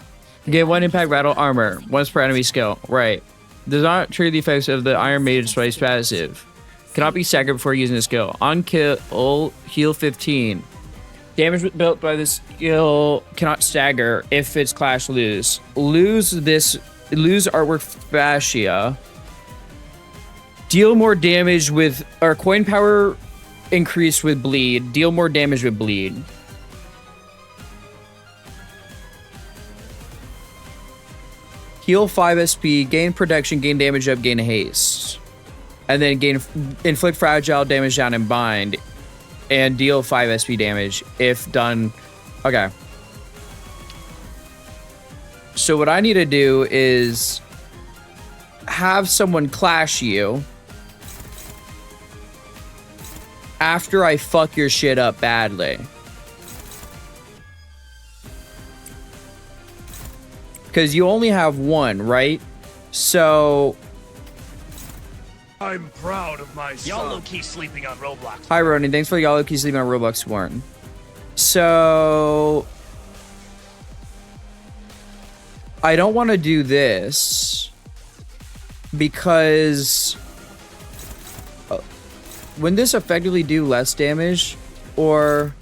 Get one impact battle armor. Once per enemy skill. Right. Does not trigger the effects of the Iron Maiden Spice passive. Cannot be staggered before using the skill. On kill, heal 15. Damage built by this skill cannot stagger if it's clash lose. Lose artwork fascia. Deal more damage with... Or coin power increased with bleed. Deal more damage with bleed. Heal 5 SP, gain protection, gain damage up, gain haste. And then inflict fragile damage down and bind. And deal 5 SP damage if done. Okay. So what I need to do is have someone clash you after I fuck your shit up badly. Because you only have one, right? So... I'm proud of my son. Y'all low-key sleeping on Roblox. Hi, Ronin. Thanks for y'all low-key sleeping on Roblox, Warren. So... I don't want to do this. Because... wouldn't this effectively do less damage? Or...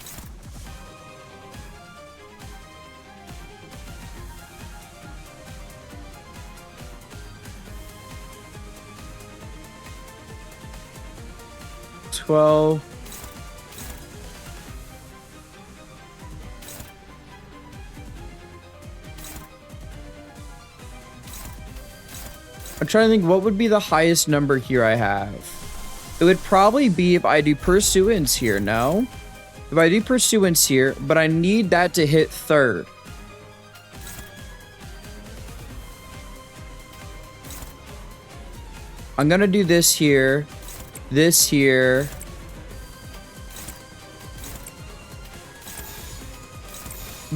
I'm trying to think what would be the highest number here I have. It would probably be if I do pursuance here, no? If I do pursuance here, but I need that to hit third. I'm gonna do this here,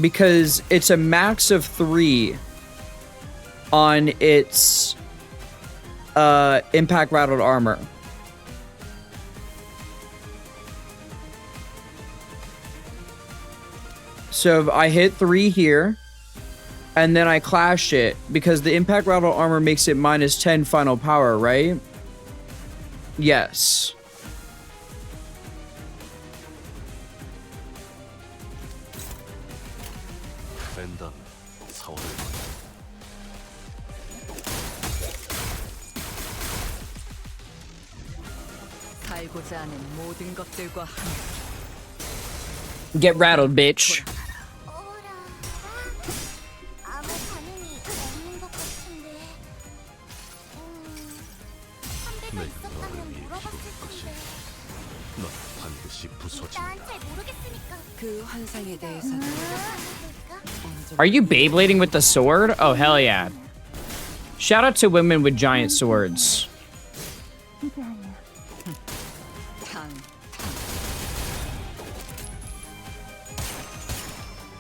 because it's a max of 3 on its impact rattled armor. So if I hit 3 here, and then I clash it, because the impact rattle armor makes it -10 final power, right? Yes. 살고자 하는 모든 것들과 Get rattled, bitch. 어라, 아무 반응이 없는 것 같은데. 선배가 있었다면 물어봤을 텐데. 넌 반드시 부서진다. 난 잘 모르겠으니까. 그 환상에 대해서는 어느 정도 Are you Beyblading with the sword? Oh, hell yeah. Shout out to women with giant swords. 이게 아니야. 탕.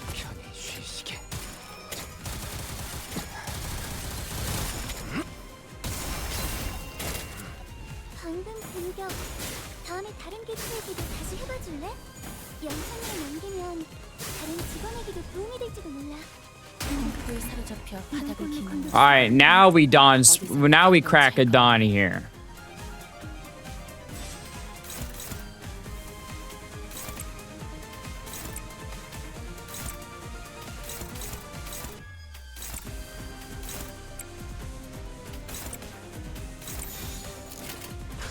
편히 쉬시게. 방금 공격. 다음에 다른 개체에게도 다시 해봐줄래? 영상으로 남기면 다른 직원에게도 도움이 될지도 몰라. 탱크를 사로잡혀 바닥을 기는 All right, now we crack a dawn here.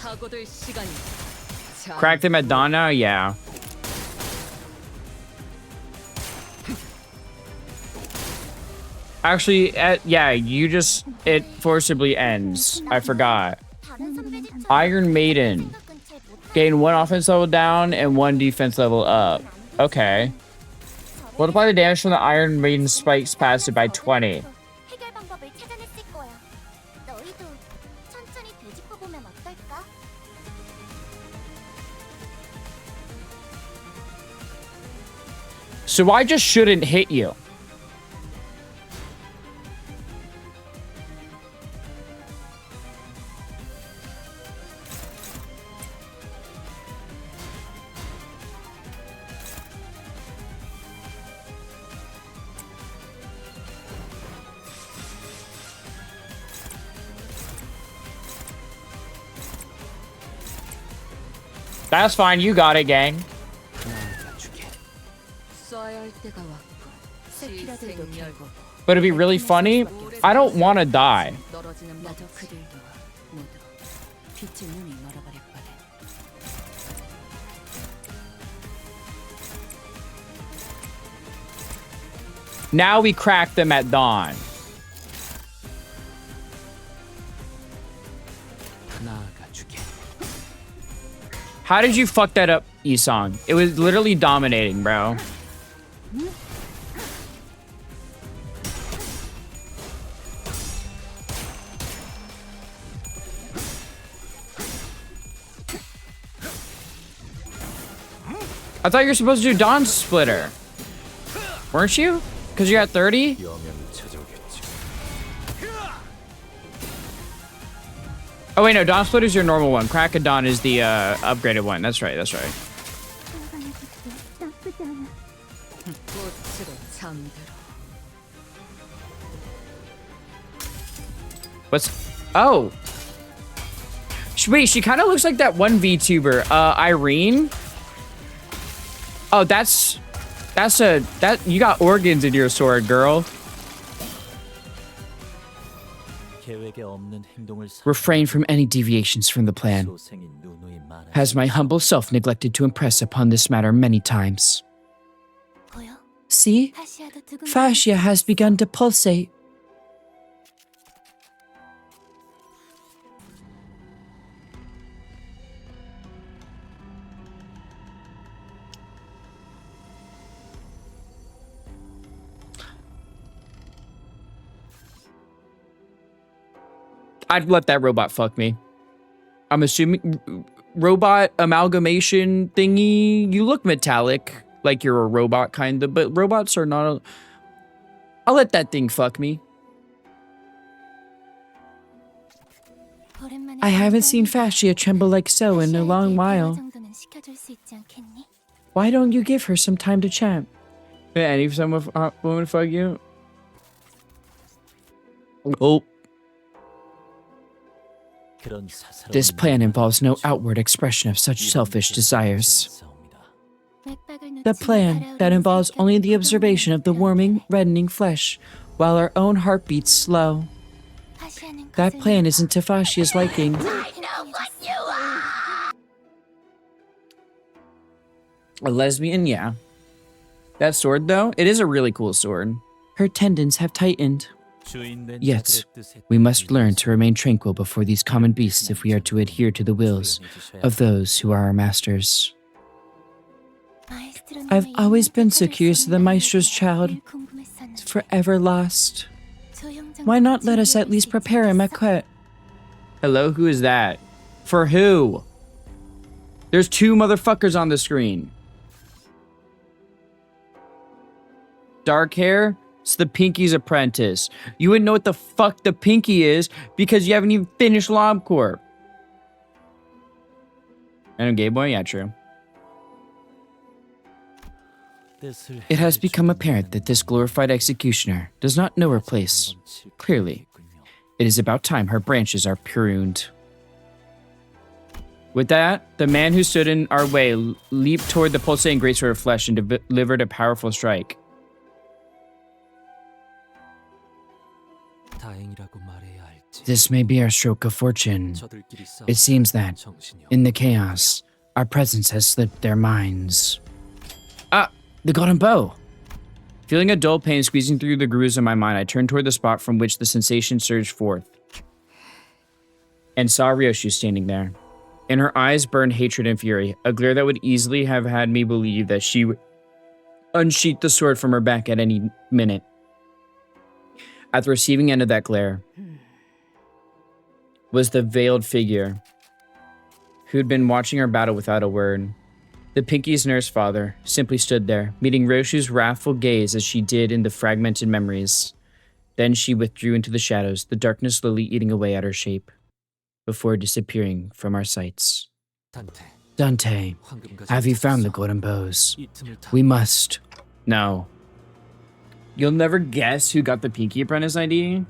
사고될 시간이. Crack them at dawn now? Yeah. Actually, it forcibly ends. I forgot. 다른 선배들처럼 Iron Maiden. 생각은 잘 못하는 Gain 1 offense level down and 1 defense level up. Okay. Multiply the damage from the Iron Maiden spikes passive by 20. 해결 방법을 찾아냈을 거야. 너희도 천천히 되짚어 보면 어떨까? So I just shouldn't hit you. That's fine, you got it, gang. 쏴야 할 때가 왔고. 세피라들도 결국 But it'd be really funny. I don't want to die. 떨어지는 나도 그들도 모두 빛의 눈이 멀어버렸거든. Now we crack them at dawn. How did you fuck that up, Isong? It was literally dominating, bro. I thought you were supposed to do Dawn Splitter. Weren't you? Because you're at 30? 여명이 찾아오겠지. Oh, wait, no. Dawn Splitter is your normal one. Crack of Dawn is the upgraded one. That's right. That's right. 나쁘지 않아. 꽃으로 잠들어. What's... Oh. Wait, she kind of looks like that one VTuber. Irene? Oh, you got organs in your sword, girl. Refrain from any deviations from the plan. Has my humble self neglected to impress upon this matter many times. 보여? See? 파시아도 두근 Fascia has begun to pulsate. I'd let that robot fuck me. I'm assuming robot amalgamation thingy. You look metallic, like you're a robot kind of, but robots are not. I'll let that thing fuck me. I haven't seen Fascia tremble like so in a long while. Why don't you give her some time to chat? Any woman fuck you? Oh. This plan involves no outward expression of such selfish desires. The plan that involves only the observation of the warming, reddening flesh, while our own heart beats slow. That plan isn't to Fascia's liking. A lesbian, yeah. That sword, though, it is a really cool sword. Her tendons have tightened. Yet, we must learn to remain tranquil before these common beasts if we are to adhere to the wills of those who are our masters. I've always been so curious of the Maestro's child. It's forever lost. Why not let us at least prepare him at quet? Hello, who is that? For who? There's two motherfuckers on the screen. Dark hair? It's the Pinky's apprentice. You wouldn't know what the fuck the Pinky is because you haven't even finished LobCorp. And a gay boy? Yeah, true. It has become apparent that this glorified executioner does not know her place. Clearly, it is about time her branches are pruned. With that, the man who stood in our way leaped toward the pulsating great sword of flesh and delivered a powerful strike. This may be our stroke of fortune. It seems that, in the chaos, our presence has slipped their minds. Ah! The golden bow! Feeling a dull pain squeezing through the grooves of my mind, I turned toward the spot from which the sensation surged forth, and saw Ryoshu standing there. In her eyes burned hatred and fury, a glare that would easily have had me believe that she would unsheath the sword from her back at any minute. At the receiving end of that glare was the veiled figure who'd been watching our battle without a word. The Pinky's nurse father simply stood there, meeting Ryoshu's wrathful gaze as she did in the fragmented memories. Then she withdrew into the shadows, the darkness slowly eating away at her shape, before disappearing from our sights. Dante, have you found the golden bows? We must. No. You'll never guess who got the Pinky Apprentice ID?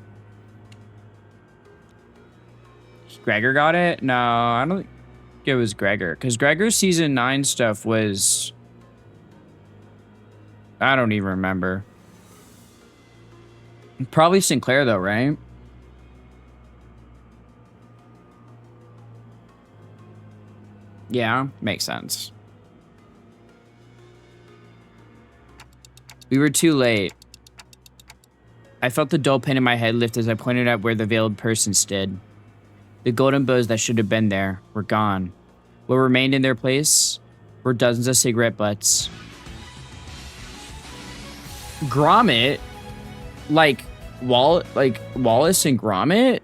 Gregor got it? No, I don't think it was Gregor. Because Gregor's season 9 stuff was... I don't even remember. Probably Sinclair though, right? Yeah, makes sense. We were too late. I felt the dull pain in my head lift as I pointed out where the veiled person stood. The golden bows that should have been there were gone. What remained in their place were dozens of cigarette butts. Gromit? Like Wallace and Gromit?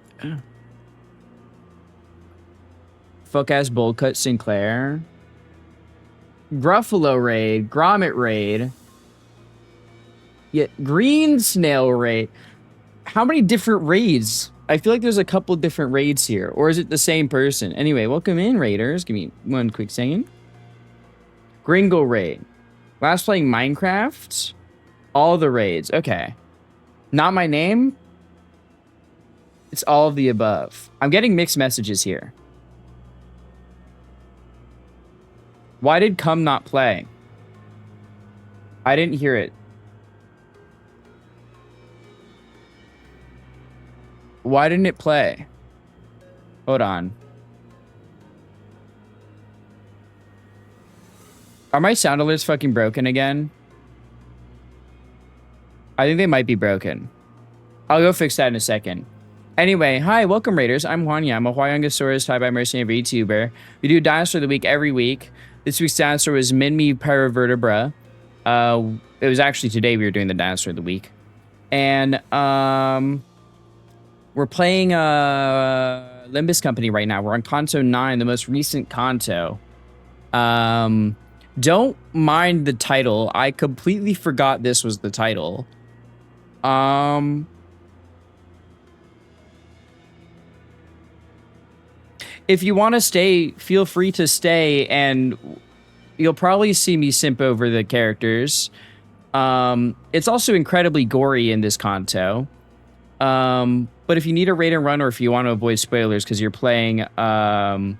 Fuck-ass bowl-cut Sinclair? Gruffalo raid, Gromit raid. Yeah, Green Snail raid. How many different raids? I feel like there's a couple different raids here. Or is it the same person? Anyway, welcome in, raiders. Give me one quick second. Gringo raid. Last playing Minecraft. All the raids. Okay. Not my name. It's all of the above. I'm getting mixed messages here. Why did Come not play? I didn't hear it. Why didn't it play? Hold on. Are my sound alerts fucking broken again? I think they might be broken. I'll go fix that in a second. Anyway, hi, welcome raiders. I'm Juanya. I'm a Huayangosaurus type by mercenary VTuber. We do Dinosaur of the Week every week. This week's dinosaur was Minmi Paravertebra. It was actually today we were doing the Dinosaur of the Week. And, We're playing Limbus Company right now. We're on Kanto 9, the most recent Kanto. Don't mind the title. I completely forgot this was the title. If you want to stay, feel free to stay, and you'll probably see me simp over the characters. It's also incredibly gory in this Kanto. But if you need a raid and run, or if you want to avoid spoilers because you're playing Limbus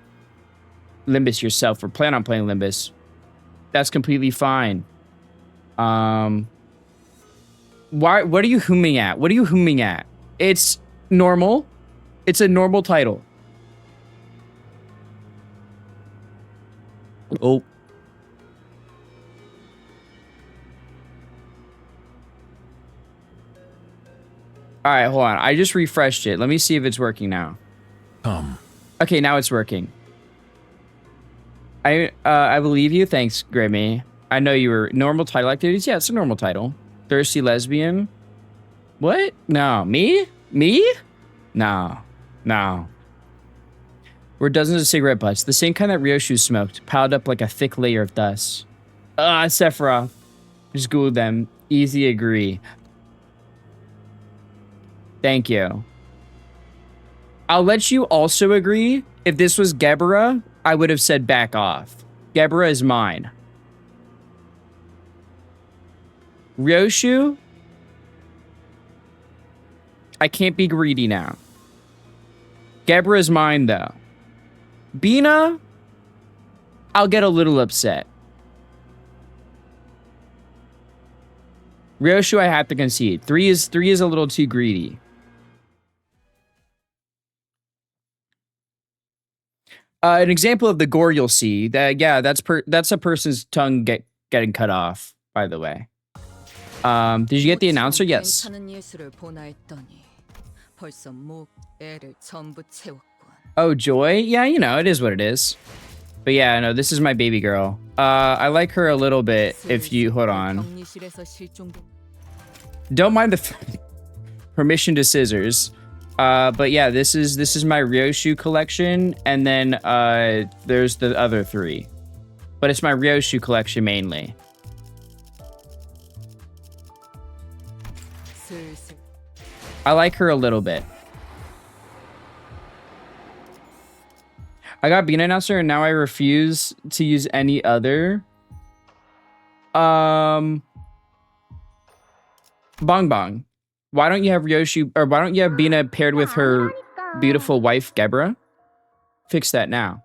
yourself, or plan on playing Limbus, that's completely fine. What are you humming at? What are you humming at? It's normal. It's a normal title. Oh. All right, hold on. I just refreshed it. Let me see if it's working now. Okay, now it's working. I believe you. Thanks, Grimmy. I know you were normal title activities. Yeah, it's a normal title. Thirsty lesbian. What? No, me? Me? No. We're dozens of cigarette butts, the same kind that Ryoshu smoked, piled up like a thick layer of dust. Sephiroth. Just Google them. Easy agree. Thank you. I'll let you also agree. If this was Gebera, I would have said back off. Gebera is mine. Ryoshu? I can't be greedy now. Gebera is mine, though. Bina? I'll get a little upset. Ryoshu, I have to concede. Three is a little too greedy. An example of the gore you'll see, that yeah, that's a person's tongue getting cut off, by the way. Did you get the announcer? Yes. Oh, Joy? Yeah, you know, it is what it is. But yeah, no, this is my baby girl. I like her a little bit if you... Hold on. Don't mind the... permission to scissors. But yeah, this is my Ryoshu collection, and then there's the other three. But it's my Ryoshu collection mainly. I like her a little bit. I got Bina announcer, and now I refuse to use any other. Bong Bong. Why don't you have Ryoshu, or why don't you have Bina paired with her beautiful wife, Gebera? Fix that now.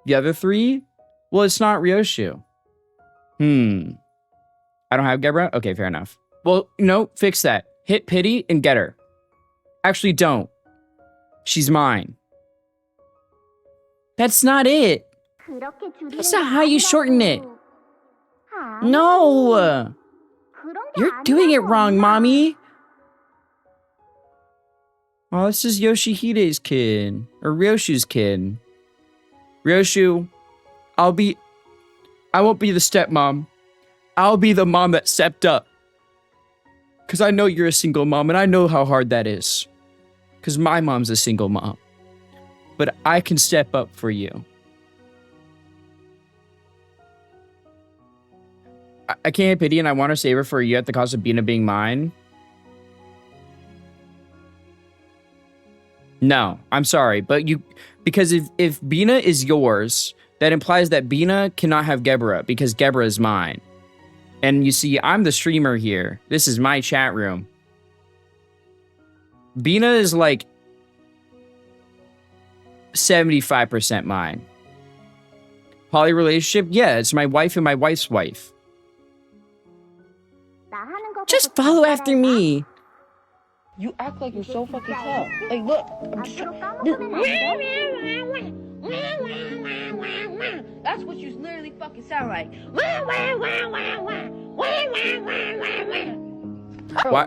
The other three? Well, it's not Ryoshu. I don't have Gebera? Okay, fair enough. Well, no, fix that. Hit pity and get her. Actually, don't. She's mine. That's not it. That's not how you shorten it. No. You're doing it wrong, mommy. Oh, this is Yoshihide's kid. Or Ryoshu's kid. Ryoshu, I won't be the stepmom. I'll be the mom that stepped up. Because I know you're a single mom, and I know how hard that is. Because my mom's a single mom. But I can step up for you. I can't have pity, and I want to save her for you at the cost of Bina being mine. No, I'm sorry, but you... Because if Bina is yours, that implies that Bina cannot have Gebera, because Gebera is mine. And you see, I'm the streamer here. This is my chat room. Bina is like 75% mine. Poly relationship? Yeah, it's my wife and my wife's wife. Just follow after me. You act like you're so fucking tough. Like, look, I'm just That's what you literally fucking sound like.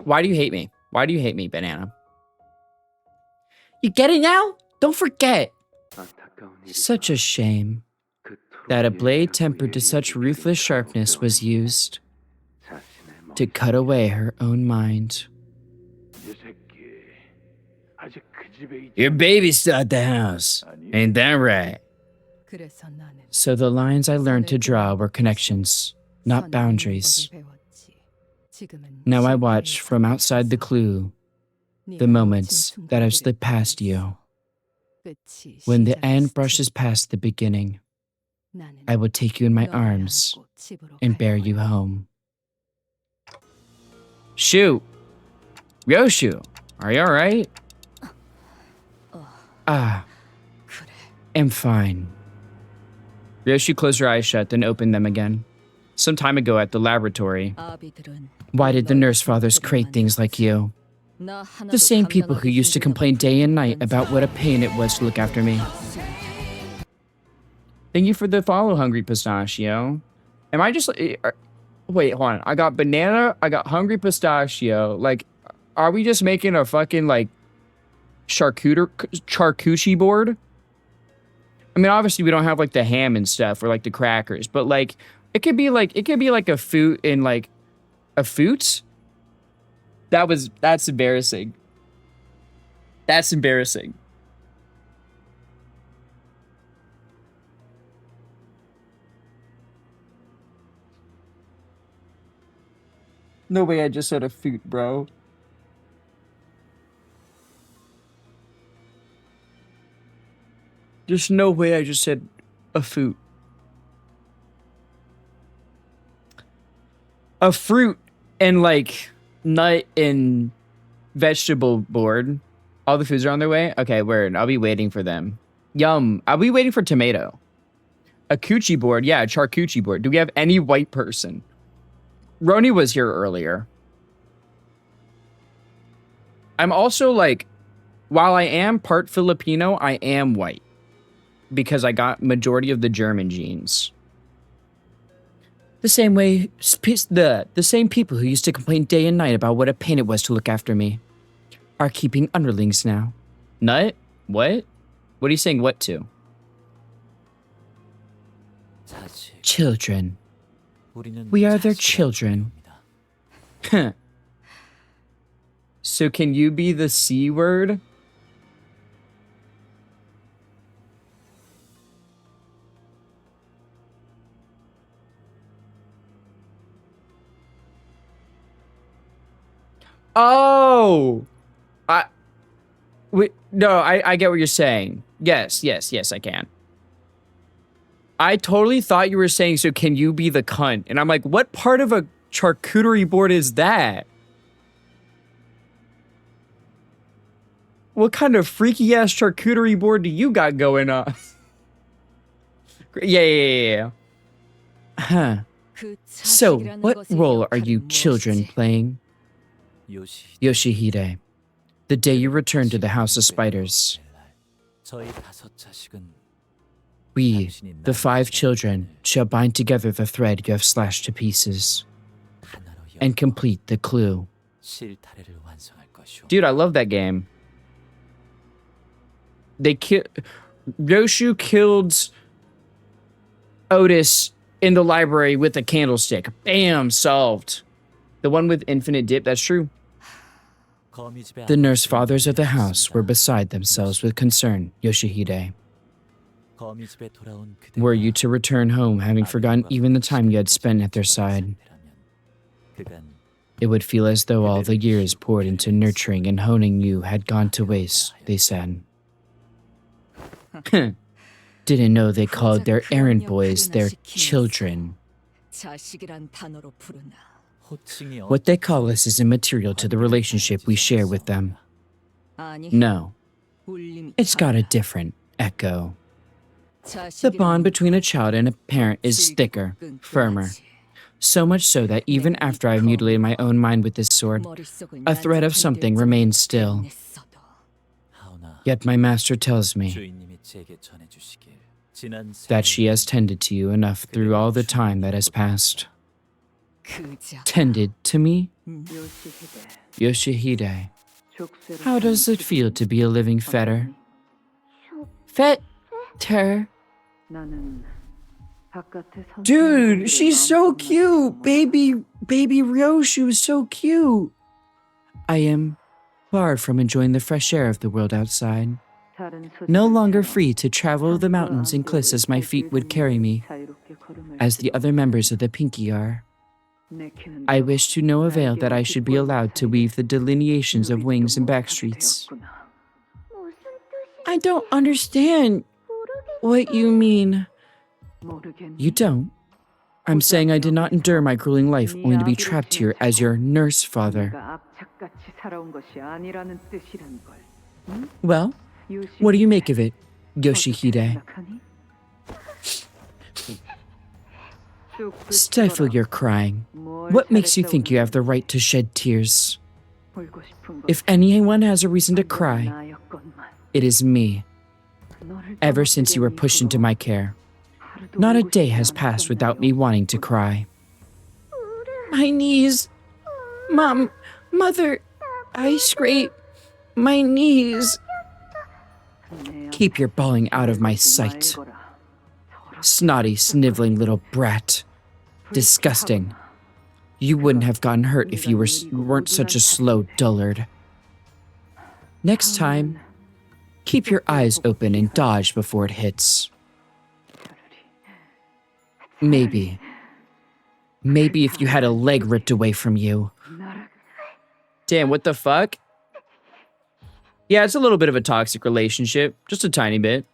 Why do you hate me? Why do you hate me, Banana? You get it now? Don't forget. Such a shame that a blade tempered to such ruthless sharpness was used to cut away her own mind. Your baby's still at the house. Ain't that right? 그래서 나는 So the lines I learned to draw were connections, not 선을 boundaries. 배웠지. 지금은 Now I 실패의 watch from outside the clue the 네가 moments 놓친 that have 순간들을 slipped past you. 끝이 When the 시작의 end 스토리. brushes past the beginning, 나는 I will take you in my 너를 arms 안고 집으로 and 갈 bear 거야. you home. Shoot! Ryoshu, are you alright? Ah, 그래. I'm fine. Ryoshu closed her eyes shut, then opened them again. Some time ago at the laboratory, 아비들은 why did the 너희 nurse fathers 가족들을 create things like you? 나 하나도 The same people who 감당하기 used to complain day and night about what a pain it was to look after me. Thank you for the follow, Hungry Pistachio. Am I just... Wait, hold on. I got banana, I got Hungry Pistachio. Like, are we just making a fucking, like, charcuterie board? I mean, obviously we don't have, like, the ham and stuff or, like, the crackers. But, like, it could be, like, a food in, like, a foot? That's embarrassing. That's embarrassing. No way I just said a foot, bro. There's no way I just said a foot. A fruit and like nut and vegetable board. All the foods are on their way? Okay, word. I'll be waiting for them. Yum. I'll be waiting for tomato. A coochie board. Yeah, a charcuterie board. Do we have any white person? Roni was here earlier. I'm also like, while I am part Filipino, I am white. Because I got majority of the German genes. The same way, the same people who used to complain day and night about what a pain it was to look after me are keeping underlings now. Nut? What? What are you saying what to? Children. We are their children. So can you be the C word? Oh! I get what you're saying. Yes, I can. I totally thought you were saying, so can you be the cunt? And I'm like, what part of a charcuterie board is that? What kind of freaky ass charcuterie board do you got going on? Yeah. Huh. So, what role are you children playing? Yoshihide, the day you return to the House of Spiders, we, the 5 children, shall bind together the thread you have slashed to pieces and complete the clue. Dude, I love that game. Ryoshu killed Otis in the library with a candlestick. Bam, solved. The one with infinite dip, that's true. The nurse fathers of the house were beside themselves with concern, Yoshihide. Were you to return home having forgotten even the time you had spent at their side? It would feel as though all the years poured into nurturing and honing you had gone to waste, they said. Didn't know they called their errand boys their children. What they call us is immaterial to the relationship we share with them. No, it's got a different echo. The bond between a child and a parent is thicker, firmer. So much so that even after I've mutilated my own mind with this sword, a thread of something remains still. Yet my master tells me that she has tended to you enough through all the time that has passed. Tended to me? Yoshihide, how does it feel to be a living fetter? Fetter? Dude, she's so cute! Baby Ryoshu is so cute! I am far from enjoying the fresh air of the world outside. No longer free to travel the mountains and cliffs as my feet would carry me, as the other members of the Pinky are. I wish to no avail that I should be allowed to weave the delineations of wings and back streets. I don't understand what you mean. You don't? I'm saying I did not endure my grueling life only to be trapped here as your nurse father. Well, what do you make of it, Yoshihide? Stifle your crying. What makes you think you have the right to shed tears? If anyone has a reason to cry, it is me. Ever since you were pushed into my care, not a day has passed without me wanting to cry. My knees. Mom, Mother, I scrape my knees. Keep your bawling out of my sight. Snotty, sniveling little brat. Disgusting. You wouldn't have gotten hurt if you weren't such a slow dullard. Next time, keep your eyes open and dodge before it hits. Maybe if you had a leg ripped away from you. Damn, what the fuck? Yeah, it's a little bit of a toxic relationship, just a tiny bit.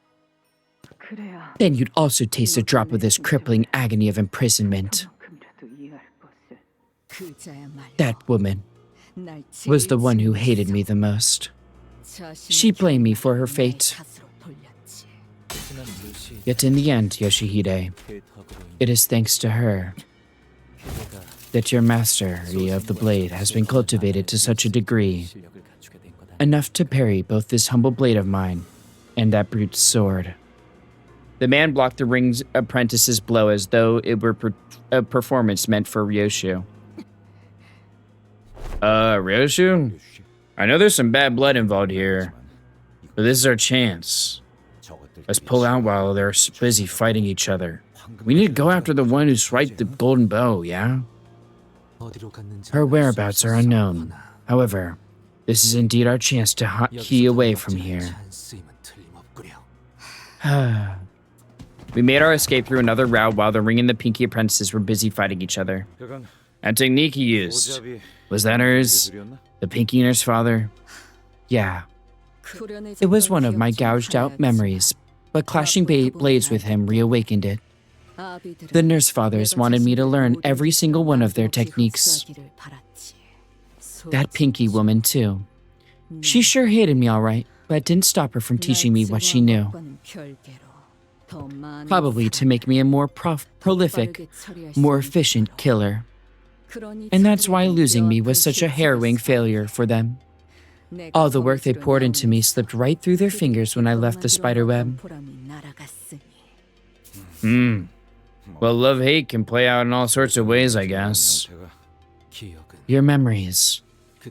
Then you'd also taste a drop of this crippling agony of imprisonment. That woman was the one who hated me the most. She blamed me for her fate. Yet in the end, Yoshihide, it is thanks to her that your mastery of the blade has been cultivated to such a degree, enough to parry both this humble blade of mine and that brute's sword. The man blocked the ring's apprentice's blow as though it were a performance meant for Ryoshu. Ryoshu? I know there's some bad blood involved here, but this is our chance. Let's pull out while they're busy fighting each other. We need to go after the one who swiped the golden bow, yeah? Her whereabouts are unknown. However, this is indeed our chance to key away from here. We made our escape through another route while the Ring and the Pinky apprentices were busy fighting each other. That technique he used, was that hers? The Pinky nurse father? Yeah. It was one of my gouged out memories, but clashing blades with him reawakened it. The nurse fathers wanted me to learn every single one of their techniques. That Pinky woman, too. She sure hated me all right, but it didn't stop her from teaching me what she knew. Probably to make me a more prolific, more efficient killer. And that's why losing me was such a harrowing failure for them. All the work they poured into me slipped right through their fingers when I left the spiderweb. Well, love-hate can play out in all sorts of ways, I guess. Your memories.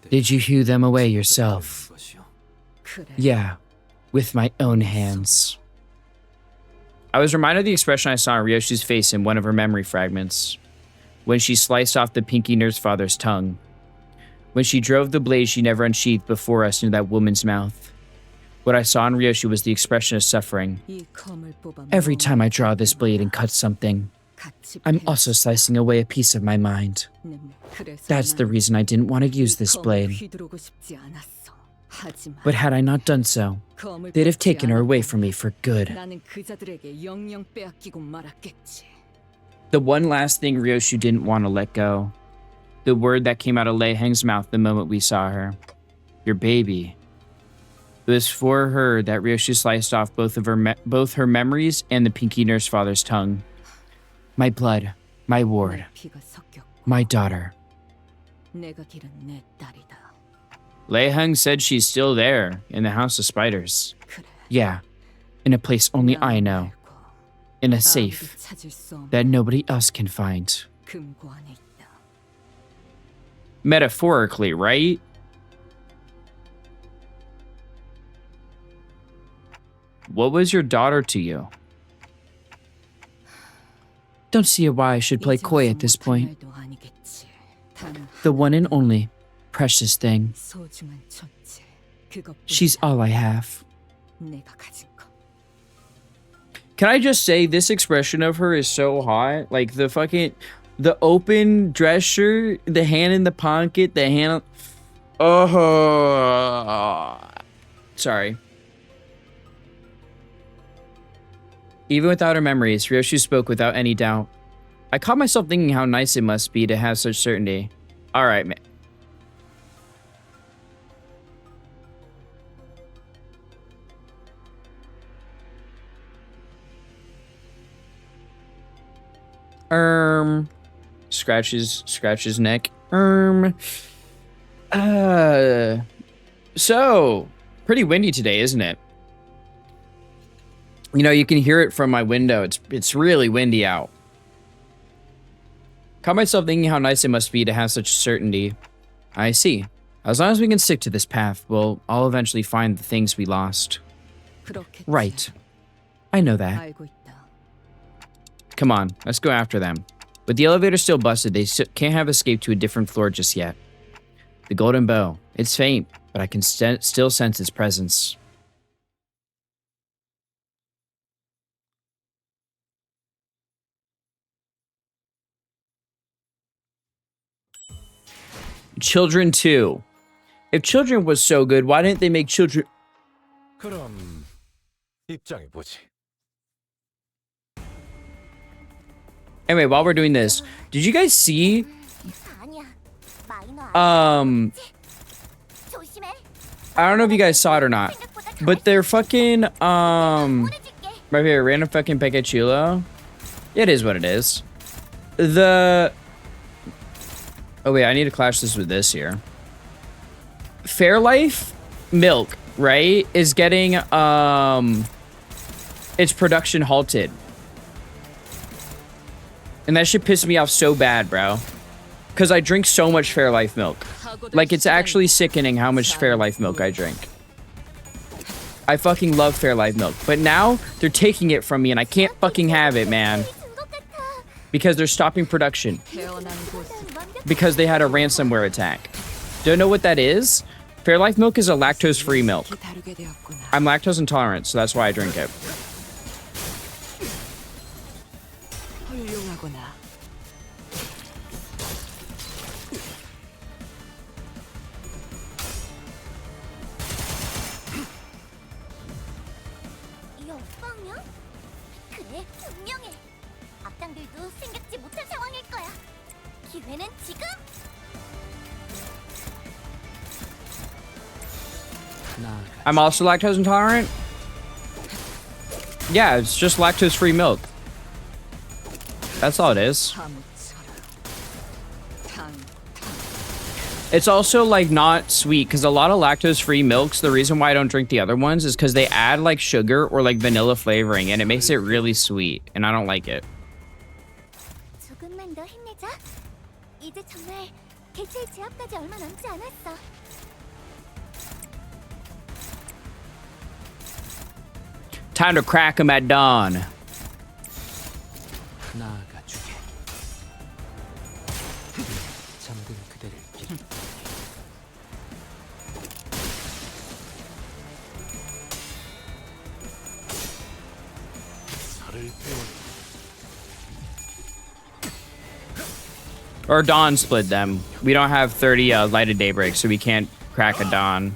Did you hew them away yourself? Yeah, with my own hands. I was reminded of the expression I saw on Ryoshu's face in one of her memory fragments, when she sliced off the Pinky nurse father's tongue, when she drove the blade she never unsheathed before us into that woman's mouth. What I saw in Ryoshu was the expression of suffering. Every time I draw this blade and cut something, I'm also slicing away a piece of my mind. That's the reason I didn't want to use this blade. But had I not done so, they'd have taken her away from me for good. The one last thing Ryoshu didn't want to let go. The word that came out of Lei Heng's mouth the moment we saw her. Your baby. It was for her that Ryoshu sliced off both her memories and the Pinky nurse father's tongue. My blood, my ward, my daughter. Lei Heng said she's still there, in the House of Spiders. Yeah, in a place only I know. In a safe that nobody else can find. Metaphorically, right? What was your daughter to you? Don't see why I should play coy at this point. The one and only, precious thing. 소중한 존재. She's all I have. 내가 가진 거. Can I just say this expression of her is so hot? Like the open dress shirt, the hand in the pocket, the hand. Oh, sorry. Even without her memories, Ryoshu spoke without any doubt. I caught myself thinking how nice it must be to have such certainty. All right, man. Scratches neck. So pretty windy today, isn't it? You know, you can hear it from my window. It's really windy out. Caught myself thinking how nice it must be to have such certainty. I see. As long as we can stick to this path, we'll all eventually find the things we lost. Right. I know that. 알고 있다. Come on, let's go after them. With the elevator still busted, they can't have escaped to a different floor just yet. The golden bow. It's faint, but I can still sense its presence. Children 2. If Children was so good, why didn't they make Children... 그럼 입장해 보지. Anyway, while we're doing this, did you guys see... 아니야. 마이너 조심해. I don't know if you guys saw it or not, but they're fucking, right here, random fucking Pikachulo. It is what it is. Oh wait, I need to clash this with this here. Fairlife milk, right, is getting, its production halted. And that shit pissed me off so bad, bro. Because I drink so much Fairlife milk. Like, it's actually sickening how much Fairlife milk I drink. I fucking love Fairlife milk. But now, they're taking it from me and I can't fucking have it, man. Because they're stopping production. Because they had a ransomware attack. Don't know what that is? Fairlife milk is a lactose-free milk. I'm lactose intolerant, so that's why I drink it. 훌륭하구나. 이 오빠면? 그래, 분명해. 악당들도 생각지 못한 상황일 거야. 기회는 지금? I'm also lactose intolerant? Yeah, it's just lactose-free milk. That's all it is. It's also like not sweet because a lot of lactose-free milks, the reason why I don't drink the other ones is because they add like sugar or like vanilla flavoring and it makes it really sweet and I don't like it. 조금만 더 힘내자. 이제 정말 개체의 제압까지 얼마 남지 않았어. Time to crack 'em at dawn. Or dawn split them. We don't have 30 light of daybreak, so we can't crack a dawn.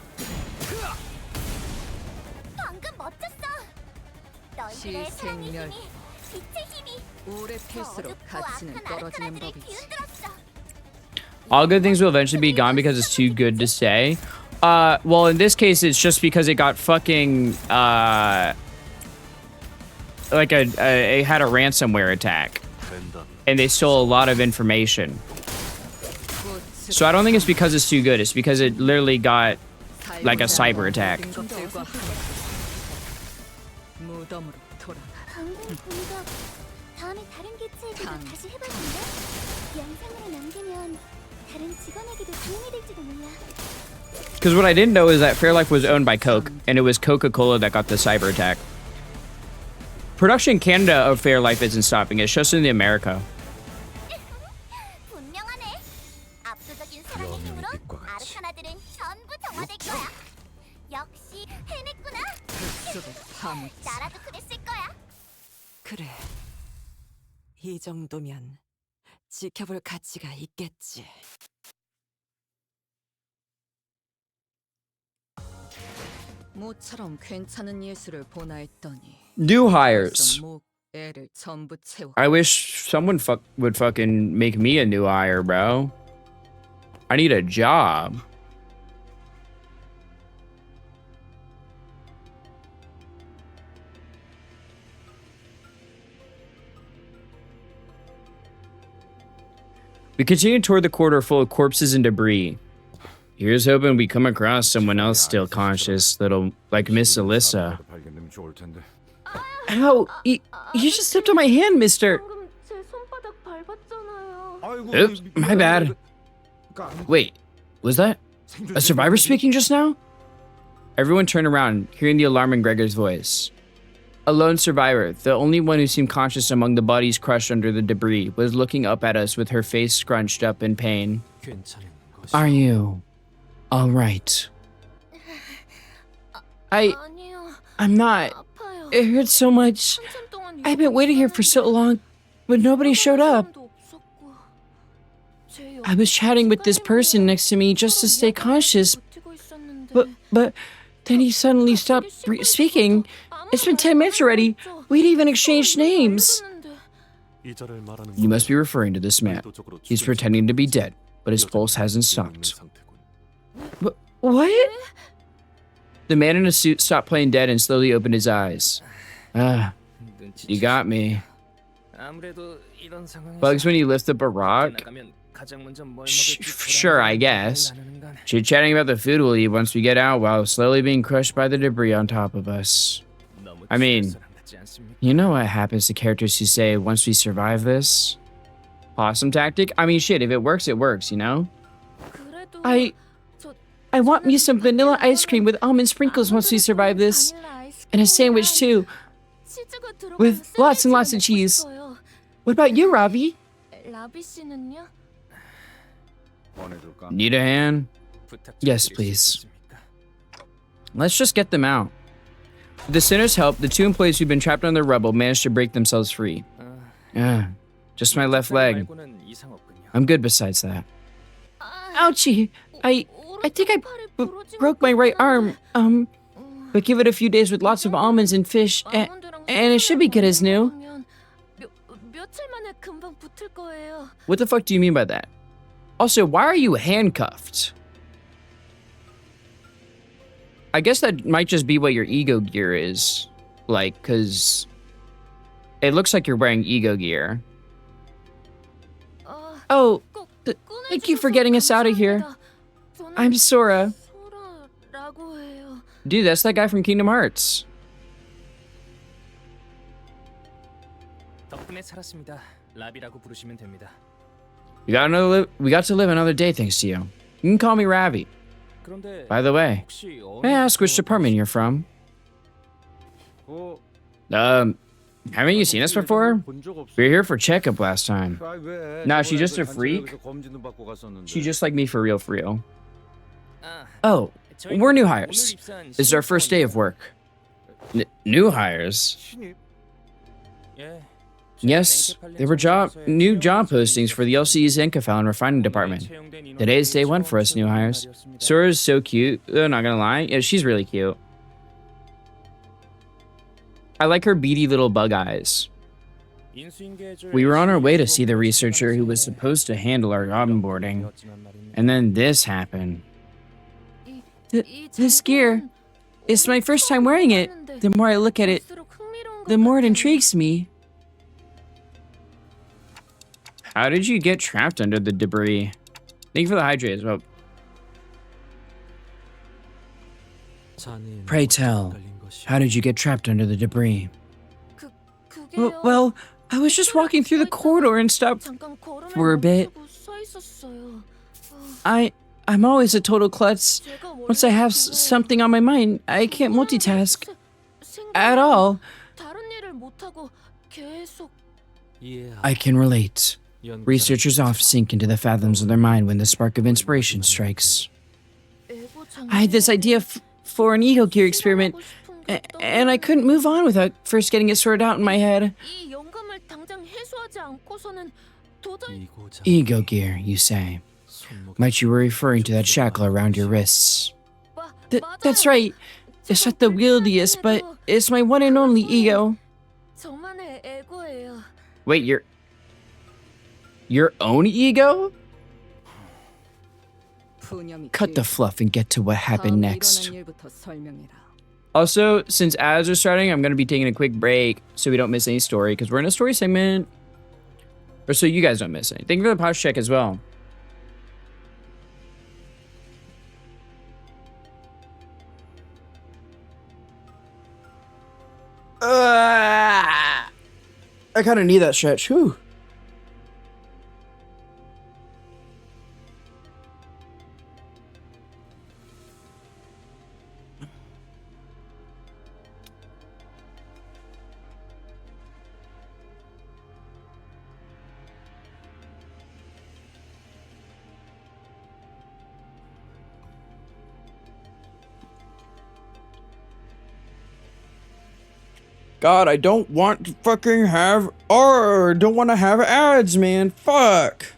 방금 멋졌어. 너희들의 사랑의 힘이, 빛의 힘이 오래 필수록 가치는 떨어지는 법이지. 기운들었어. All good things will eventually be gone because it's too good to say. Well, in this case, it's just because it got fucking, like it had a ransomware attack. And they stole a lot of information. So I don't think it's because it's too good. It's because it literally got like a cyber attack. 방금 공격 다음에 다른 개체에게도 다시 해봤는데 영상으로 남기면 다른 직원에게도 도움이 될지도 몰라. Because what I didn't know is that Fairlife was owned by Coke, and it was Coca-Cola that got the cyber attack. Production in Canada of Fairlife isn't stopping. It's just in the America. 분명하네. 압도적인 사랑의 힘으로 아르카나들은 전부 정화될 거야. 역시 해냈구나. 나라도 그랬을 거야. 그래. 이 정도면 지켜볼 가치가 있겠지. 모처럼 괜찮은 예술을 보나 했더니 New hires. 애를 전부 채워. I wish someone would fucking make me a new hire, bro. I need a job. We continue toward the corridor full of corpses and debris. Here's hoping we come across someone else still conscious, like Miss Alyssa. 발견되면 좋을 텐데. Ow! You just stepped on my hand, mister! 방금 제 손바닥 밟았잖아요. 아이고, Oops, my bad. Wait, was that a survivor speaking just now? Everyone turned around, hearing the alarming Gregor's voice. A lone survivor, the only one who seemed conscious among the bodies crushed under the debris, was looking up at us with her face scrunched up in pain. Are you all right? 아니요. I'm not. 아파요. It hurts so much. 한참 동안 I've been waiting here for so long, but nobody showed up. I was chatting with this person next to me just to stay conscious, but then he suddenly stopped speaking. It's been 10 minutes already. We'd even exchanged names. You must be referring to this man. He's pretending to be dead, but his pulse hasn't stopped. What? The man in a suit stopped playing dead and slowly opened his eyes. Ah, you got me. Bugs when you lift up a rock? Sure, I guess. Chit-chatting about the food we'll eat once we get out while slowly being crushed by the debris on top of us. I mean, you know what happens to characters who say, once we survive this? Possum tactic? I mean, shit, if it works, you know? I want me some vanilla ice cream with almond sprinkles once we survive this. And a sandwich, too. With lots and lots of cheese. What about you, Robbie? Need a hand? Yes, please. Let's just get them out. With the sinner's help, the two employees who'd been trapped on the rubble managed to break themselves free. Just my left leg. I'm good besides that. Ouchie! I think I broke my right arm. But give it a few days with lots of almonds and fish, and it should be good as new. What the fuck do you mean by that? Also, why are you handcuffed? I guess that might just be what your ego gear is. Like, cause it looks like you're wearing ego gear. Oh, thank you for getting us out of here. I'm Sora. Dude, that's that guy from Kingdom Hearts. We got to live another day thanks to you. You can call me Ravi. By the way, may I ask which department you're from? Haven't you seen us before? We were here for checkup last time. Nah, she's just a freak. She's just like me for real. Oh, we're new hires. This is our first day of work. New hires? Yes, there were new job postings for the LCE's Encaphal and refining department. Today's day one for us new hires. Sora's so cute, not gonna lie. Yeah, she's really cute. I like her beady little bug eyes. We were on our way to see the researcher who was supposed to handle our onboarding. And then this happened. This gear, it's my first time wearing it. The more I look at it, the more it intrigues me. How did you get trapped under the debris? Thank you for the hydrate as well. Pray tell, how did you get trapped under the debris? Well, I was just walking through the corridor and stopped for a bit. I'm always a total klutz. Once I have something on my mind, I can't multitask at all. I can relate. Researchers often sink into the fathoms of their mind when the spark of inspiration strikes. I had this idea for an ego gear experiment, and I couldn't move on without first getting it sorted out in my head. 이 영감을 당장 해소하지 않고서는 도저히 Ego gear, you say? Might you were referring to that shackle around your wrists? That's right. It's not the wieldiest, but it's my one and only ego. 저만의 에고예요. Wait, your own ego? Cut the fluff and get to what happened next. Also, since ads are starting, I'm going to be taking a quick break so we don't miss any story, because we're in a story segment. Or so you guys don't miss anything. Thank you for the pause check as well. I kind of need that stretch. Whew. God, I don't want to fucking have, or don't want to have ads, man. Fuck.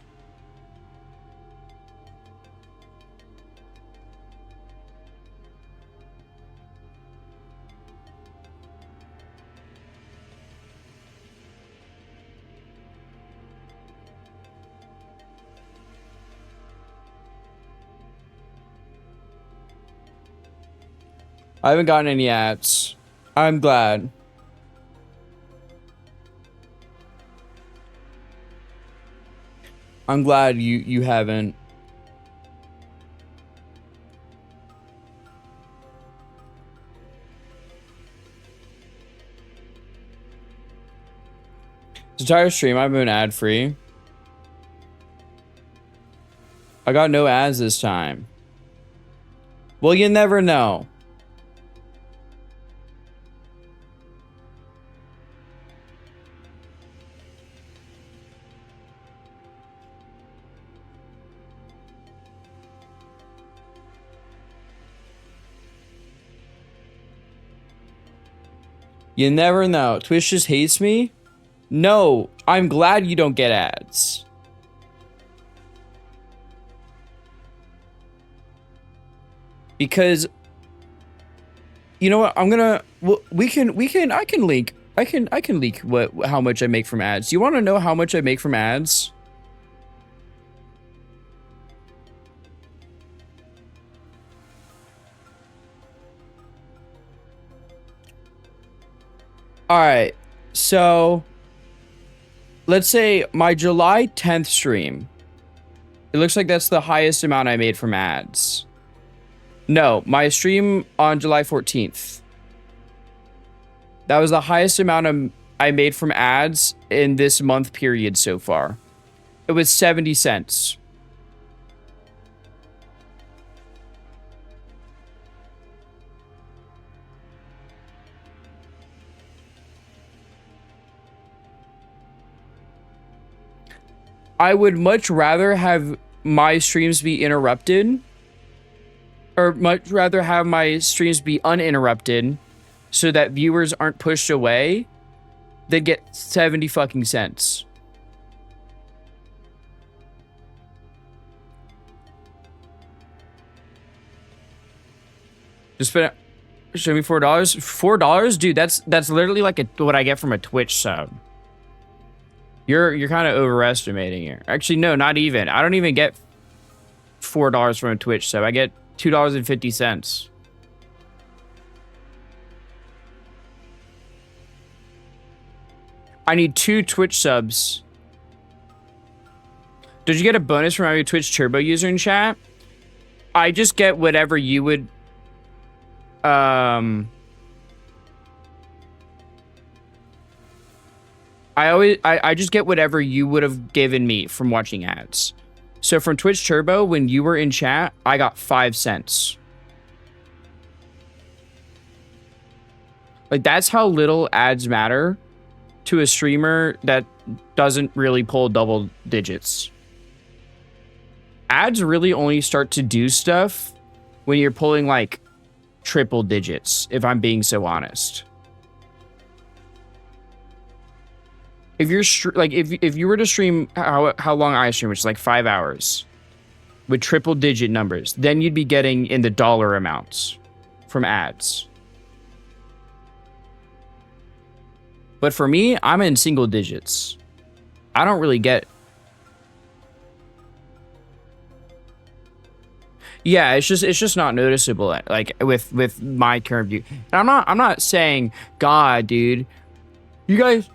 I haven't gotten any ads. I'm glad. I'm glad you haven't. This entire stream I've been ad free. I got no ads this time. Well, you never know. You never know. Twitch just hates me? No, I'm glad you don't get ads. Because you know what? I'm gonna I can leak how much I make from ads. You want to know how much I make from ads? All right, so let's say my July 10th stream. It looks like that's the highest amount I made from ads. No, my stream on July 14th. That was the highest amount I made from ads in this month period so far. It was 70 cents. I would much rather have my streams be interrupted, or much rather have my streams be uninterrupted so that viewers aren't pushed away than get 70 fucking cents. Just spend, show me $4. $4? Dude, that's literally like what I get from a Twitch sub. You're kind of overestimating here. Actually, no, not even. I don't even get $4 from a Twitch sub. I get $2.50. I need 2 Twitch subs. Did you get a bonus from having a Twitch Turbo user in chat? I just get whatever you would I just get whatever you would have given me from watching ads. So from Twitch Turbo, when you were in chat, I got 5 cents. Like, that's how little ads matter to a streamer that doesn't really pull double digits. Ads really only start to do stuff when you're pulling like triple digits, if I'm being so honest. If you're if you were to stream how long I stream, which is like 5 hours, with triple digit numbers, then you'd be getting in the dollar amounts from ads. But for me, I'm in single digits. I don't really get. Yeah, it's just not noticeable. Like with my current view, and I'm not saying, God, dude, you guys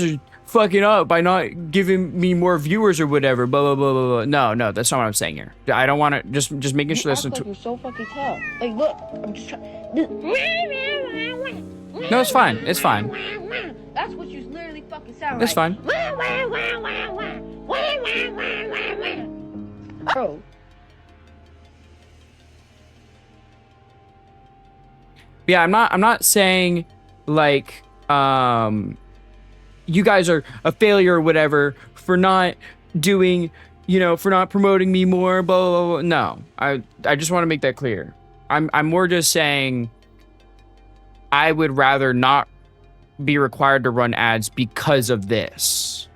are fucking up by not giving me more viewers or whatever. Blah blah blah blah blah. No, that's not what I'm saying here. I don't want to just making sure that's. You're so fucking tough. Like, look, I'm just trying. No, it's fine. It's fine. That's what you literally fucking sound It's like. fine. Bro. Yeah, I'm not saying like you guys are a failure or whatever for not doing, for not promoting me more, blah blah blah. No. I just want to make that clear. I'm more just saying I would rather not be required to run ads because of this.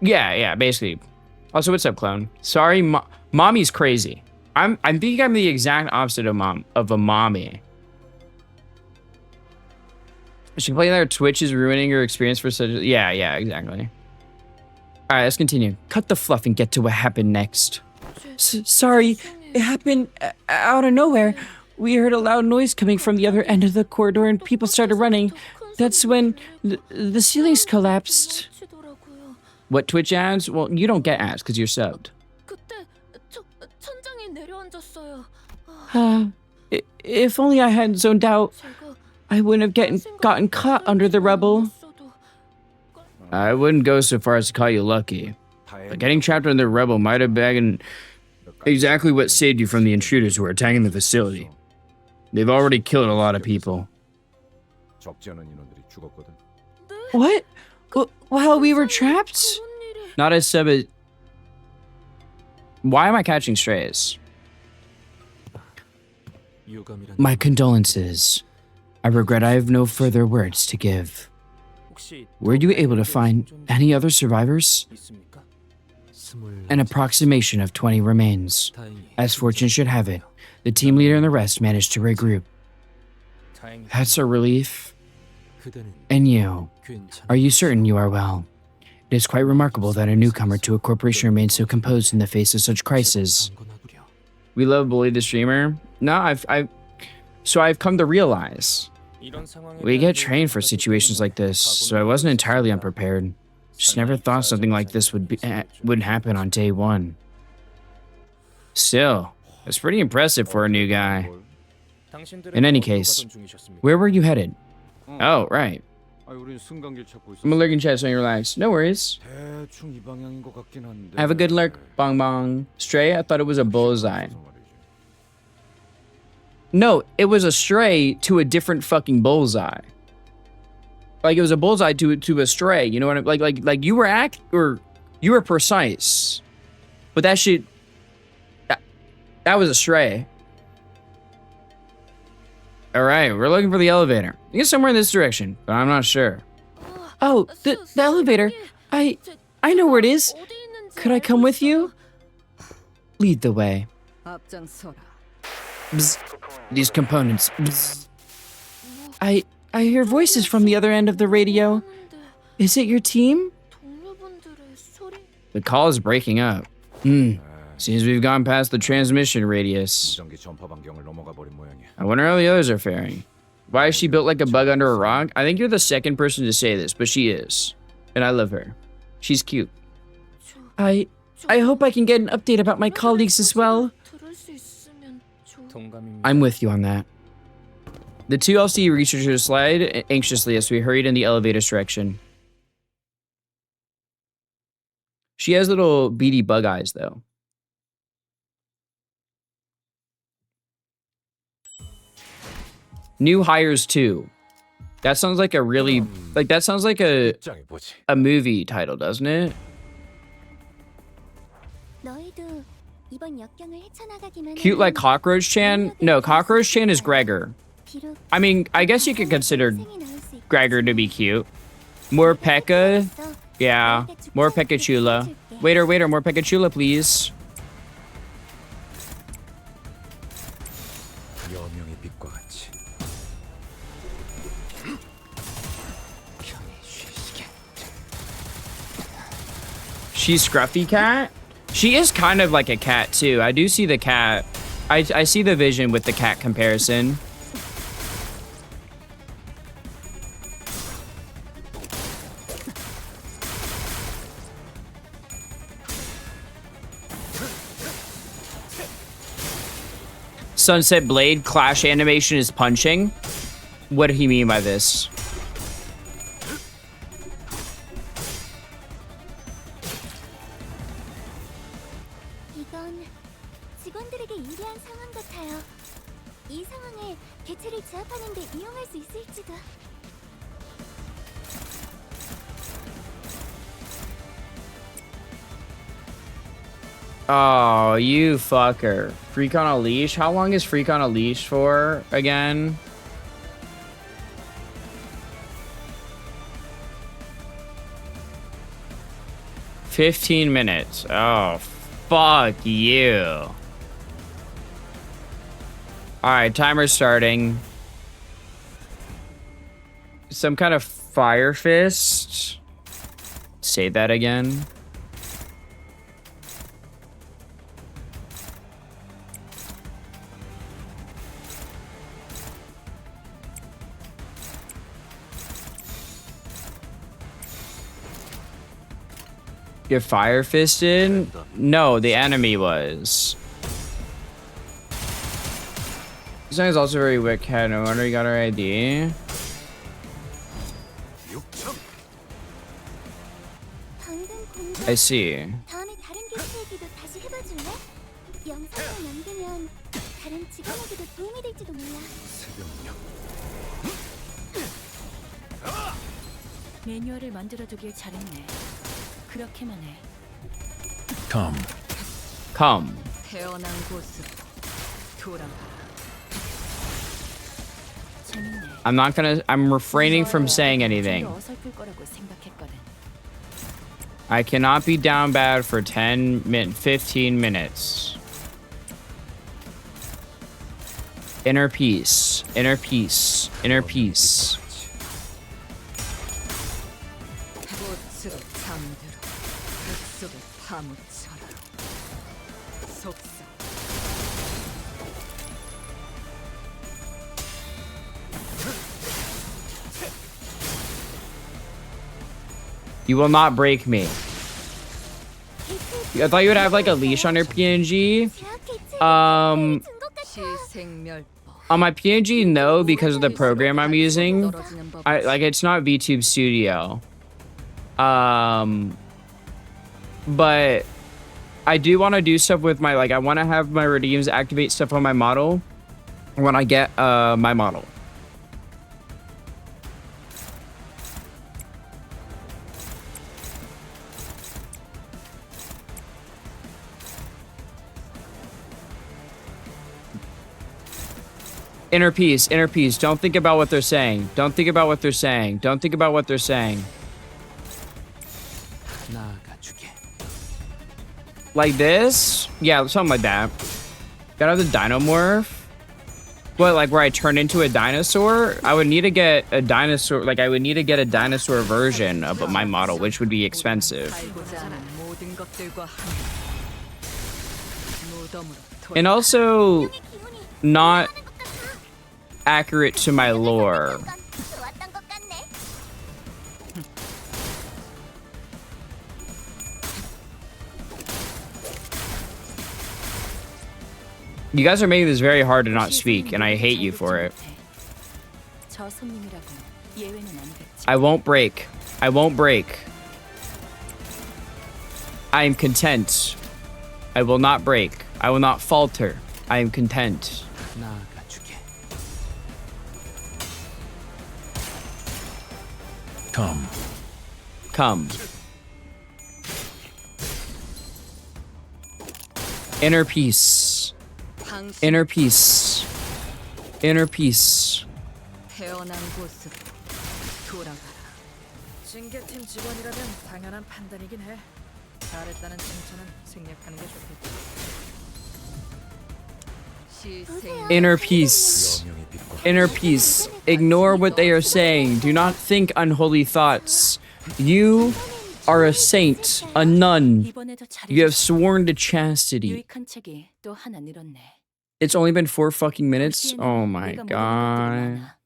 Yeah, basically. Also, what's up, clone? Sorry, mommy's crazy. I think I'm the exact opposite of a mommy. She playing their Twitch is ruining her experience for such. Yeah, exactly. All right, let's continue. Cut the fluff and get to what happened next. Sorry, it happened out of nowhere. We heard a loud noise coming from the other end of the corridor, and people started running. That's when the ceilings collapsed. What Twitch ads? Well, you don't get ads because you're subbed. If only I hadn't zoned out, I wouldn't have gotten caught under the rubble. I wouldn't go so far as to call you lucky. But getting trapped under the rubble might have been exactly what saved you from the intruders who were attacking the facility. They've already killed a lot of people. What? While we were trapped? Not as sub. Why am I catching strays? My condolences. I regret I have no further words to give. Were you able to find any other survivors? An approximation of 20 remains. As fortune should have it, the team leader and the rest managed to regroup. That's a relief. And you, are you certain you are well? It is quite remarkable that a newcomer to a corporation remains so composed in the face of such crisis. We love Bully the streamer. No, I've come to realize we get trained for situations like this, so I wasn't entirely unprepared. Just never thought something like this would happen on day one. Still, it's pretty impressive for a new guy. In any case, where were you headed? Oh, right. I'm a lurking chat, so you relax. No worries. Have a good lurk, bong bong. Stray, I thought it was a bullseye. No, it was a stray to a different fucking bullseye. Like it was a bullseye to a stray. You know what I mean? Like you were precise, but that shit. That was a stray. All right, we're looking for the elevator. I think it's somewhere in this direction, but I'm not sure. Oh, the elevator. I know where it is. Could I come with you? Lead the way. Bzz. These components. Bzz. I hear voices from the other end of the radio. Is it your team? The call is breaking up. Seems we've gone past the transmission radius. I wonder how the others are faring. Why is she built like a bug under a rock? I think you're the second person to say this, but she is. And I love her. She's cute. I hope I can get an update about my colleagues as well. I'm with you on that. The two LC researchers slide anxiously as we hurried in the elevator's direction. She has little beady bug eyes, though. New hires, too. That sounds like a really like that sounds like a 입장해보지. movie title, doesn't it? 너희도 이번 역경을 헤쳐나가기만 Cute like 하면 Cockroach Chan? No, Cockroach Chan is Gregor. 비록 I mean, I guess you could consider 생이 나올 수 있겠지. Gregor to be cute. More Pekka? Yeah, more Pekachula. Waiter, more Pekachula, please. 여명의 빛과 같이. 편히 쉬시게. She's Scruffy Cat? She is kind of like a cat, too. I do see the cat. I see the vision with the cat comparison. Sunset Blade clash animation is punching. What did he mean by this? 이건 직원들에게 유리한 상황 같아요. 이 상황을 개체를 제압하는 데 이용할 수 있을지도. Oh, you fucker. Freak on a leash? How long is Freak on a leash for again? $15. Oh, fuck you. Alright, timer's starting. Some kind of fire fist. Say that again. You're fire fisted? No, the enemy was. This song is also very wicked. No wonder you got our ID. I see. 다음에 다른 개체 얘기도 다시 해봐줄래? 영상을 남기면 다른 직원에게도 도움이 될지도 몰라. 매뉴얼을 만들어두길 잘했네. 그렇게만 해. Come. 태어난 곳으로 돌아가. 재밌네. I'm refraining from saying anything. 좀 더 어설플 거라고 생각했거든. I cannot be down bad for 15 minutes. Inner peace. Inner peace. Inner peace. 꽃으로 잠들어 뱃속에 파묻혀라. 속삭. You will not break me. I thought you would have like a leash on your PNG. On my PNG, no, because of the program I'm using. It's not VTube Studio. But I do want to do stuff with my I want to have my redeems activate stuff on my model when I get my model. Inner peace, inner peace. Don't think about what they're saying. Don't think about what they're saying. Don't think about what they're saying. Like this? Yeah, something like that. Gotta have the Dinomorph. What, like where I turn into a dinosaur? I would need to get a dinosaur, I would need to get a dinosaur version of my model, which would be expensive. And also, not accurate to my lore. You guys are making this very hard to not speak, and I hate you for it. I won't break. I won't break. I am content. I will not break. I will not falter. I am content. Come. Come. Inner peace. Inner peace. Inner peace. 태어난 곳으로 돌아가라. 징계팀 직원이라면 당연한 판단이긴 해. 잘했다는 칭찬은 생략하는 게 좋겠지. Inner peace. Inner peace. Ignore what they are saying. Do not think unholy thoughts. You are a saint, a nun. 이번에도 You have 잘해줬어. sworn to chastity. 유익한 책이 또 하나 늘었네. It's only been 4 fucking minutes? 도시에는 Oh my 내가 모르는 것들이 god. 많아.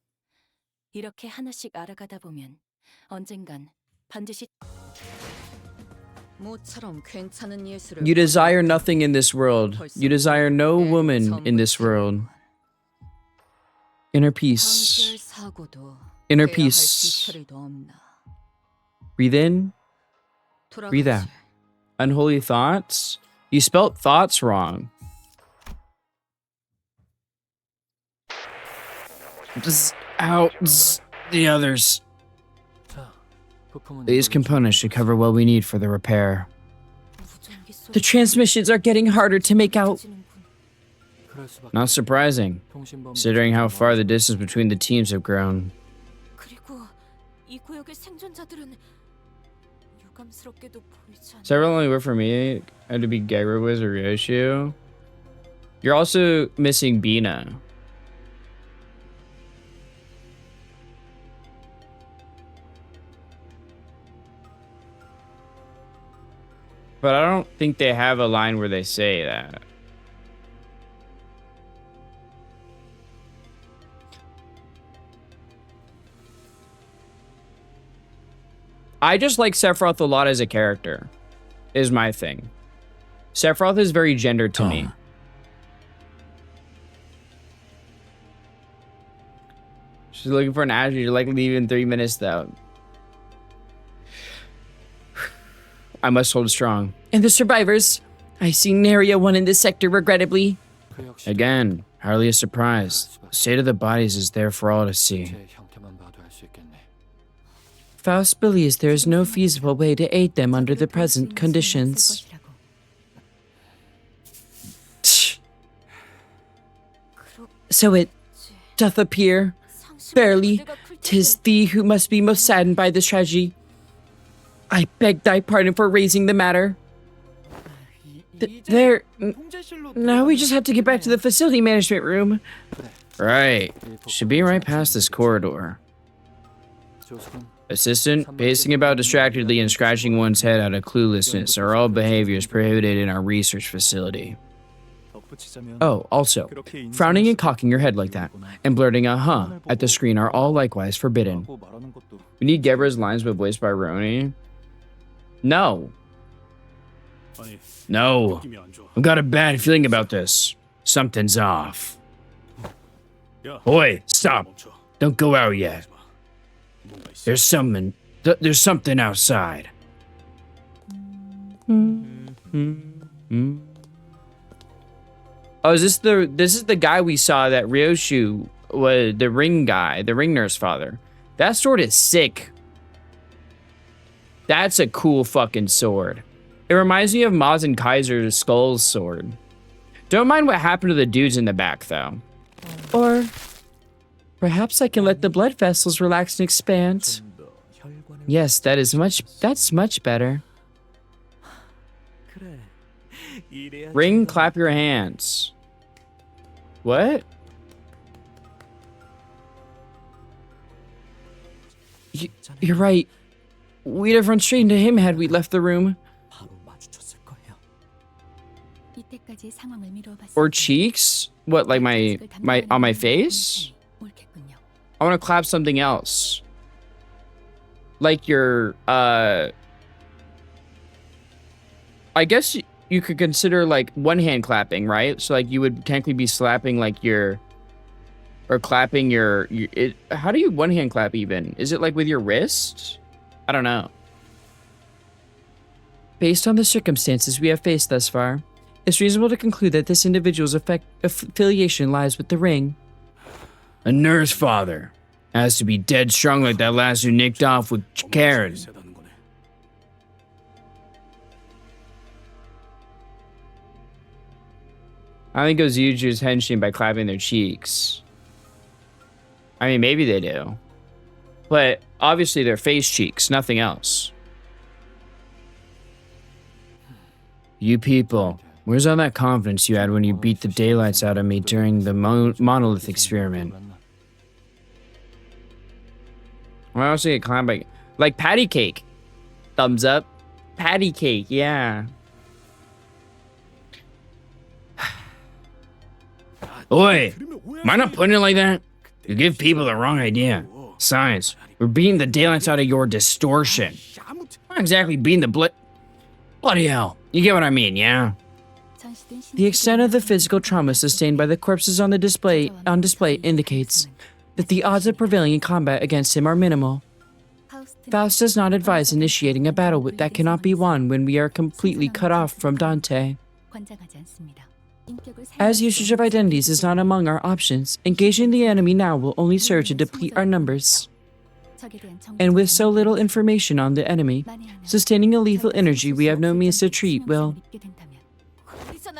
이렇게 하나씩 알아가다 보면 언젠간 반드시 모처럼 괜찮은 예술을 You desire nothing in this world. You desire no woman in this world. Inner peace. 사고도 Inner 해야 할 peace. 뒤처리도 없나. Breathe in, breathe out. 돌아가지. Unholy thoughts? You spelt thoughts wrong. Just out the others. These components should cover what we need for the repair. The transmissions are getting harder to make out. Not surprising, considering how far the distance between the teams have grown. 그리고 이 구역의 생존자들은 유감스럽게도 보이지 않아. Several only work for me. I had to be Gagra Wiz or Ryoshu. You're also missing Bina. But I don't think they have a line where they say that. I just like Sephiroth a lot as a character, is my thing. Sephiroth is very gendered to me. She's looking for an actor. You're like leaving 3 minutes though. I must hold strong. And the survivors. I see Area 1 in this sector, regrettably. Again, hardly a surprise. The state of the bodies is there for all to see. Faust believes there is no feasible way to aid them under the present conditions. So it doth appear, verily, 'tis thee who must be most saddened by this tragedy. I beg thy pardon for raising the matter. There. Now we just have to get back to the facility management room. Right. Should be right past this corridor. Assistant, pacing about distractedly and scratching one's head out of cluelessness are all behaviors prohibited in our research facility. Oh, also, frowning and cocking your head like that, and blurting a huh at the screen are all likewise forbidden. We need Gebra's lines but voiced by Roni. No. No. I've got a bad feeling about this. Something's off. Boy, stop. Don't go out yet. There's something outside. Oh, this is the guy we saw that Ryoshu was the ring guy, the ring nurse father. That sword is sick. That's a cool fucking sword. It reminds me of Maz and Kaiser's Skull's sword. Don't mind what happened to the dudes in the back though. Or perhaps I can let the blood vessels relax and expand. Yes, that's much better. Ring, clap your hands. What? You're right. We'd have run straight into him had we left the room. 이때까지 상황을 미뤄봤을 Or 때 cheeks? What, like my on my face? 옳겠군요. I want to clap something else. Like your I guess you could consider like one hand clapping, right? So like you would technically be slapping like your or clapping your how do you one hand clap even? Is it like with your wrist? I don't know. Based on the circumstances we have faced thus far, it's reasonable to conclude that this individual's affiliation lies with the ring. A nurse father. Has to be dead strong like that last who nicked off with Karen. I think those use henshin by clapping their cheeks. I mean, maybe they do. But obviously they're face cheeks, nothing else. You people, where's all that confidence you had when you beat the daylights out of me during the monolith experiment? Why else did you get clapped by... Like patty cake. Thumbs up. Patty cake, yeah. Oi, am I not putting it like that? You give people the wrong idea. Science, we're beating the daylights out of your distortion. Not exactly beating the Bloody hell, you get what I mean, yeah? The extent of the physical trauma sustained by the corpses on display indicates that the odds of prevailing in combat against him are minimal. Faust does not advise initiating a battle that cannot be won when we are completely cut off from Dante. As usage of identities is not among our options, engaging the enemy now will only serve to deplete our numbers. And with so little information on the enemy, sustaining a lethal energy we have no means to treat will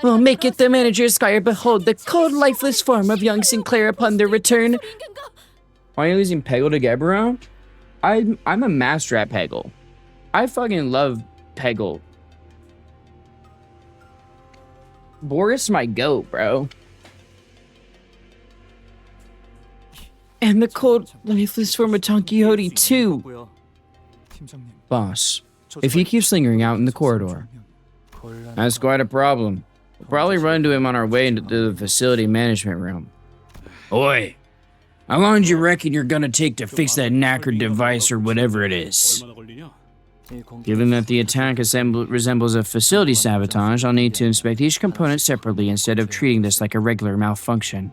make it the manager's fire behold the cold, lifeless form of young Sinclair upon their return. Why are you using Peggle to get around? I'm a master at Peggle. I fucking love Peggle. Boris my goat, bro. And the cold, lifeless form of Don Quixote too. Boss, if he keeps lingering out in the corridor, that's quite a problem. We'll probably run into him on our way into the facility management room. Oi, how long do you reckon you're gonna take to fix that knackered device or whatever it is? Given that the attack resembles a facility sabotage, I'll need to inspect each component separately instead of treating this like a regular malfunction.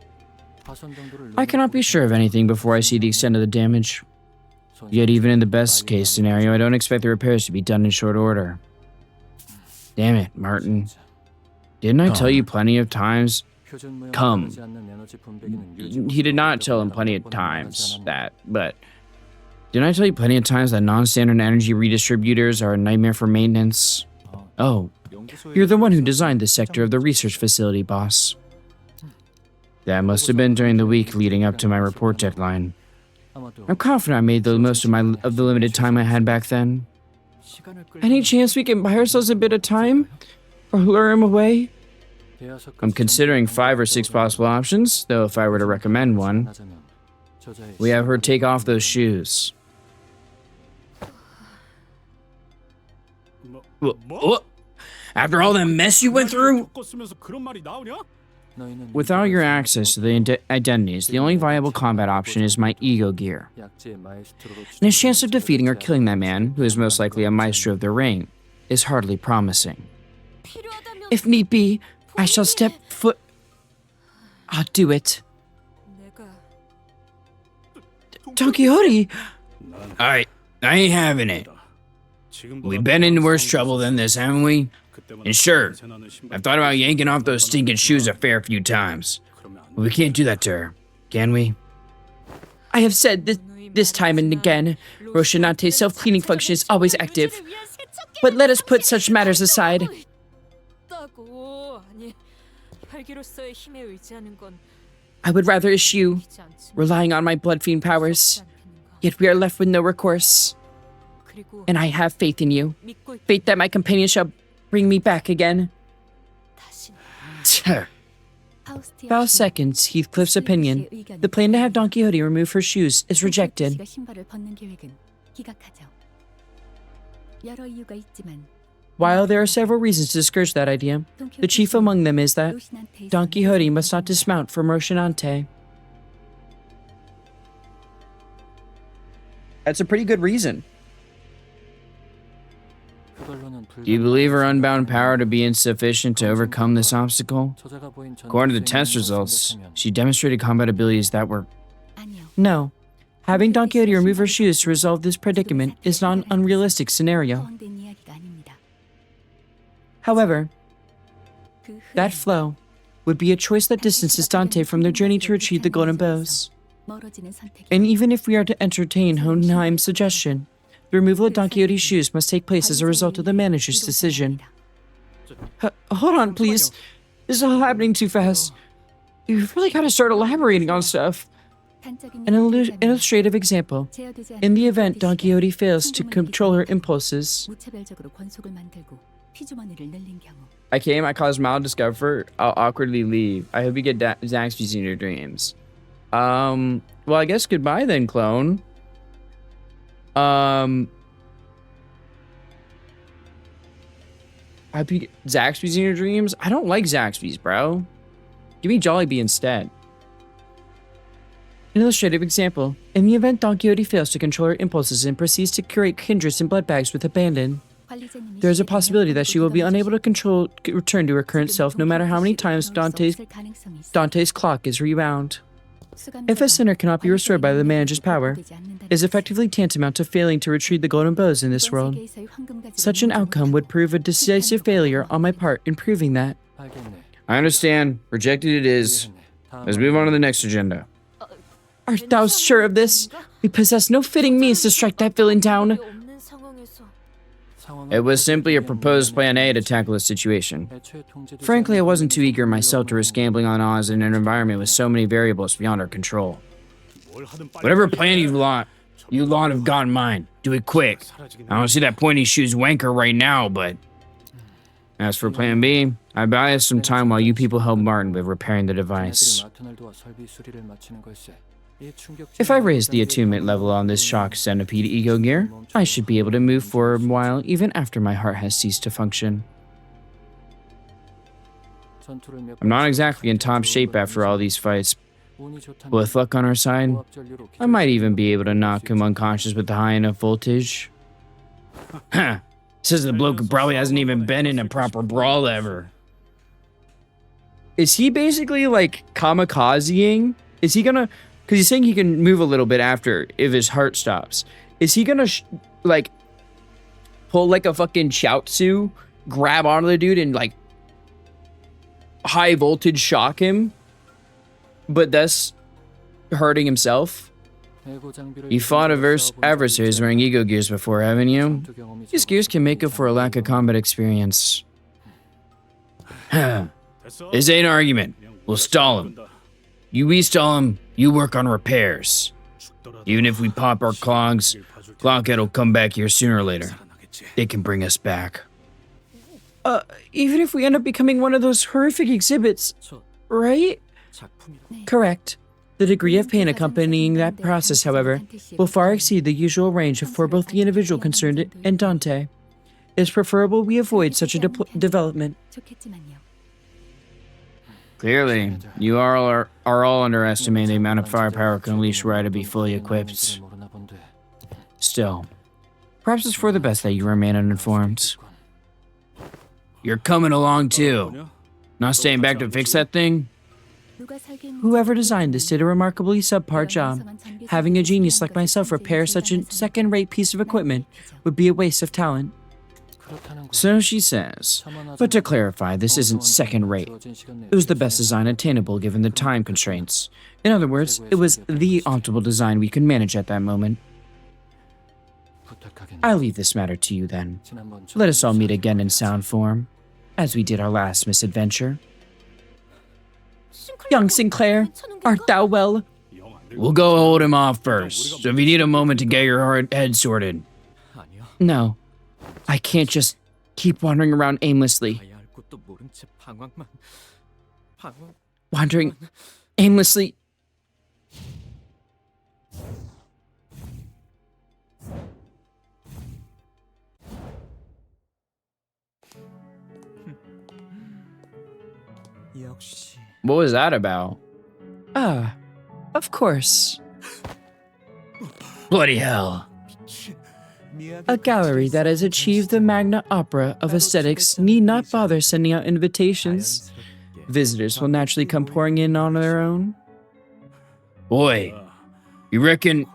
I cannot be sure of anything before I see the extent of the damage. Yet even in the best case scenario, I don't expect the repairs to be done in short order. Damn it, Martin. Didn't I tell you plenty of times? Come. He did not tell him plenty of times that, but... Didn't I tell you plenty of times that non-standard energy redistributors are a nightmare for maintenance? Oh, you're the one who designed this sector of the research facility, boss. That must have been during the week leading up to my report deadline. I'm confident I made the most of the limited time I had back then. Any chance we can buy ourselves a bit of time? Or lure him away? I'm considering 5 or 6 possible options, though if I were to recommend one, we have her take off those shoes. After all that mess you went through? Without your access to the identities, the only viable combat option is my ego gear. And his chance of defeating or killing that man, who is most likely a maestro of the ring, is hardly promising. If need be, I shall step foot... I'll do it. Don Quixote! I ain't having it. We've been in worse trouble than this, haven't we? And sure, I've thought about yanking off those stinking shoes a fair few times. But we can't do that to her, can we? I have said this time and again, Roshinante's self-cleaning function is always active. But let us put such matters aside. I would rather issue, relying on my blood fiend powers. Yet we are left with no recourse. And I have faith in you. Faith that my companion shall bring me back again. Faust seconds Heathcliff's opinion. The plan to have Don Quixote remove her shoes is rejected. While there are several reasons to discourage that idea, the chief among them is that Don Quixote must not dismount from Roshinante. That's a pretty good reason. Do you believe her unbound power to be insufficient to overcome this obstacle? According to the test results, she demonstrated combat abilities that were... No. Having Don Quixote remove her shoes to resolve this predicament is not an unrealistic scenario. However, that flow would be a choice that distances Dante from their journey to retrieve the golden bows. 멀어지는 선택이 And even if we are to entertain Hohenheim's suggestion, the removal of Don Quixote's shoes must take place as a result of the manager's decision. Hold on, please. This is all happening too fast. You've really got to start elaborating on stuff. An illustrative example. In the event Don Quixote fails to control her impulses, 무차별적으로 권속을 만들고 피주머니를 늘린 경우 I came, I caused mild discomfort, I'll awkwardly leave. I hope you get Zaxby's in your dreams. Well, I guess goodbye then, clone. I hope you get Zaxby's in your dreams? I don't like Zaxby's, bro. Give me Jollibee instead. An illustrative example. In the event Don Quixote fails to control her impulses and proceeds to curate kindreds and blood bags with abandon, there is a possibility that she will be unable to return to her current self no matter how many times Dante's clock is rewound. If a sinner cannot be restored by the manager's power, it is effectively tantamount to failing to retrieve the golden bows in this world. Such an outcome would prove a decisive failure on my part in proving that. I understand. Rejected it is. Let's move on to the next agenda. Art thou sure of this? We possess no fitting means to strike that villain down. It was simply a proposed plan A to tackle the situation. Frankly, I wasn't too eager myself to risk gambling on odds in an environment with so many variables beyond our control. Whatever plan you lot have got in mind, do it quick. I don't see that pointy shoes wanker right now, but... As for plan B, I buy us some time while you people help Martin with repairing the device. If I raise the attunement level on this shock centipede ego gear, I should be able to move for a while even after my heart has ceased to function. I'm not exactly in top shape after all these fights, but with luck on our side, I might even be able to knock him unconscious with the high enough voltage. Says the bloke who probably hasn't even been in a proper brawl ever. Is he basically like kamikazeing? Is he gonna... Because he's saying he can move a little bit after if his heart stops. Is he gonna, like, pull like a fucking Chiaotzu, grab onto the dude and, like, high voltage shock him, but thus hurting himself? You fought adversaries wearing ego gears before, haven't you? These gears can make up for a lack of combat experience. This ain't an argument. We'll stall him. We stall him, you work on repairs. Even if we pop our clogs, Clockhead will come back here sooner or later. They can bring us back. Even if we end up becoming one of those horrific exhibits, right? Correct. The degree of pain accompanying that process, however, will far exceed the usual range for both the individual concerned and Dante. It is preferable we avoid such a development. Clearly, you are all underestimating the amount of firepower can unleash were I to be fully equipped. Still, perhaps it's for the best that you remain uninformed. You're coming along too. Not staying back to fix that thing? Whoever designed this did a remarkably subpar job. Having a genius like myself repair such a second-rate piece of equipment would be a waste of talent. So she says, but to clarify, this isn't second-rate. It was the best design attainable given the time constraints. In other words, it was the optimal design we could manage at that moment. I'll leave this matter to you then. Let us all meet again in sound form, as we did our last misadventure. Young Sinclair, art thou well? We'll go hold him off first, so if you need a moment to get your head sorted. No. I can't just keep wandering around aimlessly. Wandering aimlessly. What was that about? Ah, of course. Bloody hell. A gallery that has achieved the magna opera of aesthetics need not bother sending out invitations. Visitors will naturally come pouring in on their own. Boy, you reckon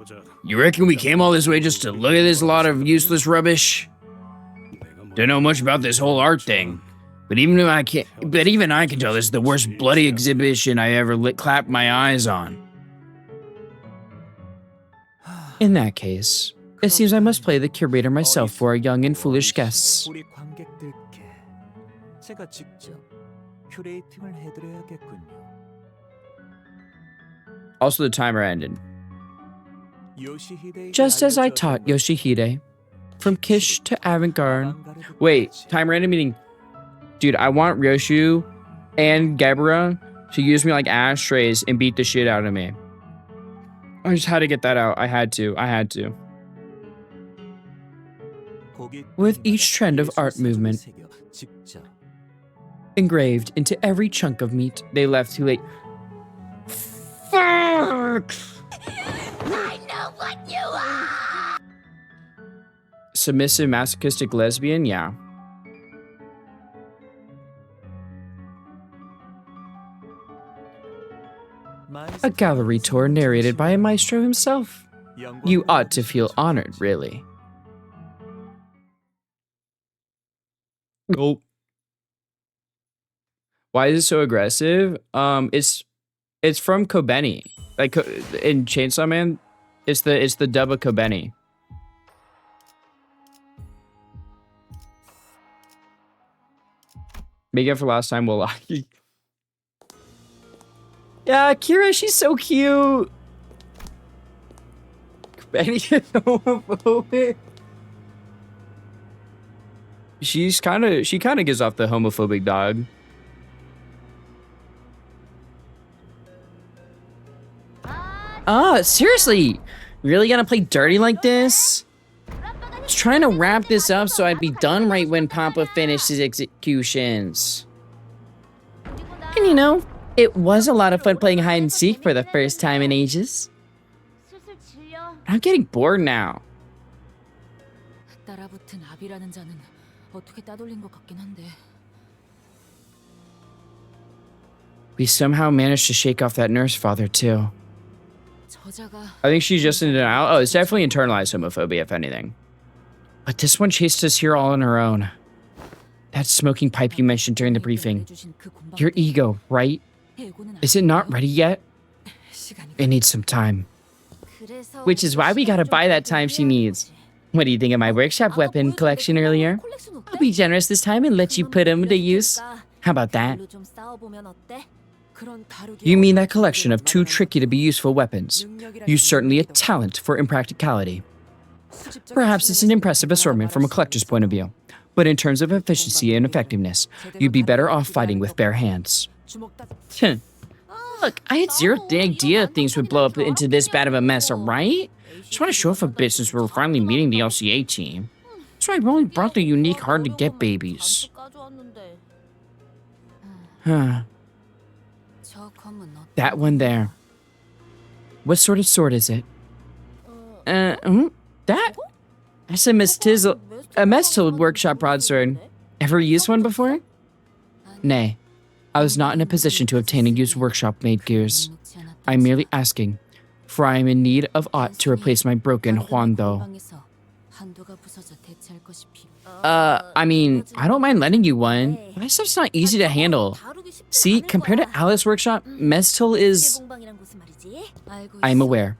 we came all this way just to look at this lot of useless rubbish? Don't know much about this whole art thing, but even I can tell this is the worst bloody exhibition I ever clapped my eyes on. In that case, it seems I must play the curator myself for our young and foolish guests. 우리 관객들께 제가 직접 큐레이팅을 해드려야겠군요. Also, the timer ended. 요시히데에게 Just as I 알려져 taught 있는 Yoshihide, from Kish to avant-garde. Wait, timer ended meaning, dude, I want Ryoshu and Gebura to use me like ashtrays and beat the shit out of me. I just had to get that out. I had to. With each trend of art movement engraved into every chunk of meat they left too late. Fuck! I know what you are! Submissive, masochistic lesbian? Yeah. A gallery tour narrated by a maestro himself. You ought to feel honored, really. Oh. Why is it so aggressive? It's from Kobeni. Like in Chainsaw Man, it's the dub of Kobeni. Make up for last time, we'll lie. Yeah, Kira, she's so cute. Kobeni is homophobic. She kind of gives off the homophobic dog. Seriously? Really gonna play dirty like this? I was trying to wrap this up so I'd be done right when Papa finished his executions. And you know, it was a lot of fun playing hide and seek for the first time in ages. I'm getting bored now. 따라붙은 아비라는 자는 어떻게 따돌린 것 같긴 한데. We somehow managed to shake off that nurse father too. I think she's just in denial. Oh, it's definitely internalized homophobia, if anything. But this one chased us here all on her own. That smoking pipe you mentioned during the briefing. Your ego, right? Is it not ready yet? It needs some time. Which is why we gotta buy that time she needs. What do you think of my workshop weapon collection earlier? I'll be generous this time and let you put them to use. How about that? You mean that collection of too tricky to be useful weapons? You certainly a talent for impracticality. Perhaps it's an impressive assortment from a collector's point of view, but in terms of efficiency and effectiveness, you'd be better off fighting with bare hands. Look, I had zero idea things would blow up into this bad of a mess, alright? Just want to show off a bit since we're finally meeting the LCA team. That's why we only brought the unique hard-to-get babies. Huh. That one there. What sort of sword is it? That? That's a Mestil workshop broadsword. Ever used one before? Nay. I was not in a position to obtain and use workshop-made gears. I'm merely asking, for I am in need of aught to replace my broken Huando. I mean, I don't mind lending you one. My stuff's not easy to handle. See, compared to Alice Workshop, Mestil is... I am aware.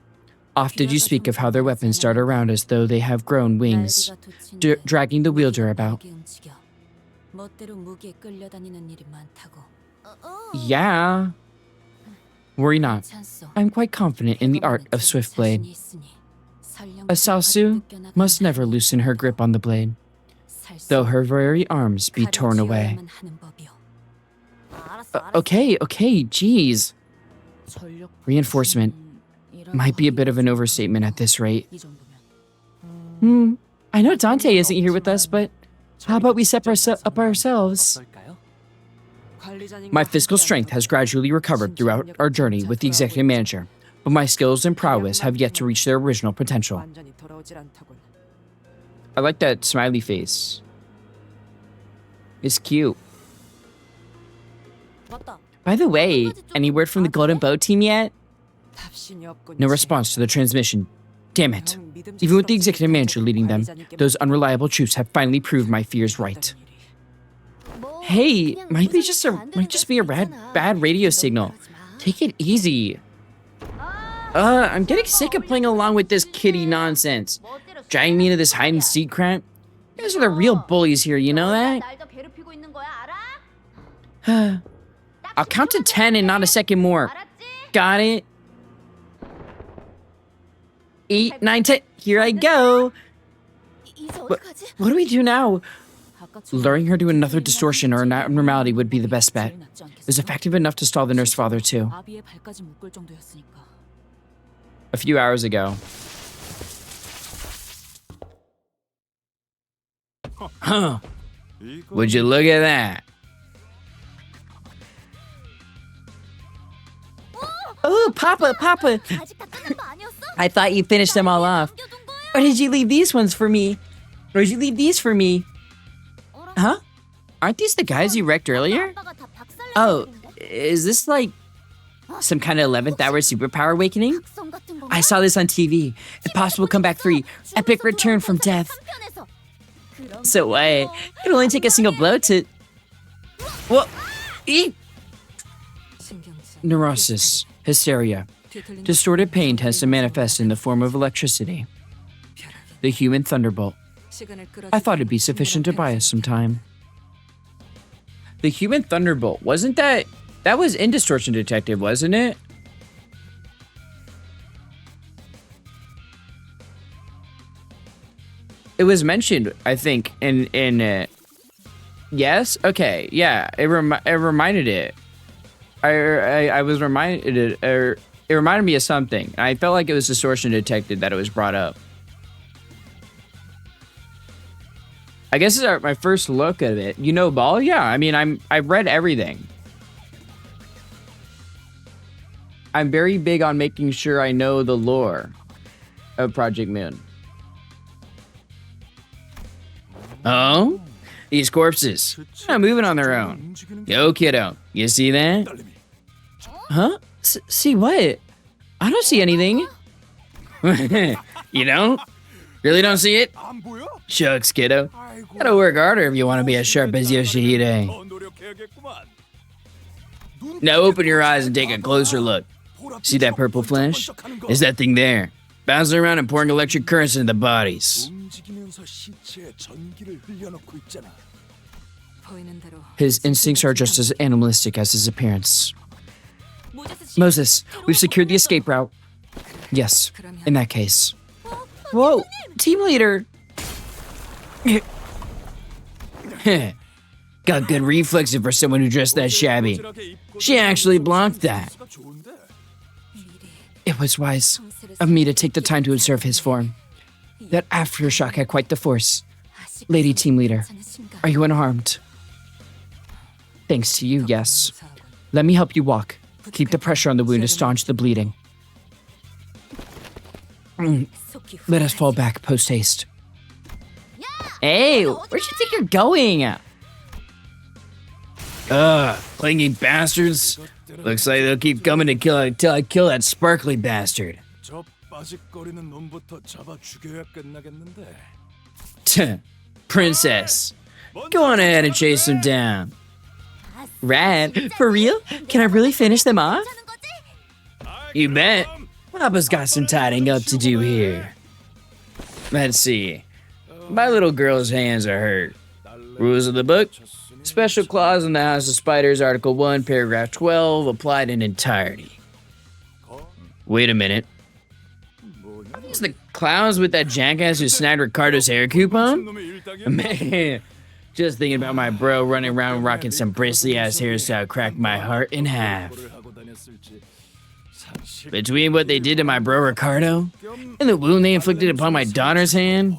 Often you speak of how their weapons dart around as though they have grown wings, dragging the wielder about. Yeah. Worry not. I'm quite confident in the art of swift blade. A Salsu must never loosen her grip on the blade, though her very arms be torn away. Okay, geez. Reinforcement might be a bit of an overstatement at this rate. I know Dante isn't here with us, but how about we step up ourselves? My physical strength has gradually recovered throughout our journey with the executive manager, but my skills and prowess have yet to reach their original potential. I like that smiley face. It's cute. By the way, any word from the Golden Bow team yet? No response to the transmission. Damn it. Even with the executive manager leading them, those unreliable troops have finally proved my fears right. Hey, might just be a bad radio signal. Take it easy. I'm getting sick of playing along with this kitty nonsense. Dragging me into this hide and seek crap. You guys are the real bullies here, you know that? I'll count to 10 and not a second more. Got it? 8, 9, 10. Here I go. What do we do now? Luring her to another distortion or an abnormality would be the best bet. It was effective enough to stall the nurse father too. A few hours ago. Huh. Would you look at that? Oh, Papa, Papa. I thought you finished them all off. Or did you leave these ones for me? Or did you leave these for me? Huh? Aren't these the guys you wrecked earlier? Oh, is this like some kind of 11th hour superpower awakening? I saw this on TV. Impossible comeback 3. Epic return from death. So what? It'll only take a single blow to... Whoa! Neurosis. Hysteria. Distorted pain tends to manifest in the form of electricity. The human thunderbolt. I thought it'd be sufficient to buy us some time. The human thunderbolt. Wasn't that... That was in Distortion Detective, wasn't it? It was mentioned, I think, in yes? Okay, yeah, it reminded it. I was reminded, it reminded me of something. I felt like it was Distortion Detective that it was brought up. I guess it's my first look at it. You know Ball? Yeah, I mean, I've read everything. I'm very big on making sure I know the lore of Project Moon. Oh? These corpses. Not moving on their own. Yo, kiddo. You see that? Huh? See what? I don't see anything. You don't? Really don't see it? Shucks, kiddo. Gotta work harder if you want to be as sharp as Yoshihide. Now open your eyes and take a closer look. See that purple flash? Is that thing there? Bouncing around and pouring electric currents into the bodies. His instincts are just as animalistic as his appearance. Moses, we've secured the escape route. Yes, in that case. Whoa, team leader! Got good reflexes for someone who dressed that shabby. She actually blocked that. It was wise of me to take the time to observe his form. That aftershock had quite the force. Lady team leader, are you unharmed? Thanks to you, yes. Let me help you walk. Keep the pressure on the wound to staunch the bleeding. Let us fall back post-haste. Hey, where'd you think you're going? Clinging bastards. Looks like they'll keep coming to kill until I kill that sparkly bastard. Princess, go on ahead and chase them down. Rad, for real? Can I really finish them off? You bet. Papa's got some tidying up to do here. Let's see. My little girl's hands are hurt. Rules of the book. Special clause in the House of Spiders, Article 1, Paragraph 12, applied in entirety. Wait a minute. Are these the clowns with that jackass who snagged Ricardo's hair coupon? Man, just thinking about my bro running around rocking some bristly-ass hairstyle cracked my heart in half. Between what they did to my bro Ricardo and the wound they inflicted upon my daughter's hand,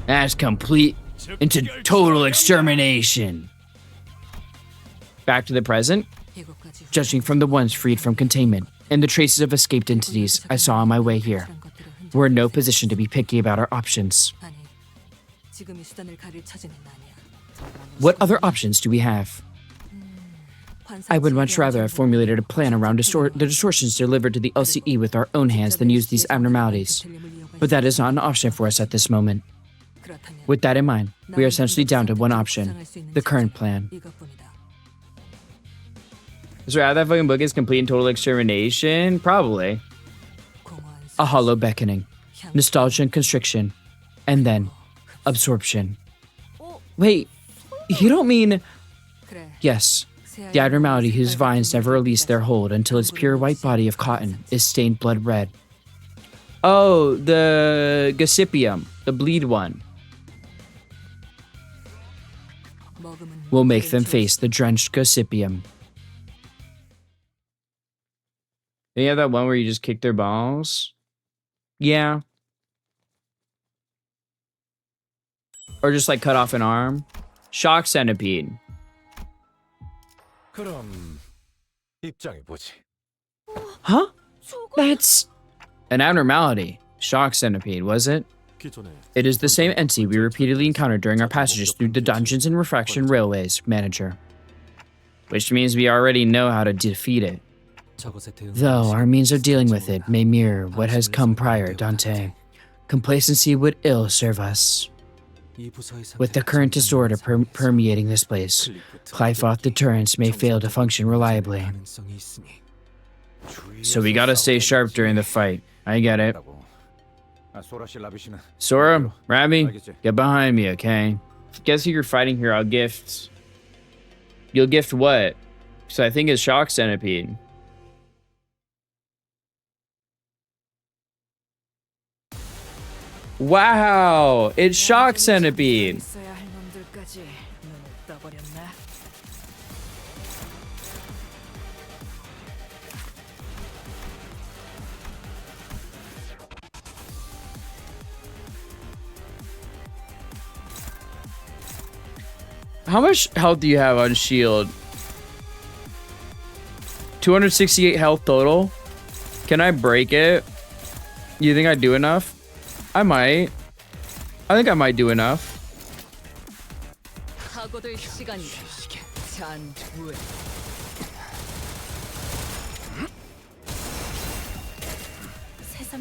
that's complete into total extermination. Back to the present. Judging from the ones freed from containment and the traces of escaped entities I saw on my way here, we're in no position to be picky about our options. What other options do we have? I would much rather have formulated a plan around the distortions delivered to the LCE with our own hands than use these abnormalities, but that is not an option for us at this moment. With that in mind, we are essentially down to one option, the current plan. So after that fucking book is complete and total extermination? Probably. A hollow beckoning, nostalgia and constriction, and then absorption. Wait, you don't mean... Yes, the abnormality whose vines never release their hold until its pure white body of cotton is stained blood red. Oh, the Gossypium, the bleed one. Will make them face the drenched Gossypium. You have that one where you just kick their balls? Yeah. Or just like cut off an arm? Shock centipede. 그럼 입장해 보지. Huh? That's an abnormality. Shock centipede, was it? It is the same entity we repeatedly encountered during our passages through the dungeons and refraction railways, manager. Which means we already know how to defeat it. Though our means of dealing with it may mirror what has come prior, Dante. Complacency would ill serve us. With the current disorder permeating this place, Clyfoth deterrents may fail to function reliably. So we gotta stay sharp during the fight. I get it. Sora, Rabbi, get behind me, okay? Guess who you're fighting here? I'll gift... You'll gift what? So I think it's Shock Centipede. Wow! It's Shock Centipede! How much health do you have on shield? 268 health total? Can I break it? You think I do enough? I might. I think I might do enough.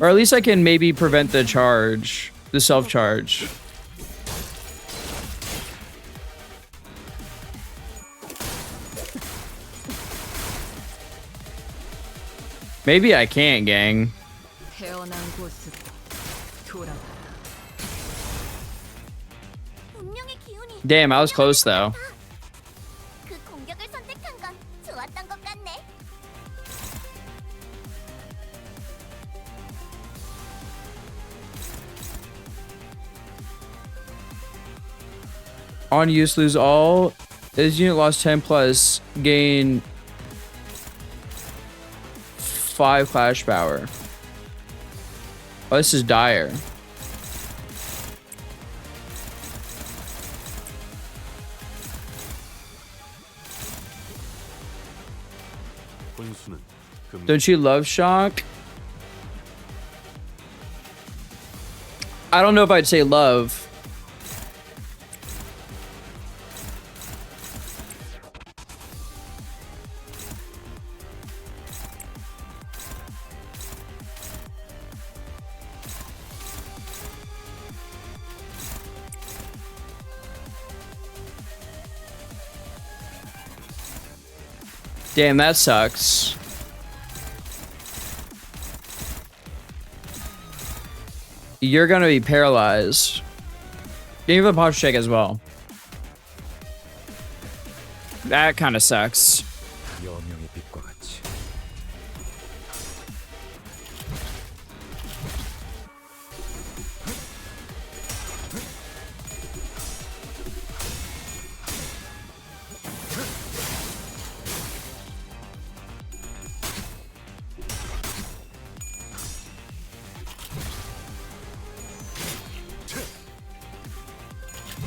Or at least I can maybe prevent the charge. The self-charge. Maybe I can't, gang. Damn, I was close though. On use, lose all. This unit lost 10 plus. Gain 5 clash power. Oh, this is dire. Don't you love shock? I don't know if I'd say love. Damn, that sucks. You're gonna be paralyzed. Give me the posture check as well. That kind of sucks.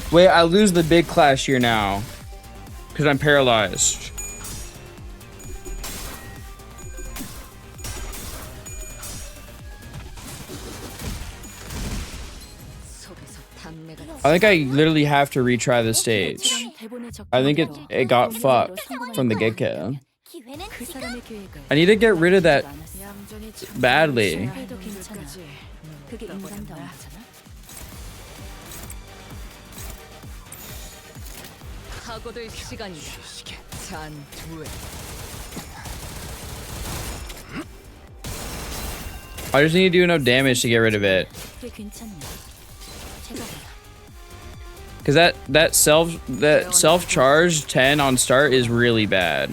Wait, I lose the big clash here now. Because I'm paralyzed. I think I literally have to retry the stage. I think it got fucked from the get-go. I need to get rid of that badly. I just need to do enough damage to get rid of it. 꽤 괜찮네. 제법이야. Cause that self charge 10 on start is really bad.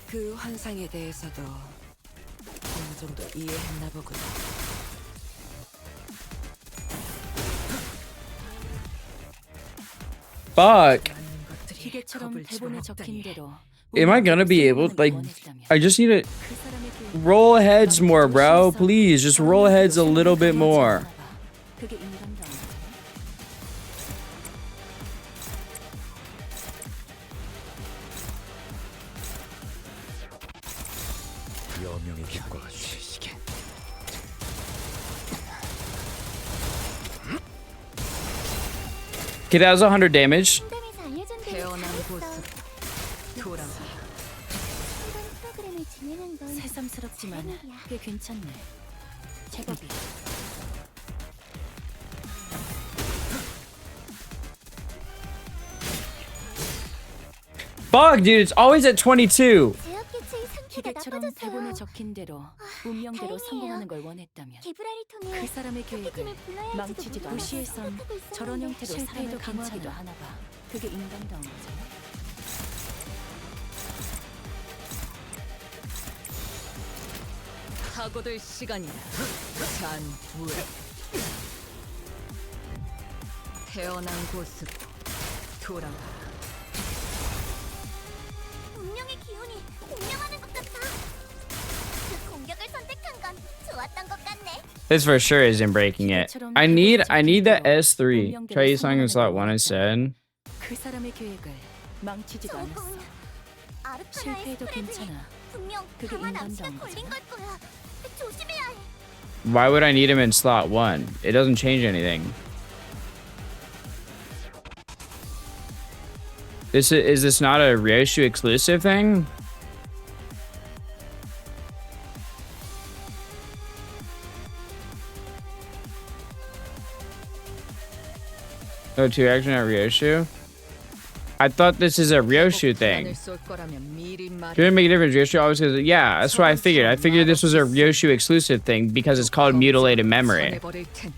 그 환상에 대해서도 어느 정도 이해했나 보구나. Fuck. 기계처럼 대본에 적힌 대로. Am I gonna be able like I just need to 그 사람의 계획. roll heads more, bro. Please just roll heads a little bit more. 그게 인간다운 거잖아. 여명의 빛과 같이 Okay, that was 100 damage. 상담에서 알려준 대로 태어난 잘했어. 곳으로 돌아와. 상담 프로그램을 진행한 건 새삼스럽지만 다행이야. 꽤 괜찮네. 제법이야. Fuck, dude, it's always at 22. 제약기체의 상태가 기계처럼 대본에 나빠졌어요. 적힌 대로 운명대로 다행이에요. 성공하는 걸 원했다면 개브라를 통해 그 사람의 계획을 팀을 불러야 할지도 망치지도 모르겠어. 도시에선 생각하고 저런 있었는데. 형태로 사람을 강화하기도 하나 봐. 그게 인간다운 거잖아. 파고들 시간이다. 잔후에 태어난 곳으로 돌아와. 운명의 기운이 공명하는 것 같아. 그 공격을 선택한 건 좋았던 것 같네. This for sure isn't breaking it. I need that S3. Try using in slot 1 instead. 그 사람의 계획을 망치지도 않았어. 저건 아르카나의 실패해도 스프레드니 괜찮아. 분명 그게 강한 암시가 인간다운 걸린 걸 거잖아. 거야. 조심해야 해. Why would I need him in slot 1? It doesn't change anything. Is this not a Ryoshu exclusive thing? No 2 action at Ryoshu? I thought this is a Ryoshu thing. 쏠 거라면 미리 말해. Didn't make a difference. Ryoshu always says, yeah, that's what I figured. I figured this was a Ryoshu exclusive thing because it's called Mutilated Memory. 손해버릴 텐.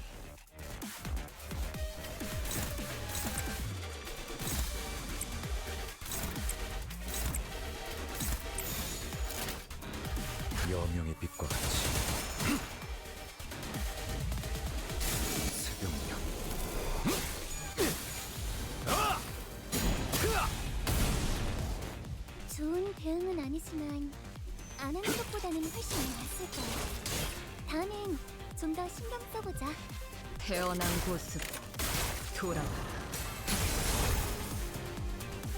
여명의 빛과 같이 새벽녘 좋은 대응은 아니지만 안 하는 것보다는 훨씬 낫을 거야. 다음엔 좀 더 신경 써보자. 태어난 곳으로 돌아와.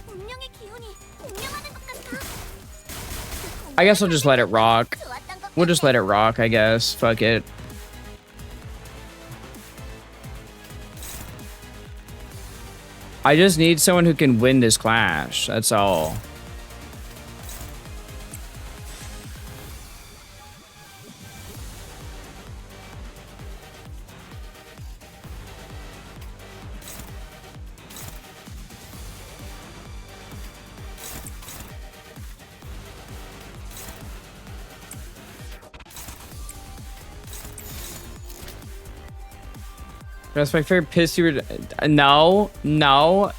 운명의 기운이 공명하는 것 같아. I guess I'll just let it rock. 좋았던 것 We'll just let it rock, I guess. Fuck it. I just need someone who can win this clash. That's all. That's my favorite pissy. No.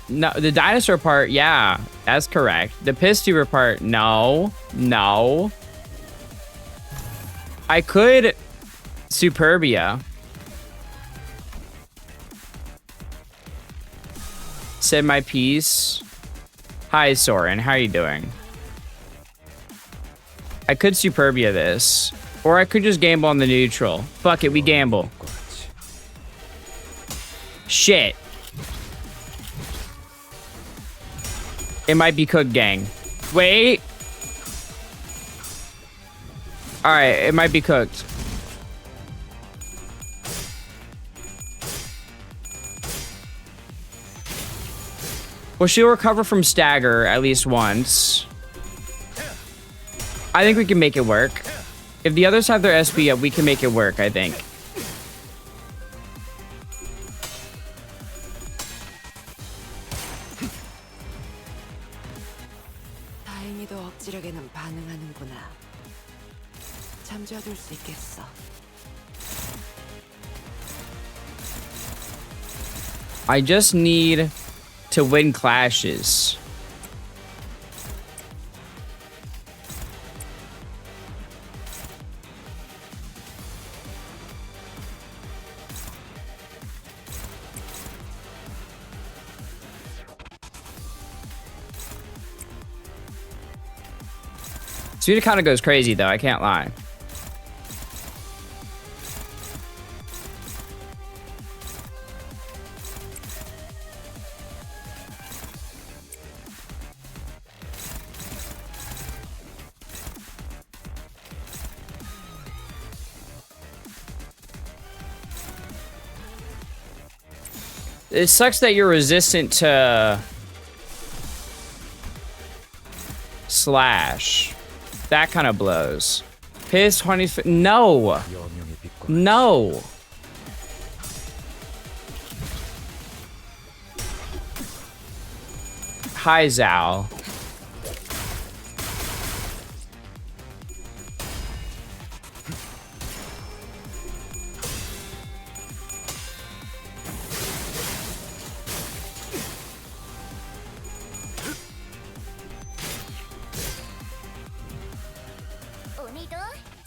The dinosaur part, yeah, that's correct. The pissy part, no. I could Superbia. Said my piece. Hi, Soren. How are you doing? I could Superbia this. Or I could just gamble on the neutral. Fuck it, we gamble. Shit. It might be cooked, gang. Wait. Alright, it might be cooked. Well, she'll recover from stagger at least once. I think we can make it work. If the others have their SP up, we can make it work, I think. 다행히도 억지력에는 반응하는구나. 잠재워둘 수 있겠어. I just need to win clashes. Suda kind of goes crazy, though. I can't lie. It sucks that you're resistant to slash. That kind of blows. Piss 20. No. No. Hi, Zal. 오늘도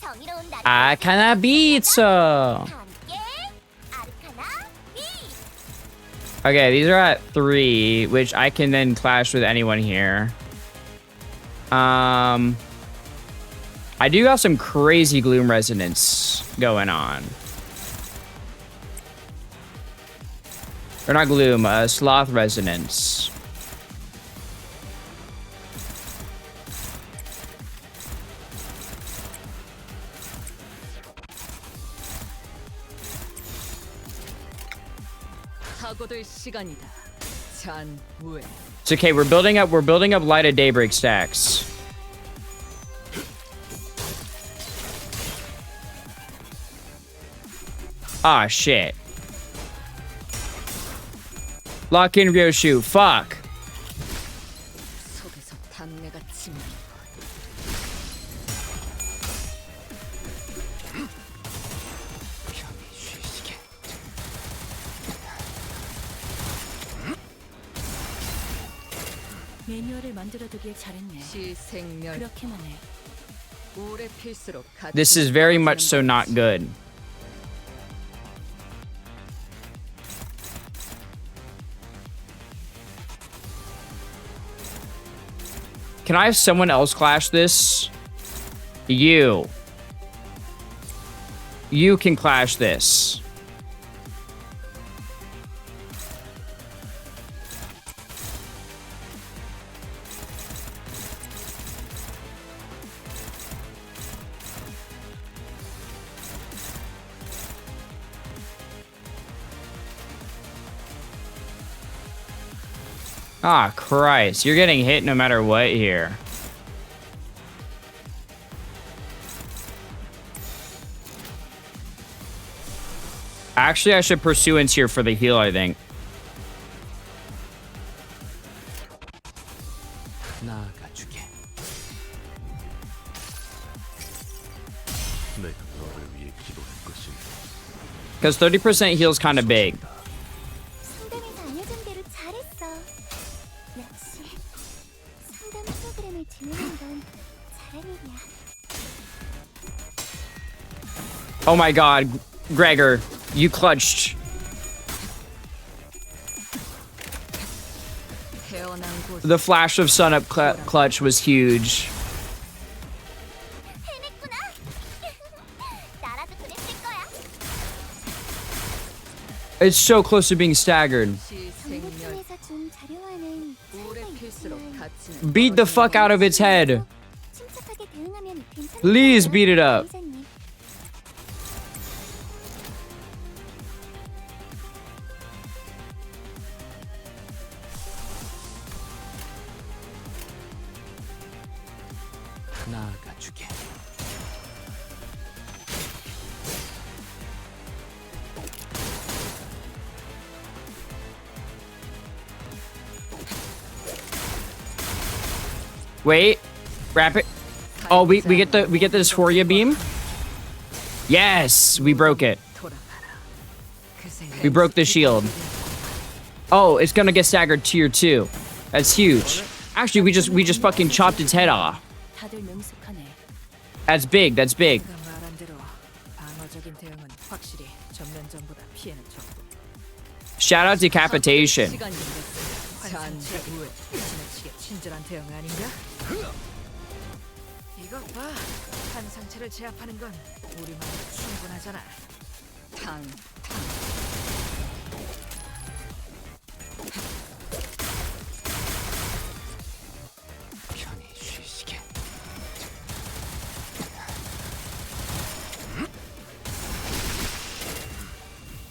정의로운 날 Arcana Beats. 함께 아르카나 비. Okay, these are at 3, which I can then clash with anyone here. I do got some crazy gloom resonance going on. Or not gloom, sloth resonance. It's okay, we're building up light of daybreak stacks. Ah, shit. Lock in Ryoshu. Fuck. 매뉴얼을 만들어두길 잘했네. 그렇게만 해. This is very much so not good. Can I have someone else clash this? You. You can clash this. Ah, Christ. You're getting hit no matter what here. Actually, I should pursuance here for the heal, I think. Because 30% heal is kind of big. 상담에서 알려준 대로 잘했어. 역시 상담 프로그램을 진행한 건 잘한 일이야. Oh my god, Gregor, you clutched. The flash of sunup clutch was huge. 해냈구나. 나라도 그랬을 거야. It's so close to being staggered. 정보팀에서 준 자료와는 차이가 있지만 Beat the fuck out of its head. 침착하게 대응하면 괜찮을 Please 거야, beat it up. 의사님. Wait, wrap it. Oh, we get the dysphoria beam. Yes, we broke it. 돌아가라. We broke the shield. Oh, it's gonna get staggered tier 2. That's huge. Actually, we just fucking chopped its head off. 다들 능숙하네. That's big. That's big. 네가 말한 대로 방어적인 대응은 확실히 전면전보다 피해는 적고. Shout out decapitation. 시간이 됐어. 환상체 후에 지나치게 친절한 대응 아닌가? 이것 봐. 환상체를 제압하는 건 우리만으로 충분하잖아. 탕. 편히 쉬시게.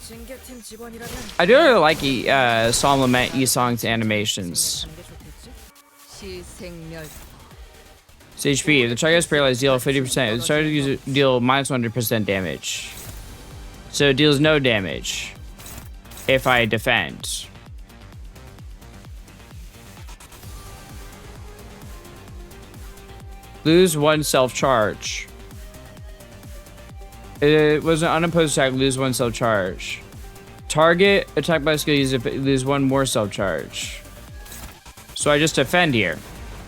징계팀 직원이라면 I do really like Psalm Lament Esong's animations. 하는 게 좋겠지? 시생멸. Stage HP. If the target is paralyzed, deal 50%. If the target user deal minus 100% damage. So it deals no damage if I defend. Lose 1 self-charge. It was an unopposed attack. Lose 1 self-charge. Target attack by skill user lose 1 more self-charge. So I just defend here,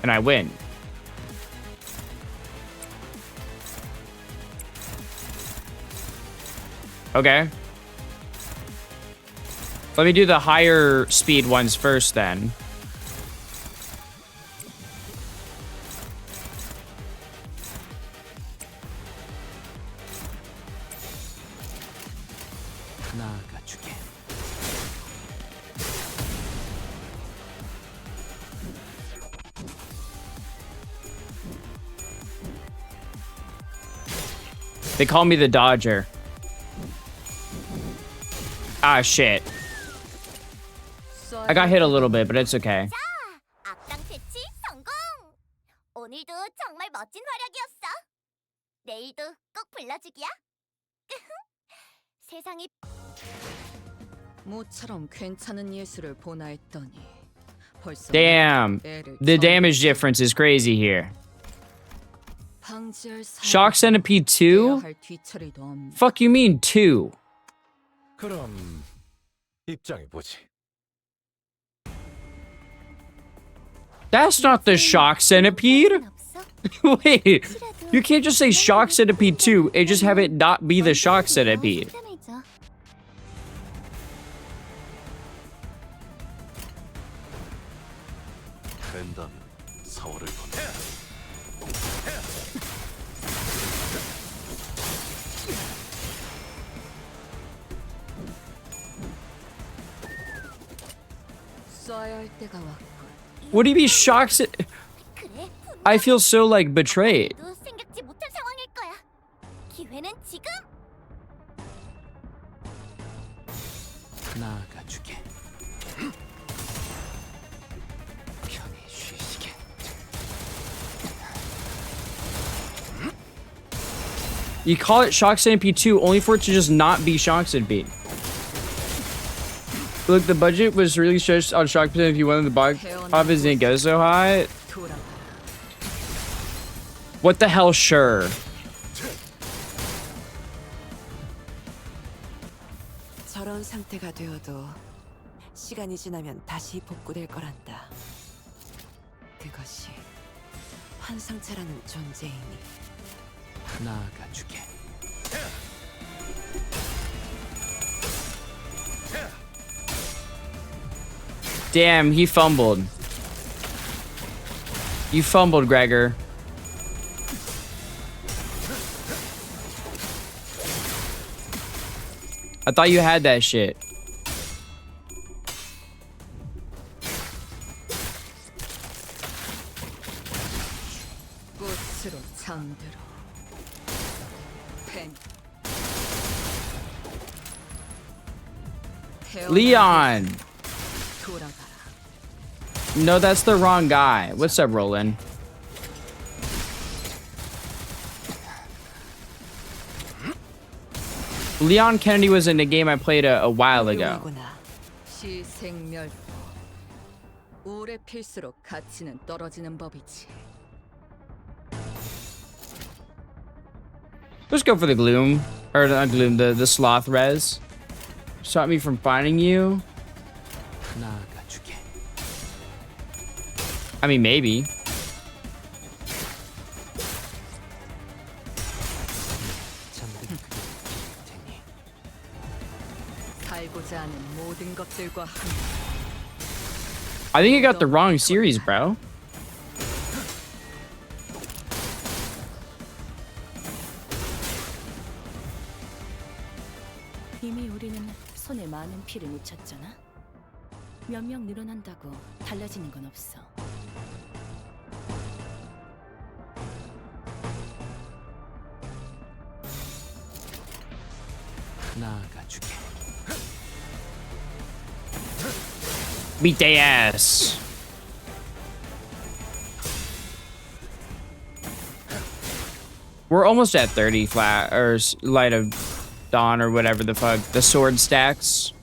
and I win. Okay. Let me do the higher speed ones first then. 나아가주게. They call me the Dodger. Ah, shit. I got hit a little bit, but it's okay. 악당 퇴치 성공! 오늘도 정말 멋진 활약이었어. 내일도 꼭 불러주기야. 세상이 모처럼 괜찮은 예술을 보나 했더니 벌써 Damn. The damage difference is crazy here. Shock Centipede 2? Fuck you mean 2? 그럼 입장해 보지. That's not the Shock Centipede? Wait, you can't just say Shock Centipede 2 and just have it not be the Shock Centipede. 된다면 4월을 보내. 써야 할 때가 왔군. Would he be shocked? 그래. I feel so like betrayed. 도 생각지 못한 상황일 거야. 기회는 지금. 나아가주게. 편히 쉬시게. You call it Shock Centipede 2 only for it to just not be Shock Centipede. Look, the budget was really stretched on Shock Centipede if you wanted the box office didn't go so high. What the hell, sure. 저런 상태가 되어도 시간이 지나면 다시 복구될 거란다. 그것이 환상체라는 존재이니. 나아가주게. Damn, he fumbled. You fumbled, Gregor. I thought you had that shit. 꽃으로 잠들어. 펜. Leon! 돌아가라. No, that's the wrong guy. What's up, Roland? Leon Kennedy was in a game I played a while ago. 시생멸. 오래 필수록 가치는 떨어지는 법이지. Let's go for the gloom. Or not gloom, the sloth res. Stop me from finding you. I mean, maybe. I think you got the wrong series, bro. 이미 우리는 손에 많은 피를 묻혔잖아. 몇 명 늘어난다고 달라지는 건 없어. 나가주게. Beat their ass. We're almost at 30 flat or light of dawn or whatever the fuck. The sword stacks.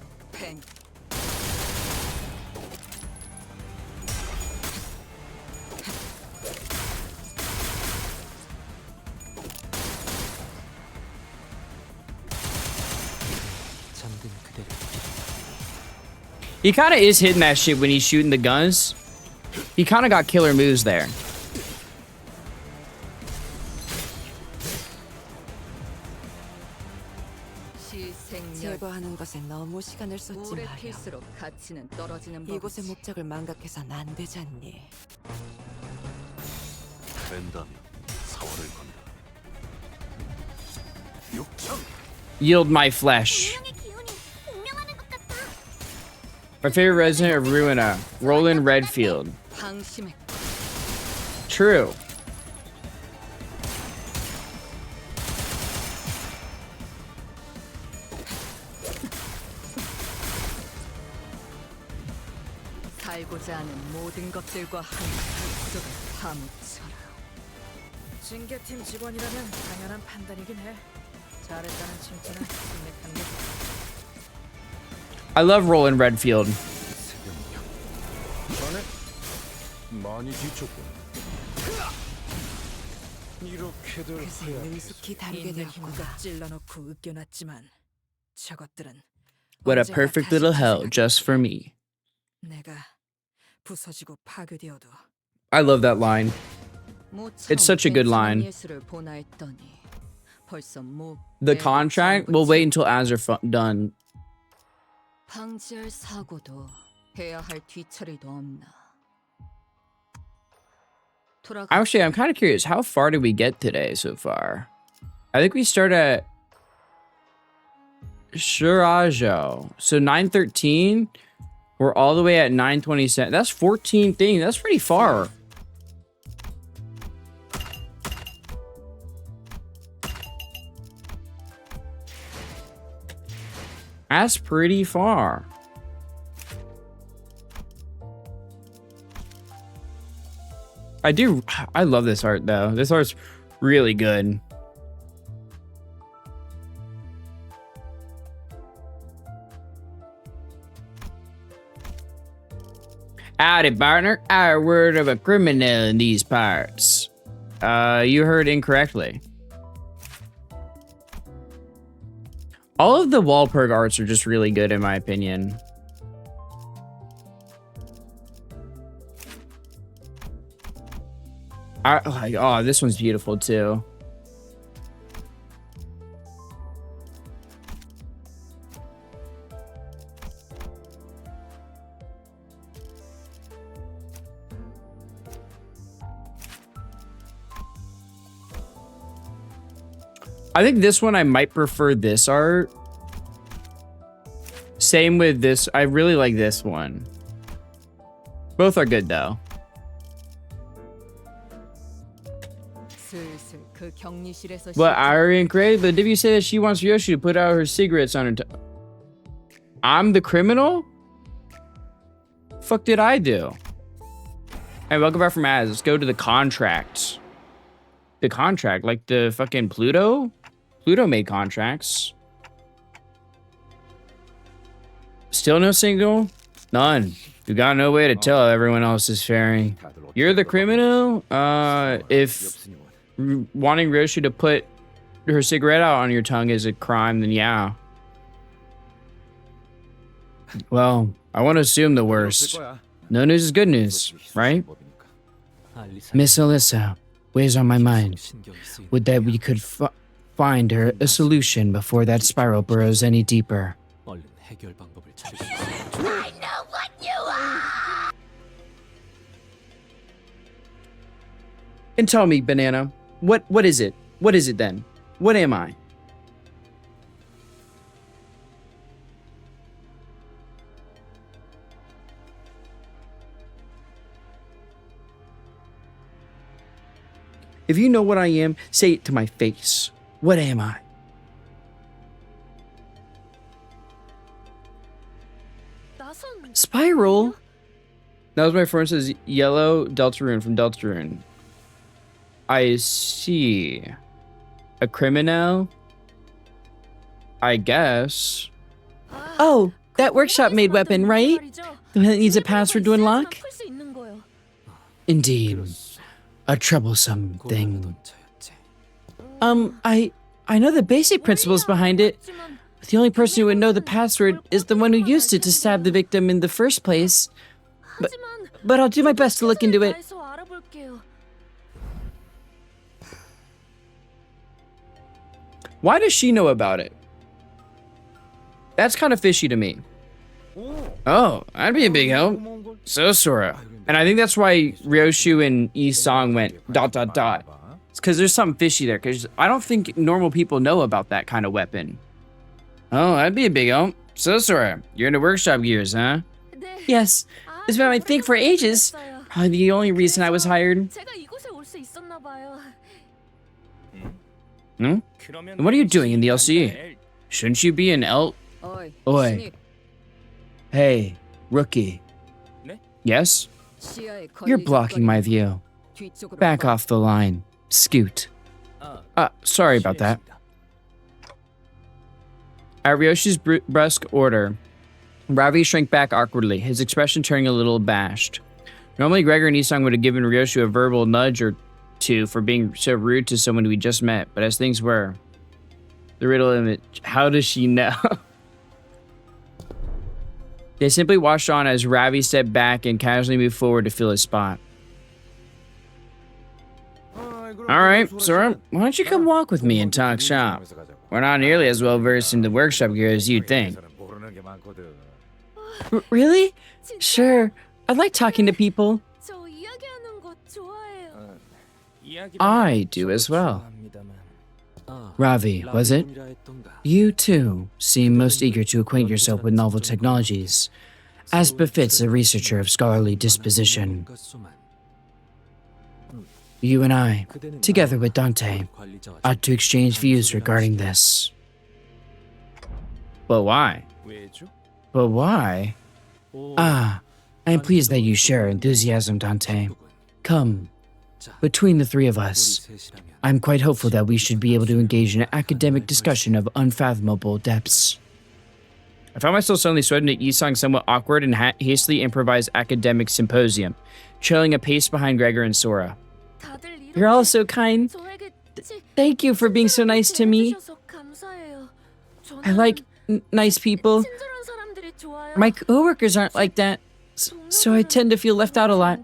He kind of is hitting that shit when he's shooting the guns. He kind of got killer moves there. 제거하는 것에 너무 시간을 쏟지 마려. 이곳의 목적을 망각해선 안 되잖니. 된다면 사활을 건다. 육청. Yield my flesh. My favorite resident of Ruina, Roland Redfield. True. 살고자 하는 모든 것들과 함께 구속을 파묻혀라. 징계팀 직원이라면 당연한 판단이긴 해. 잘했다는 칭찬은 생략하는 게 좋다. I love Roland Redfield. 많이 뒤쫓고. 이렇게들 그새 능숙히 다루게 되었구나. 찔러놓고 으깨놨지만 저것들은 What a perfect little hell just for me. 내가 부서지고 파괴되어도 I love that line. It's such a good line. The contract? We'll wait until Azure done. 방지할 사고도 해야 할 뒤처리도 없나. Actually, I'm kind of curious. How far did we get today so far? I think we start at Shirajo. So 913. We're all the way at 927. That's 14 things. That's pretty far. That's pretty far. I love this art though. This art's really good. Howdy, partner. I word of a criminal in these parts. You heard incorrectly. All of the Walpurg arts are just really good in my opinion. Oh, this one's beautiful too. I think this one, I might prefer this art. Same with this. I really like this one. Both are good though. But Irene Gray, but did you say that she wants Ryoshu to put out her cigarettes on her I'm the criminal? Fuck did I do? Hey, welcome back from ads. Let's go to the contract. The contract, like the fucking Pluto? Pluto made contracts. Still no signal? None. You got no way to tell how everyone else is faring. You're the criminal? If wanting Ryoshu to put her cigarette out on your tongue is a crime, then yeah. Well, I want to assume the worst. No news is good news, right? Miss Alyssa weighs on my mind. Would that we could find her a solution before that spiral burrows any deeper. I know what you are! And tell me, Banana, what is it? What is it then? What am I? If you know what I am, say it to my face. What am I? Spiral? That was my friend says yellow Deltarune from Deltarune. I see. A criminal? I guess. Oh, that workshop-made weapon, right? The one that needs a password to unlock? Indeed. A troublesome thing. I know the basic principles behind it. But the only person who would know the password is the one who used it to stab the victim in the first place. But I'll do my best to look into it. Why does she know about it? That's kind of fishy to me. Oh, that'd be a big help. So Sora. And I think that's why Ryoshu and Yi-Song went ... It's because there's something fishy there, because I don't think normal people know about that kind of weapon. Oh, that'd be a big help. So Sora, you're into workshop gears, huh? Yes. It's been my thing for ages. Probably the only reason I was hired. Hmm? And what are you doing in the LCE? Shouldn't you be an Oi. Hey, rookie. Yes? You're blocking my view. Back off the line. Scoot. Sorry about that. At Ryoshu's brusque order, Ravi shrank back awkwardly, his expression turning a little abashed. Normally, Gregor and Yi-Song would have given Ryoshu a verbal nudge or two for being so rude to someone we just met, but as things were, the riddle image, how does she know? They simply watched on as Ravi stepped back and casually moved forward to fill his spot. Alright, Sora, why don't you come walk with me and talk shop? We're not nearly as well versed in the workshop gear as you'd think. Really? Sure. I like talking to people. I do as well. Ravi, was it? You too seem most eager to acquaint yourself with novel technologies, as befits a researcher of scholarly disposition. You and I, together with Dante, ought to exchange views regarding this. But why? But why? I am pleased that you share enthusiasm, Dante. Come, between the three of us, I'm quite hopeful that we should be able to engage in an academic discussion of unfathomable depths. I found myself suddenly sweating at Yi-Song's somewhat awkward and hastily improvised academic symposium, trailing a pace behind Gregor and Sora. You're all so kind. Thank you for being so nice to me. I like nice people. My coworkers aren't like that, so I tend to feel left out a lot.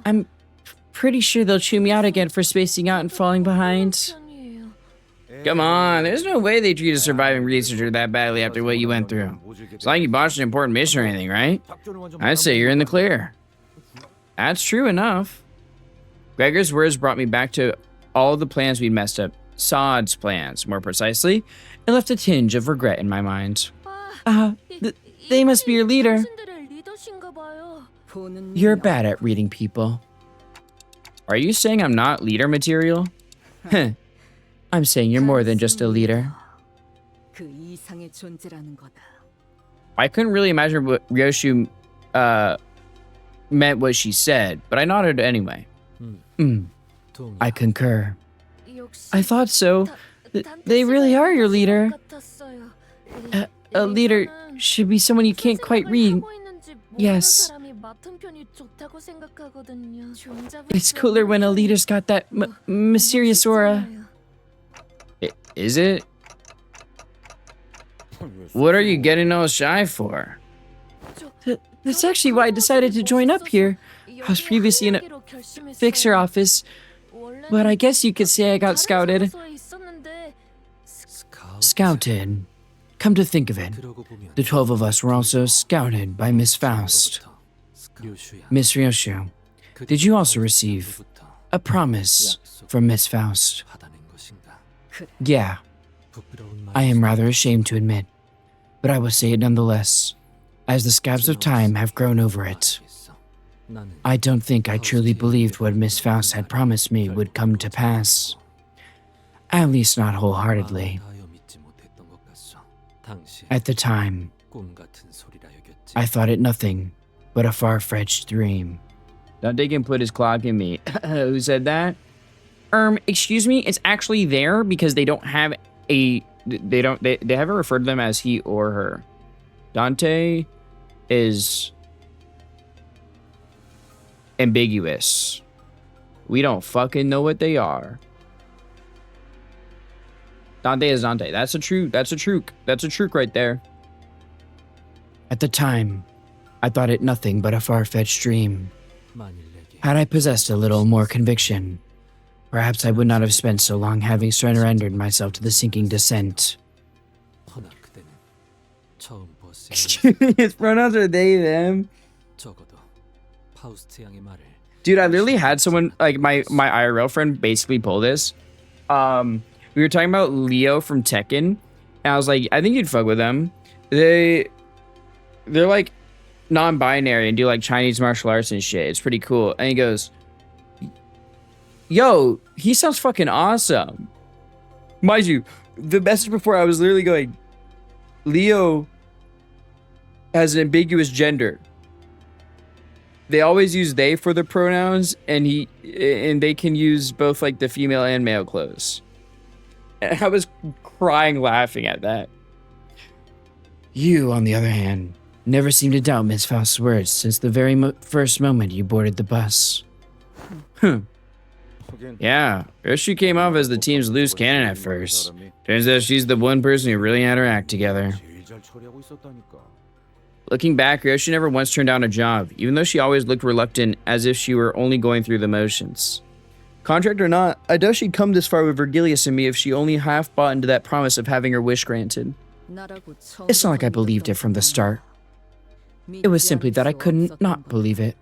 I'm pretty sure they'll chew me out again for spacing out and falling behind. Come on, there's no way they treat a surviving researcher that badly after what you went through. It's like you botched an important mission or anything, right? I'd say you're in the clear. That's true enough. Gregor's words brought me back to all the plans we'd messed up. Sod's plans, more precisely, and left a tinge of regret in my mind. They must be your leader. You're bad at reading people. Are you saying I'm not leader material? Heh. I'm saying you're more than just a leader. I couldn't really imagine what Ryoshu meant what she said, but I nodded anyway. I concur. I thought so. They really are your leader. A leader should be someone you can't quite read. Yes. It's cooler when a leader's got that mysterious aura. Is it? What are you getting all shy for? That's actually why I decided to join up here. I was previously in a fixer office, but I guess you could say I got scouted. Scouted? Come to think of it, the 12 of us were also scouted by Miss Faust. Miss Ryoshu, did you also receive a promise from Miss Faust? Yeah. I am rather ashamed to admit, but I will say it nonetheless, as the scabs of time have grown over it. I don't think I truly believed what Miss Faust had promised me would come to pass. At least not wholeheartedly. At the time, I thought it nothing but a far-fetched dream. Dante can put his clock in me. Who said that? Excuse me, it's actually there because they don't have a... They haven't referred to them as he or her. Dante is ambiguous. We don't fucking know what they are. Dante is Dante. That's a truc right there. At the time, I thought it nothing but a far-fetched dream. Had I possessed a little more conviction, perhaps I would not have spent so long having surrendered myself to the sinking descent. His pronouns are they, them. Dude, I literally had someone, like my IRL friend basically pull this. We were talking about Leo from Tekken, and I was like, I think you'd fuck with them. They're like non-binary and do like Chinese martial arts and shit. It's pretty cool. And he goes, yo, he sounds fucking awesome. Mind you, the message before I was literally going, Leo has an ambiguous gender. They always use they for the pronouns, and they can use both like the female and male clothes. And I was crying laughing at that. You, on the other hand, never seem to doubt Miss Faust's words since the very first moment you boarded the bus. Yeah, Ryoshu came off as the team's loose cannon at first. Turns out she's the one person who really had her act together. Looking back, Ryoshu never once turned down a job, even though she always looked reluctant, as if she were only going through the motions. Contract or not, I doubt she'd come this far with Virgilius and me if she only half bought into that promise of having her wish granted. It's not like I believed it from the start. It was simply that I couldn't not believe it.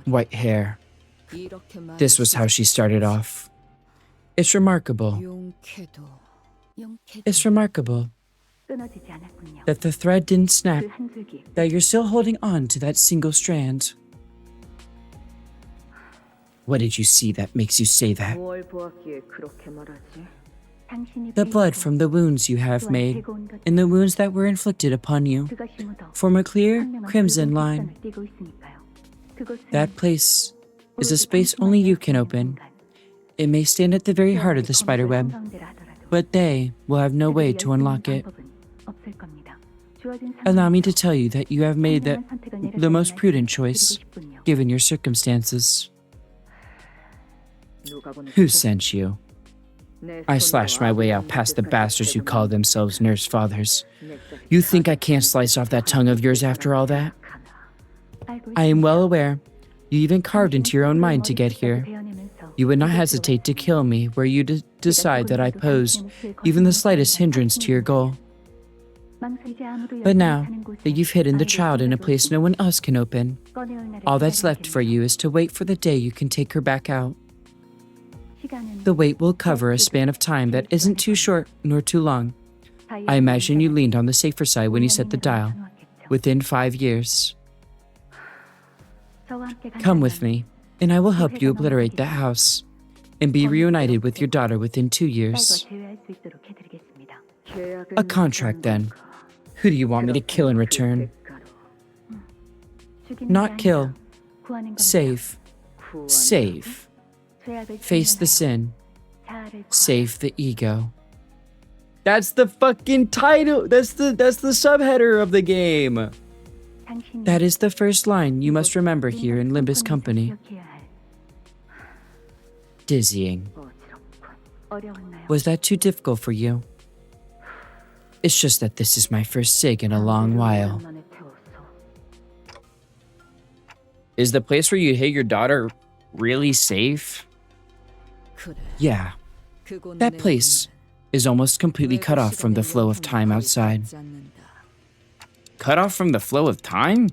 White hair. This was how she started off. It's remarkable. It's remarkable that the thread didn't snap, that you're still holding on to that single strand. What did you see that makes you say that? The blood from the wounds you have made, and the wounds that were inflicted upon you, form a clear crimson line. That place is a space only you can open. It may stand at the very heart of the spiderweb, but they will have no way to unlock it. Allow me to tell you that you have made the most prudent choice, given your circumstances. Who sent you? I slashed my way out past the bastards who call themselves nurse fathers. You think I can't slice off that tongue of yours after all that? I am well aware. You even carved into your own mind to get here. You would not hesitate to kill me were you to decide that I posed even the slightest hindrance to your goal. But now that you've hidden the child in a place no one else can open, all that's left for you is to wait for the day you can take her back out. The wait will cover a span of time that isn't too short nor too long. I imagine you leaned on the safer side when you set the dial. Within 5 years. Come with me, and I will help you obliterate that house, and be reunited with your daughter within 2 years. A contract, then. Who do you want me to kill in return? Not kill. Save. Save. Face the sin. Save the ego. That's the fucking title. That's the subheader of the game. That is the first line you must remember here in Limbus Company. Dizzying. 어려웠나요? Was that too difficult for you? It's just that this is my first SIG in a long while. 오랜만에 태웠어. Is the place where you hid your daughter really safe? 그래. Yeah, 그곳 that place is almost completely cut off from the flow of time outside. Cut off from the flow of time?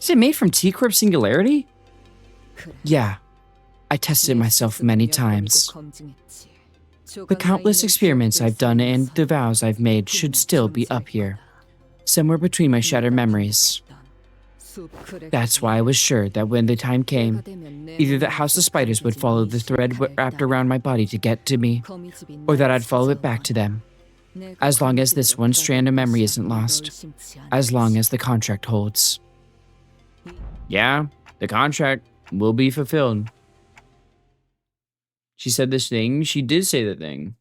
Is it made from T-Corp Singularity? Yeah, I tested myself many times. The countless experiments I've done and the vows I've made should still be up here, somewhere between my shattered memories. That's why I was sure that when the time came, either the House of Spiders would follow the thread wrapped around my body to get to me, or that I'd follow it back to them. As long as this one strand of memory isn't lost, as long as the contract holds. Yeah, the contract will be fulfilled. She said this thing. She did say the thing.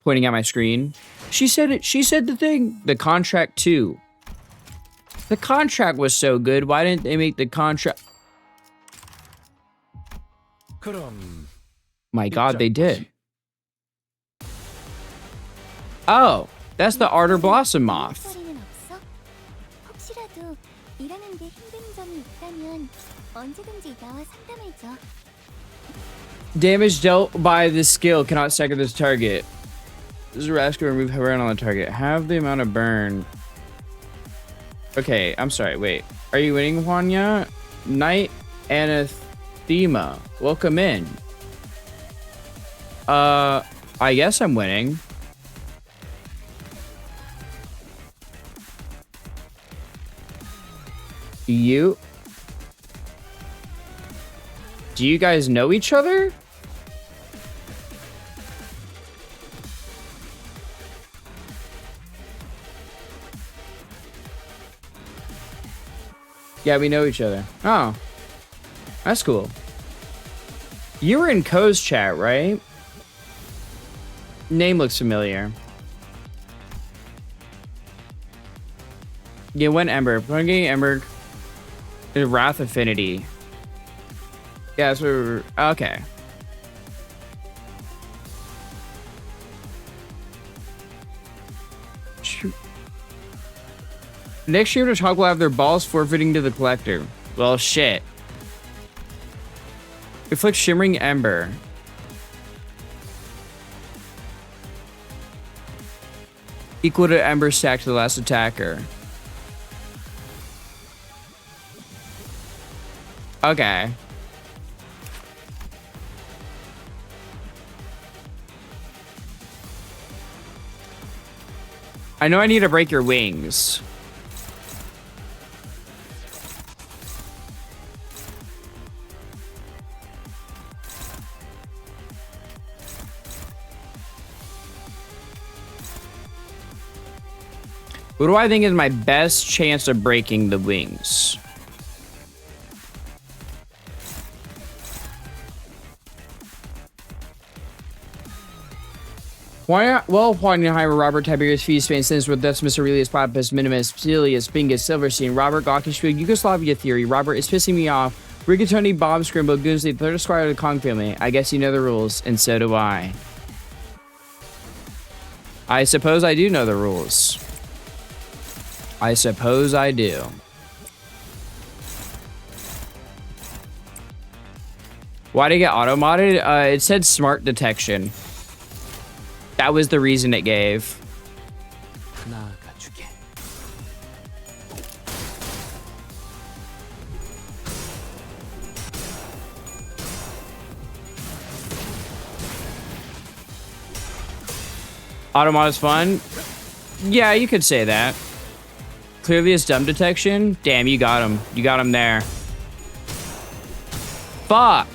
Pointing at my screen. She said it. She said the thing. The contract too. The contract was so good. Why didn't they make the contract? 그럼 My God, they did. Oh, that's the Ardor Blossom Moth. 소리는 없어? 혹시라도 일하는데 힘든 점이 있다면 언제든지 나와 상담해줘. Damage dealt by this skill cannot stagger this target. This is a rascal remove burn on the target. Have the amount of burn. Okay, I'm sorry. Wait. Are you winning, Juanya? Knight Anathema. Welcome in. I guess I'm winning. Do you guys know each other? Yeah, we know each other. Oh, that's cool. You were in Ko's chat, right? Name looks familiar. Yeah, when Ember. When getting Ember. The Wrath Affinity. Yeah, that's what we're... Okay. Shoot. Next streamers Hog will have their balls forfeiting to the collector. Well, shit. Reflect Shimmering Ember. Equal to Ember stack to the last attacker. Okay. I know I need to break your wings. What do I think is my best chance of breaking the wings? Why? Well, Juanheimer, Robert, Tiberius, Fee, Spain, Sinister, Decimus, Aurelius, Papus, Minimus, Celius, Bingus, Silverstein, Robert, Gawkish, Yugoslavia Theory, Robert is pissing me off, Rigatoni, Bob, Scrimble, Goonsley, third squire of the Kong family. I guess you know the rules, and so do I. I suppose I do know the rules. I suppose I do. Why did it get auto-modded? It said smart detection. That was the reason it gave. Automod is fun? Yeah, you could say that. Clearly it's dumb detection. Damn, you got him. You got him there. Fuck.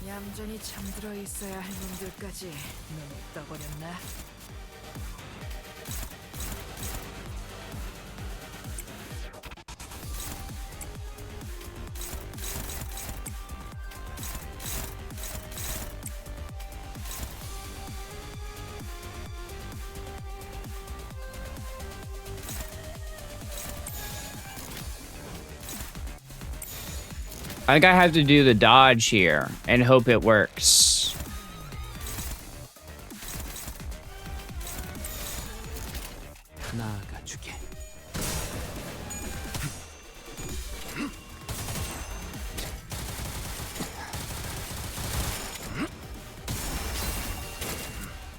얌전히 잠들어 있어야 할 놈들까지 눈을 떠버렸나? I think I have to do the dodge here and hope it works.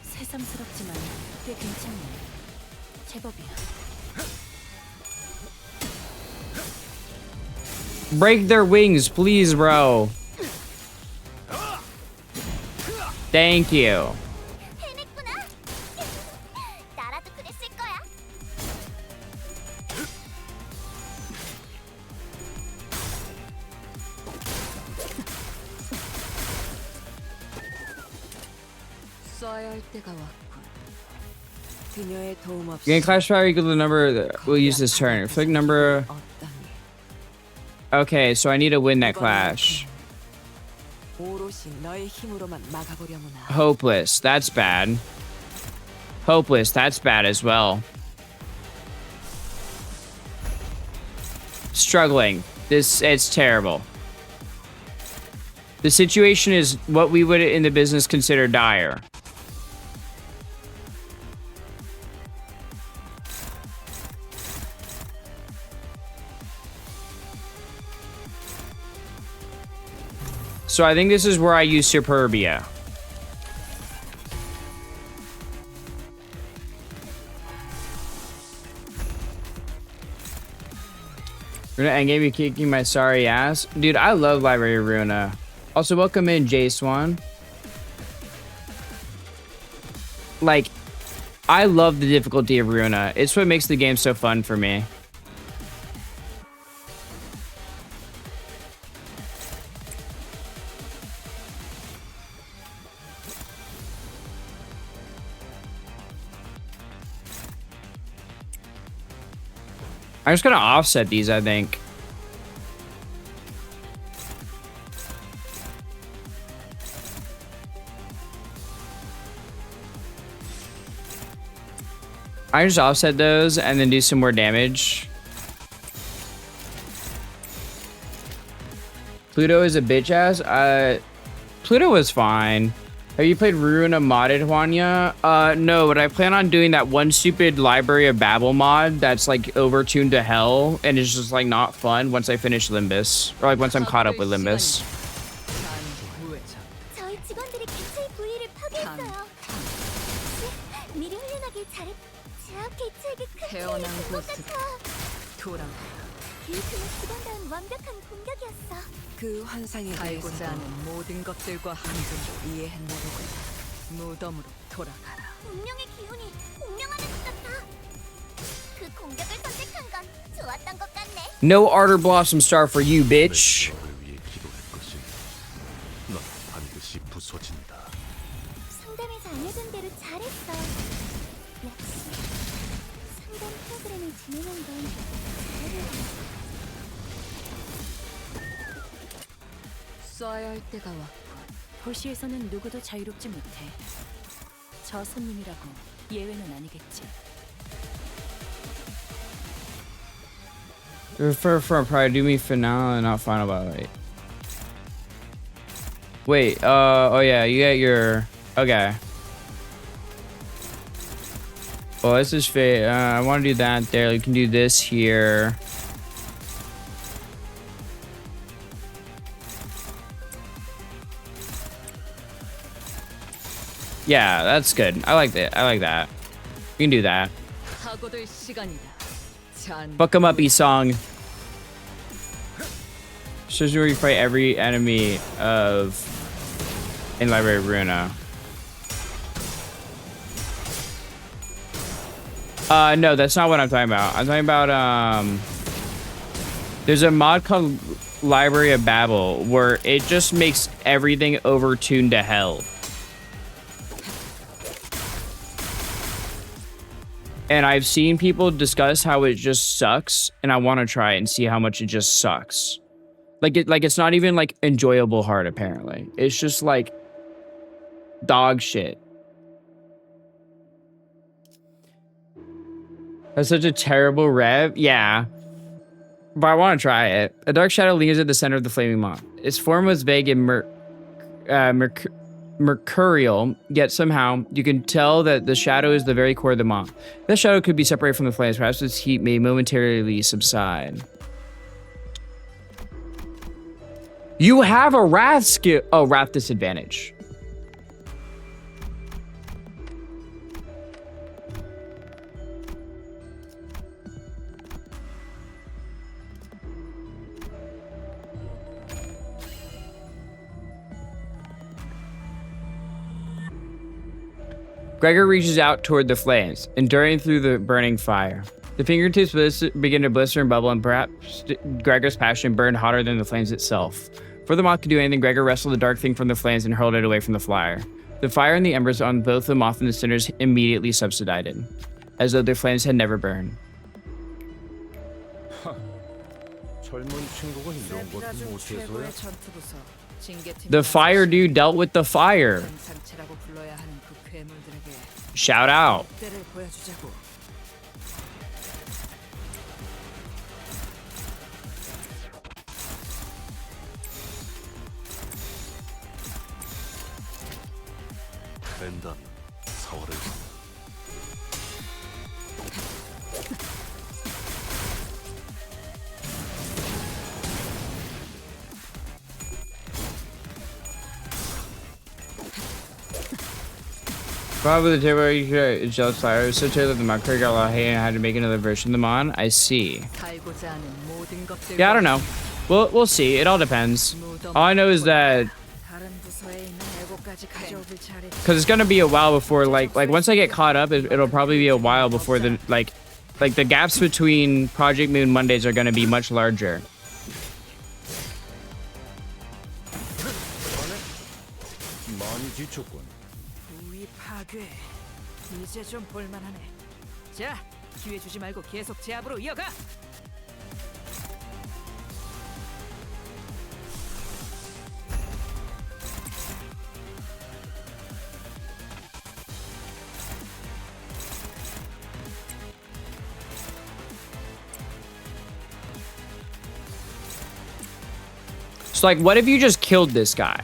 새삼스럽지만 꽤 괜찮네. 제법이야. Break their wings, please, bro. Thank you. 해냈구나. 나라도 그랬을 거야. 쏴야 할 때가 왔군. 그녀의 도움 없이 Gain clash power equal to the number that we'll use this turn. Flick number. 어떠니? Okay, so I need to win that clash. 오롯이 너의 힘으로만 막아보려무나. Hopeless. That's bad. Hopeless. That's bad as well. Struggling. It's terrible. The situation is what we would in the business consider dire. So I think this is where I use Superbia. Runa endgame, you kicking my sorry ass. Dude, I love Library of Runa. Also, welcome in, J Swan. Like, I love the difficulty of Runa. It's what makes the game so fun for me. I'm just gonna offset these, I think. I just offset those and then do some more damage. Pluto is a bitch ass. Pluto was fine. Have you played Runa modded, Juanya? No, but I plan on doing that one stupid Library of Babel mod that's like overtuned to hell and is just like not fun once I finish Limbus. Or like once I'm caught up with Limbus. 저희 직원들이 개체의 부위를 파괴했어요. 미리 훈련하길 잘했. 제압 개체에게 큰 피해를 준 것 같아. 돌아. 유익한 직원다운 완벽한 공격이었어. 그 환상에 달고자 대해서 하는 모든 것들과 함께 이해했나 보군. 무덤으로 돌아가라. 운명의 기운이 공명하는 것 같아. 그 공격을 선택한 건 좋았던 것 같네. No Ardor Blossom Star for you, bitch. 상담에서 알려준 대로 잘했어. 역시 상담 프로그램을 진행한 건 잘했어. 쏴야 할 때가 왔군. 도시에서는 누구도 자유롭지 못해. 저 손님이라고 예외는 아니겠지. Refer from probably do me finale and not final by wait. Wait, oh yeah, you get your okay. Well, this is fit. I want to do that there. You can do this here. Yeah, that's good. I like that. I like that. You can do that. 사고될 시간이다. 잔. Fuck him up, Isong. Shows you where you fight every enemy of in Library of Runa. No, that's not what I'm talking about. I'm talking about there's a mod called Library of Babel where it just makes everything overtuned to hell. And I've seen people discuss how it just sucks, and I want to try it and see how much it just sucks. Like it's not even like enjoyable hard apparently. It's just like dog shit. That's such a terrible rev. Yeah. but I want to try it. A dark shadow lingers at the center of the flaming moth. Its form was vague and mercurial, yet somehow you can tell that the shadow is the very core of the moth. That shadow could be separated from the flames. Perhaps its heat may momentarily subside. You have a wrath skill. Oh, wrath disadvantage. Gregor reaches out toward the flames, enduring through the burning fire. The fingertips begin to blister and bubble, and perhaps Gregor's passion burned hotter than the flames itself. Before the moth could do anything, Gregor wrestled the dark thing from the flames and hurled it away from the flyer. The fire and the embers on both the moth and the cinders immediately subsided, as though their flames had never burned. The fire dude dealt with the fire. Shout out. Probably the table is jealous fire. It was so terrible that the mock got a lot of hate and I had to make another version of them on. I see. Yeah, I don't know. We'll see. It all depends. All I know is that because it's gonna be a while before like once I get caught up, it'll probably be a while before the like the gaps between Project Moon Mondays are gonna be much larger. 이제 좀 볼만하네. 자, 기회 주지 말고 계속 제압으로 이어가. So like, what if you just killed this guy?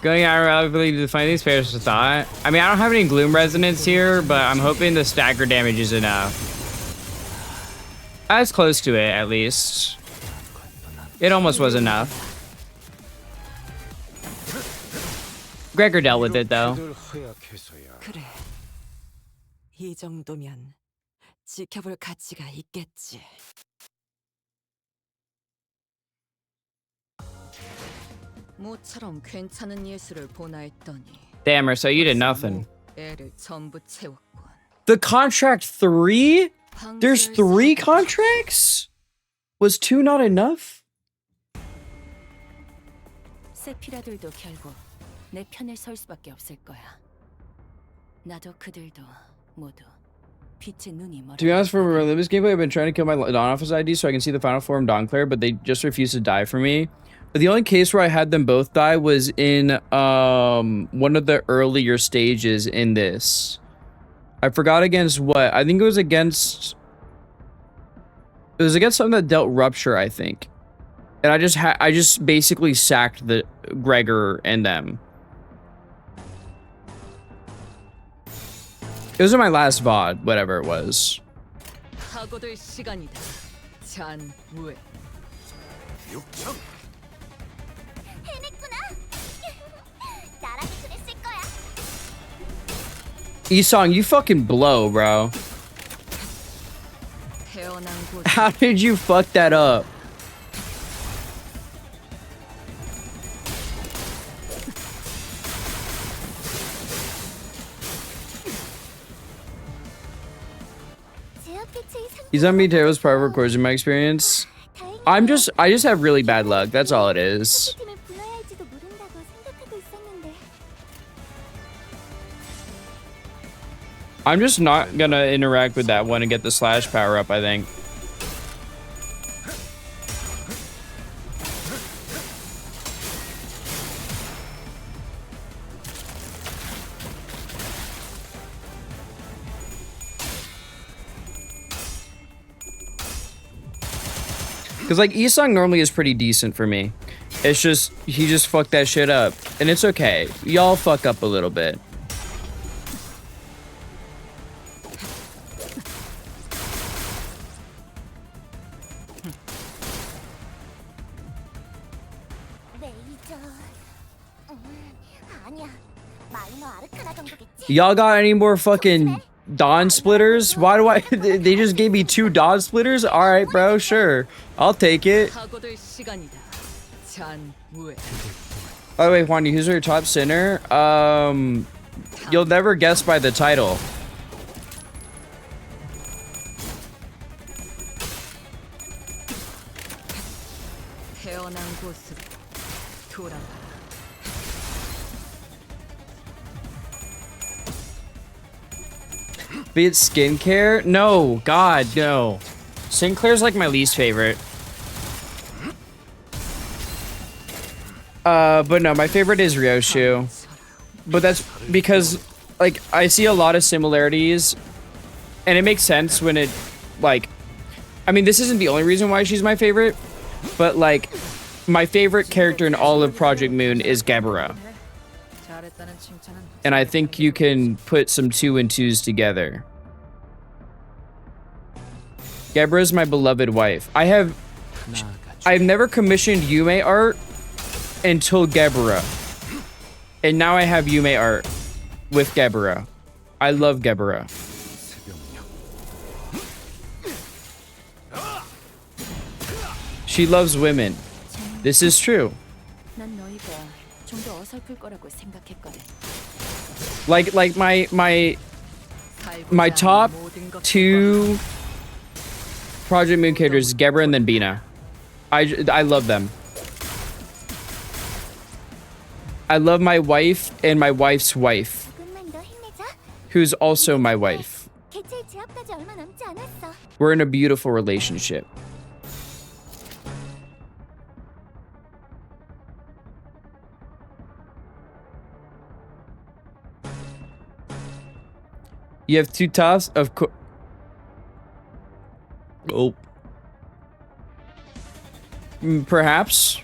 Going out relatively to find these pairs of thought. I mean, I don't have any gloom resonance here, but I'm hoping the stagger damage is enough. As close to it, at least. It almost was enough. Gregor dealt with it, though. 그래. 이 정도면 지켜볼 가치가 있겠지. 모처럼 괜찮은 예술을 보나 했더니 Damn her, so you did nothing. 애를 전부 채웠군. The contract 3? There's 3 contracts? Was 2 not enough? 세피라들도 결국 내 편에 설 수밖에 없을 거야. 나도 그들도 모두 빛의 눈이 멀어. To be honest, for Limbus gameplay, I've been trying to kill my Dawn Office ID so I can see the final form Dawn but they just refuse to die for me. But the only case where I had them both die was in one of the earlier stages in this. I forgot against what. I think it was against something that dealt rupture, I think. And I just basically sacked the Gregor and them. It was in my last VOD, whatever it was. 사고될 시간이다. 잔무에. Isong, you fucking blow, bro. How did you fuck that up? He's on me Taylor's part of records in my experience. I just have really bad luck. That's all it is. I'm just not gonna interact with that one and get the slash power up, I think. Because, like, Isang normally is pretty decent for me. It's just, he just fucked that shit up. And it's okay. Y'all fuck up a little bit. Y'all got any more fucking Dawn splitters? Why do I... They just gave me 2 Dawn splitters? Alright, bro, sure. I'll take it. By the way, Juan, who's your top sinner? You'll never guess by the title. Be it skincare? No, God, no. Sinclair's like my least favorite. But no, my favorite is Ryoshu. But that's because, like, I see a lot of similarities. And it makes sense when it, like... I mean, this isn't the only reason why she's my favorite. But, like, my favorite character in all of Project Moon is Gebura. And I think you can put some 2 and 2s together. Gebura's my beloved wife. I've never commissioned Yume art until Gebura. And now I have Yume art with Gebura. I love Gebura. She loves women. This is true. Like my top 2 Project Moon characters, Gebura and then Bina. I love them. I love my wife and my wife's wife, who's also my wife. We're in a beautiful relationship. You have 2 tops of course. Oh. Perhaps.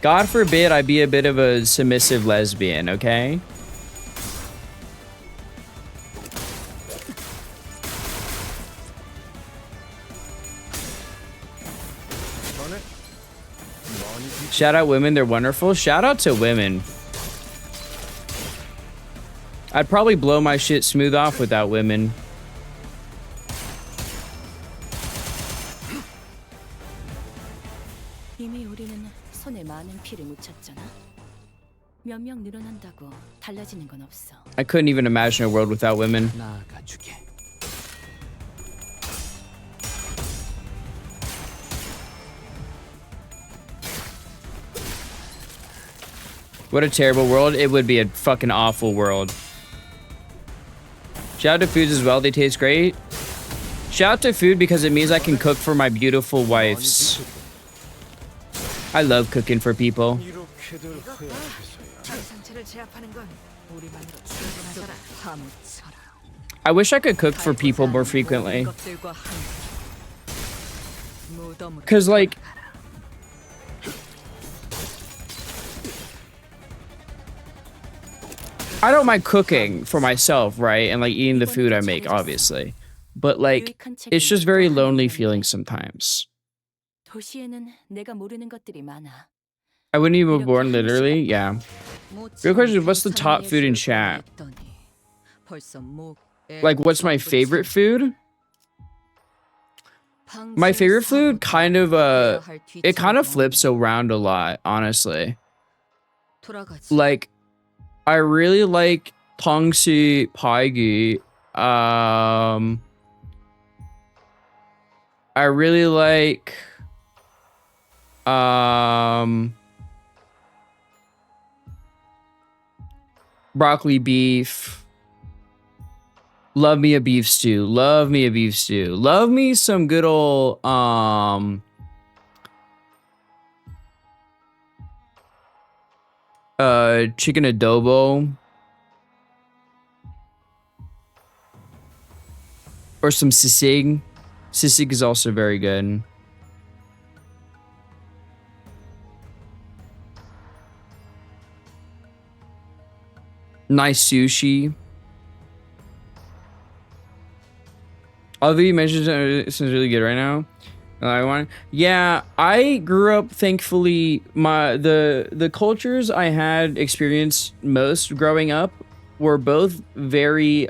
God forbid I be a bit of a submissive lesbian, okay? Shout out women, they're wonderful. Shout out to women. I'd probably blow my shit smooth off without women. 이미 우리는 손에 많은 피를 묻혔잖아. 몇 명 늘어난다고 달라지는 건 없어. I couldn't even imagine a world without women. What a terrible world. It would be a fucking awful world. Shout out to foods as well. They taste great. Shout out to food because it means I can cook for my beautiful wives. I love cooking for people. I wish I could cook for people more frequently. Because, like... I don't mind cooking for myself, right? And like eating the food I make, obviously. But like, it's just very lonely feeling sometimes. I wouldn't even be born literally, yeah. Real question, what's the top food in chat? Like, what's my favorite food? My favorite food kind of, it kind of flips around a lot, honestly. Like, I really like Tongsi Paigi. I really like broccoli beef. Love me a beef stew. Love me a beef stew. Love me some good old chicken adobo. Or some sisig. Sisig is also very good. Nice sushi. All the mentions sounds really good right now. Yeah, I grew up, thankfully, the cultures I had experienced most growing up were both very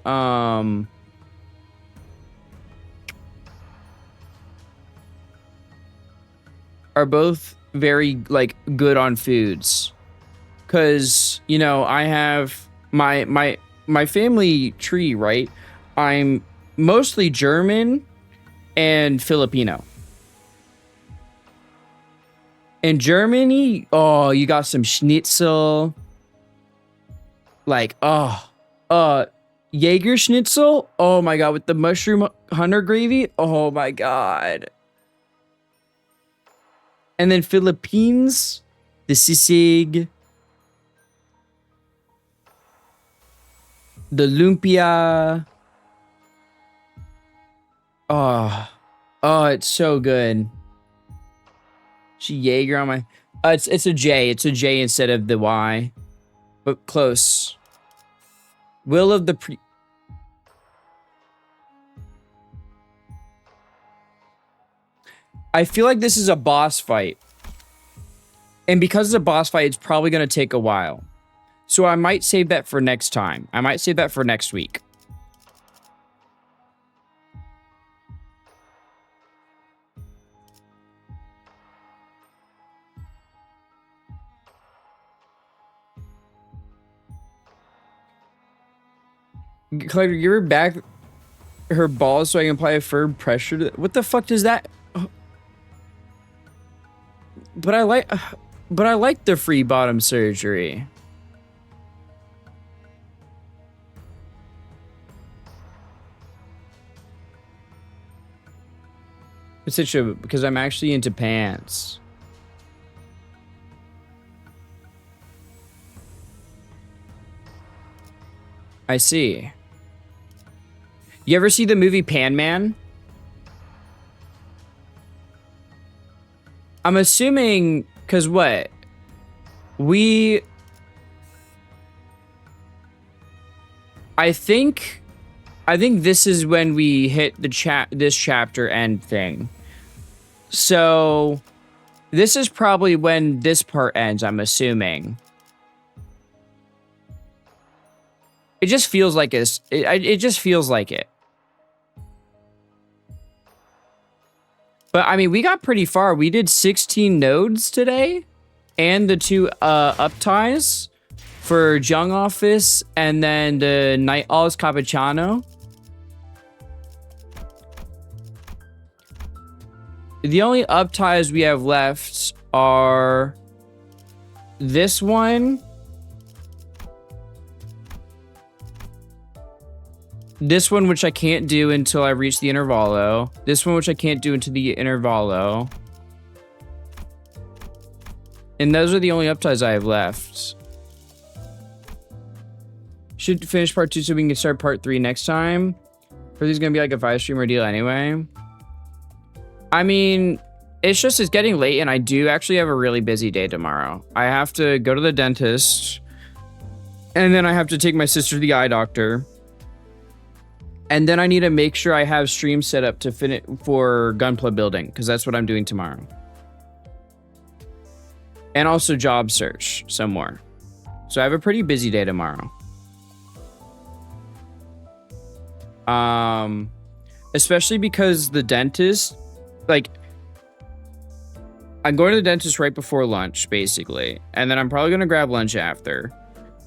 like good on foods. Cause, you know, I have my family tree, right? I'm mostly German and Filipino. In Germany, oh, you got some schnitzel. Like, Jaeger schnitzel. Oh my God, with the mushroom hunter gravy. Oh my God. And then Philippines, the sisig, the lumpia. Oh, it's so good. Jaeger on my. It's a J. It's a J instead of the Y, but close. Will of the pre. I feel like this is a boss fight, and because it's a boss fight, it's probably gonna take a while. So I might save that for next time. I might save that for next week. Collector, give her back her balls so I can apply a firm pressure to what the fuck does that? But I like the free bottom surgery. It's such a because I'm actually into pants. I see. You ever see the movie Pan Man? I'm assuming, cause what? I think this is when we hit the this chapter end thing. So this is probably when this part ends, I'm assuming. It just feels like it just feels like it. But I mean, we got pretty far. We did 16 nodes today and the 2 up ties for Jung Office and then the Night Owls Cappuccino. The only up ties we have left are this one, this one, which I can't do until I reach the intervallo. This one, which I can't do until the intervallo. And those are the only upties I have left. Should finish part 2 so we can start part 3 next time. Or this is going to be like a 5-streamer deal anyway. I mean, it's getting late and I do actually have a really busy day tomorrow. I have to go to the dentist. And then I have to take my sister to the eye doctor. And then I need to make sure I have stream set up to finish for Gunpla building, because that's what I'm doing tomorrow. And also job search some more. So I have a pretty busy day tomorrow. Especially because the dentist, like, I'm going to the dentist right before lunch, basically. And then I'm probably going to grab lunch after.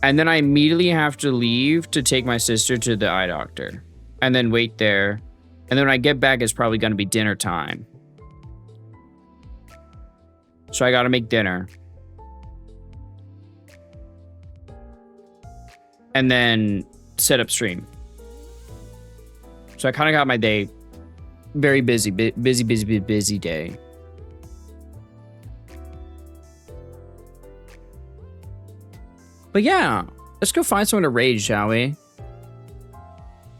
And then I immediately have to leave to take my sister to the eye doctor. And then wait there And then when I get back, it's probably going to be dinner time. So I got to make dinner. And then set up stream. So I kind of got my day very busy day. But yeah, let's go find someone to raid, shall we?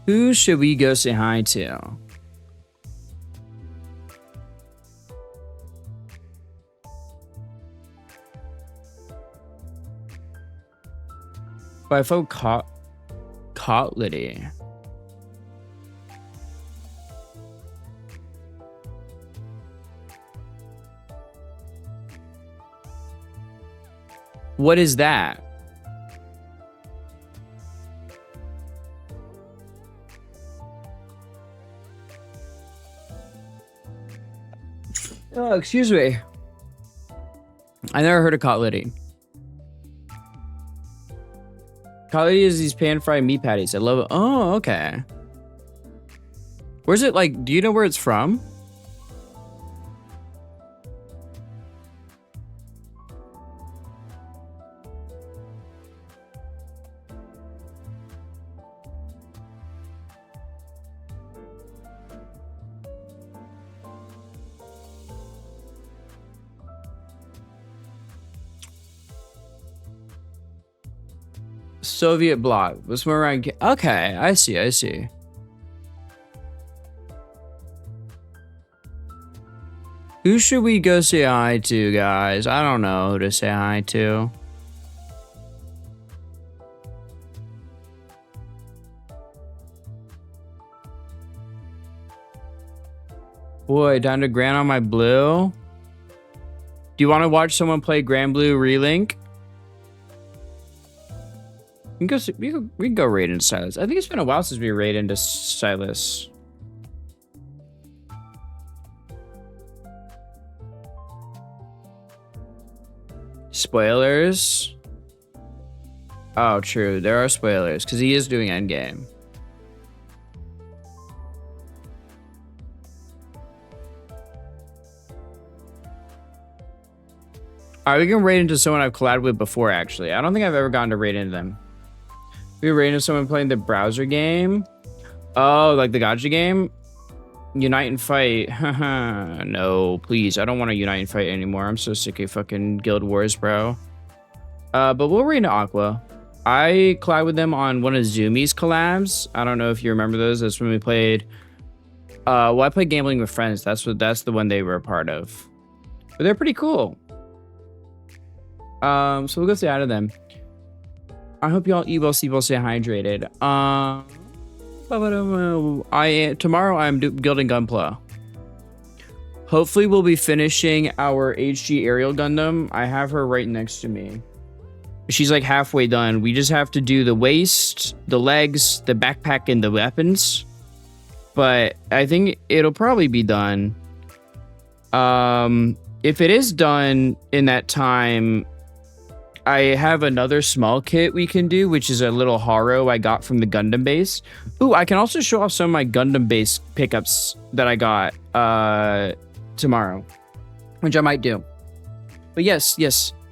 Who should we go say hi to? By folk Cotlity. What is that? Oh, excuse me. I never heard of Cotlity. Cotlity is these pan-fried meat patties. I love it. Oh, okay. Where's it, like, do you know where it's from? Soviet bloc. Was more around. Okay, I see. Who should we go say hi to, guys? I don't know who to say hi to. Boy, down to Grand on my blue. Do you want to watch someone play Grand Blue Relink? We can go raid into Silas. I think it's been a while since we raid into Silas. Spoilers? Oh, true. There are spoilers because he is doing endgame. Alright, we can raid into someone I've collabed with before, actually. I don't think I've ever gotten to raid into them. We raid into someone playing the browser game. Oh, like the gacha game? Unite and fight. No, please. I don't want to unite and fight anymore. I'm so sick of fucking Guild Wars, bro. But we'll raid into Aqua. I collabed with them on one of Zumi's collabs. I don't know if you remember those. That's when we played... well, I played Gambling with Friends. That's the one they were a part of. But they're pretty cool. So we'll go say hi to them. I hope y'all eat well, sleep well, stay hydrated. Tomorrow I'm building Gunpla. Hopefully we'll be finishing our HG Aerial Gundam. I have her right next to me. She's like halfway done. We just have to do the waist, the legs, the backpack, and the weapons. But I think it'll probably be done. If it is done in that time, I have another small kit we can do, which is a little Haro I got from the Gundam base. Ooh, I can also show off some of my Gundam base pickups that I got tomorrow, which I might do. But yes.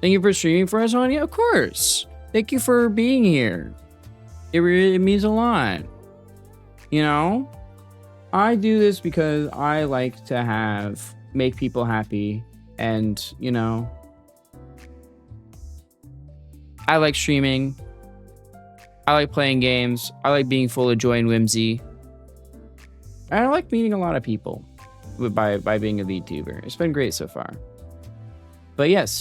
Thank you for streaming for us, Anya. Of course. Thank you for being here. It really means a lot. You know, I do this because I like to make people happy, and you know, I like streaming. I like playing games. I like being full of joy and whimsy. And I like meeting a lot of people by being a VTuber. It's been great so far. But yes,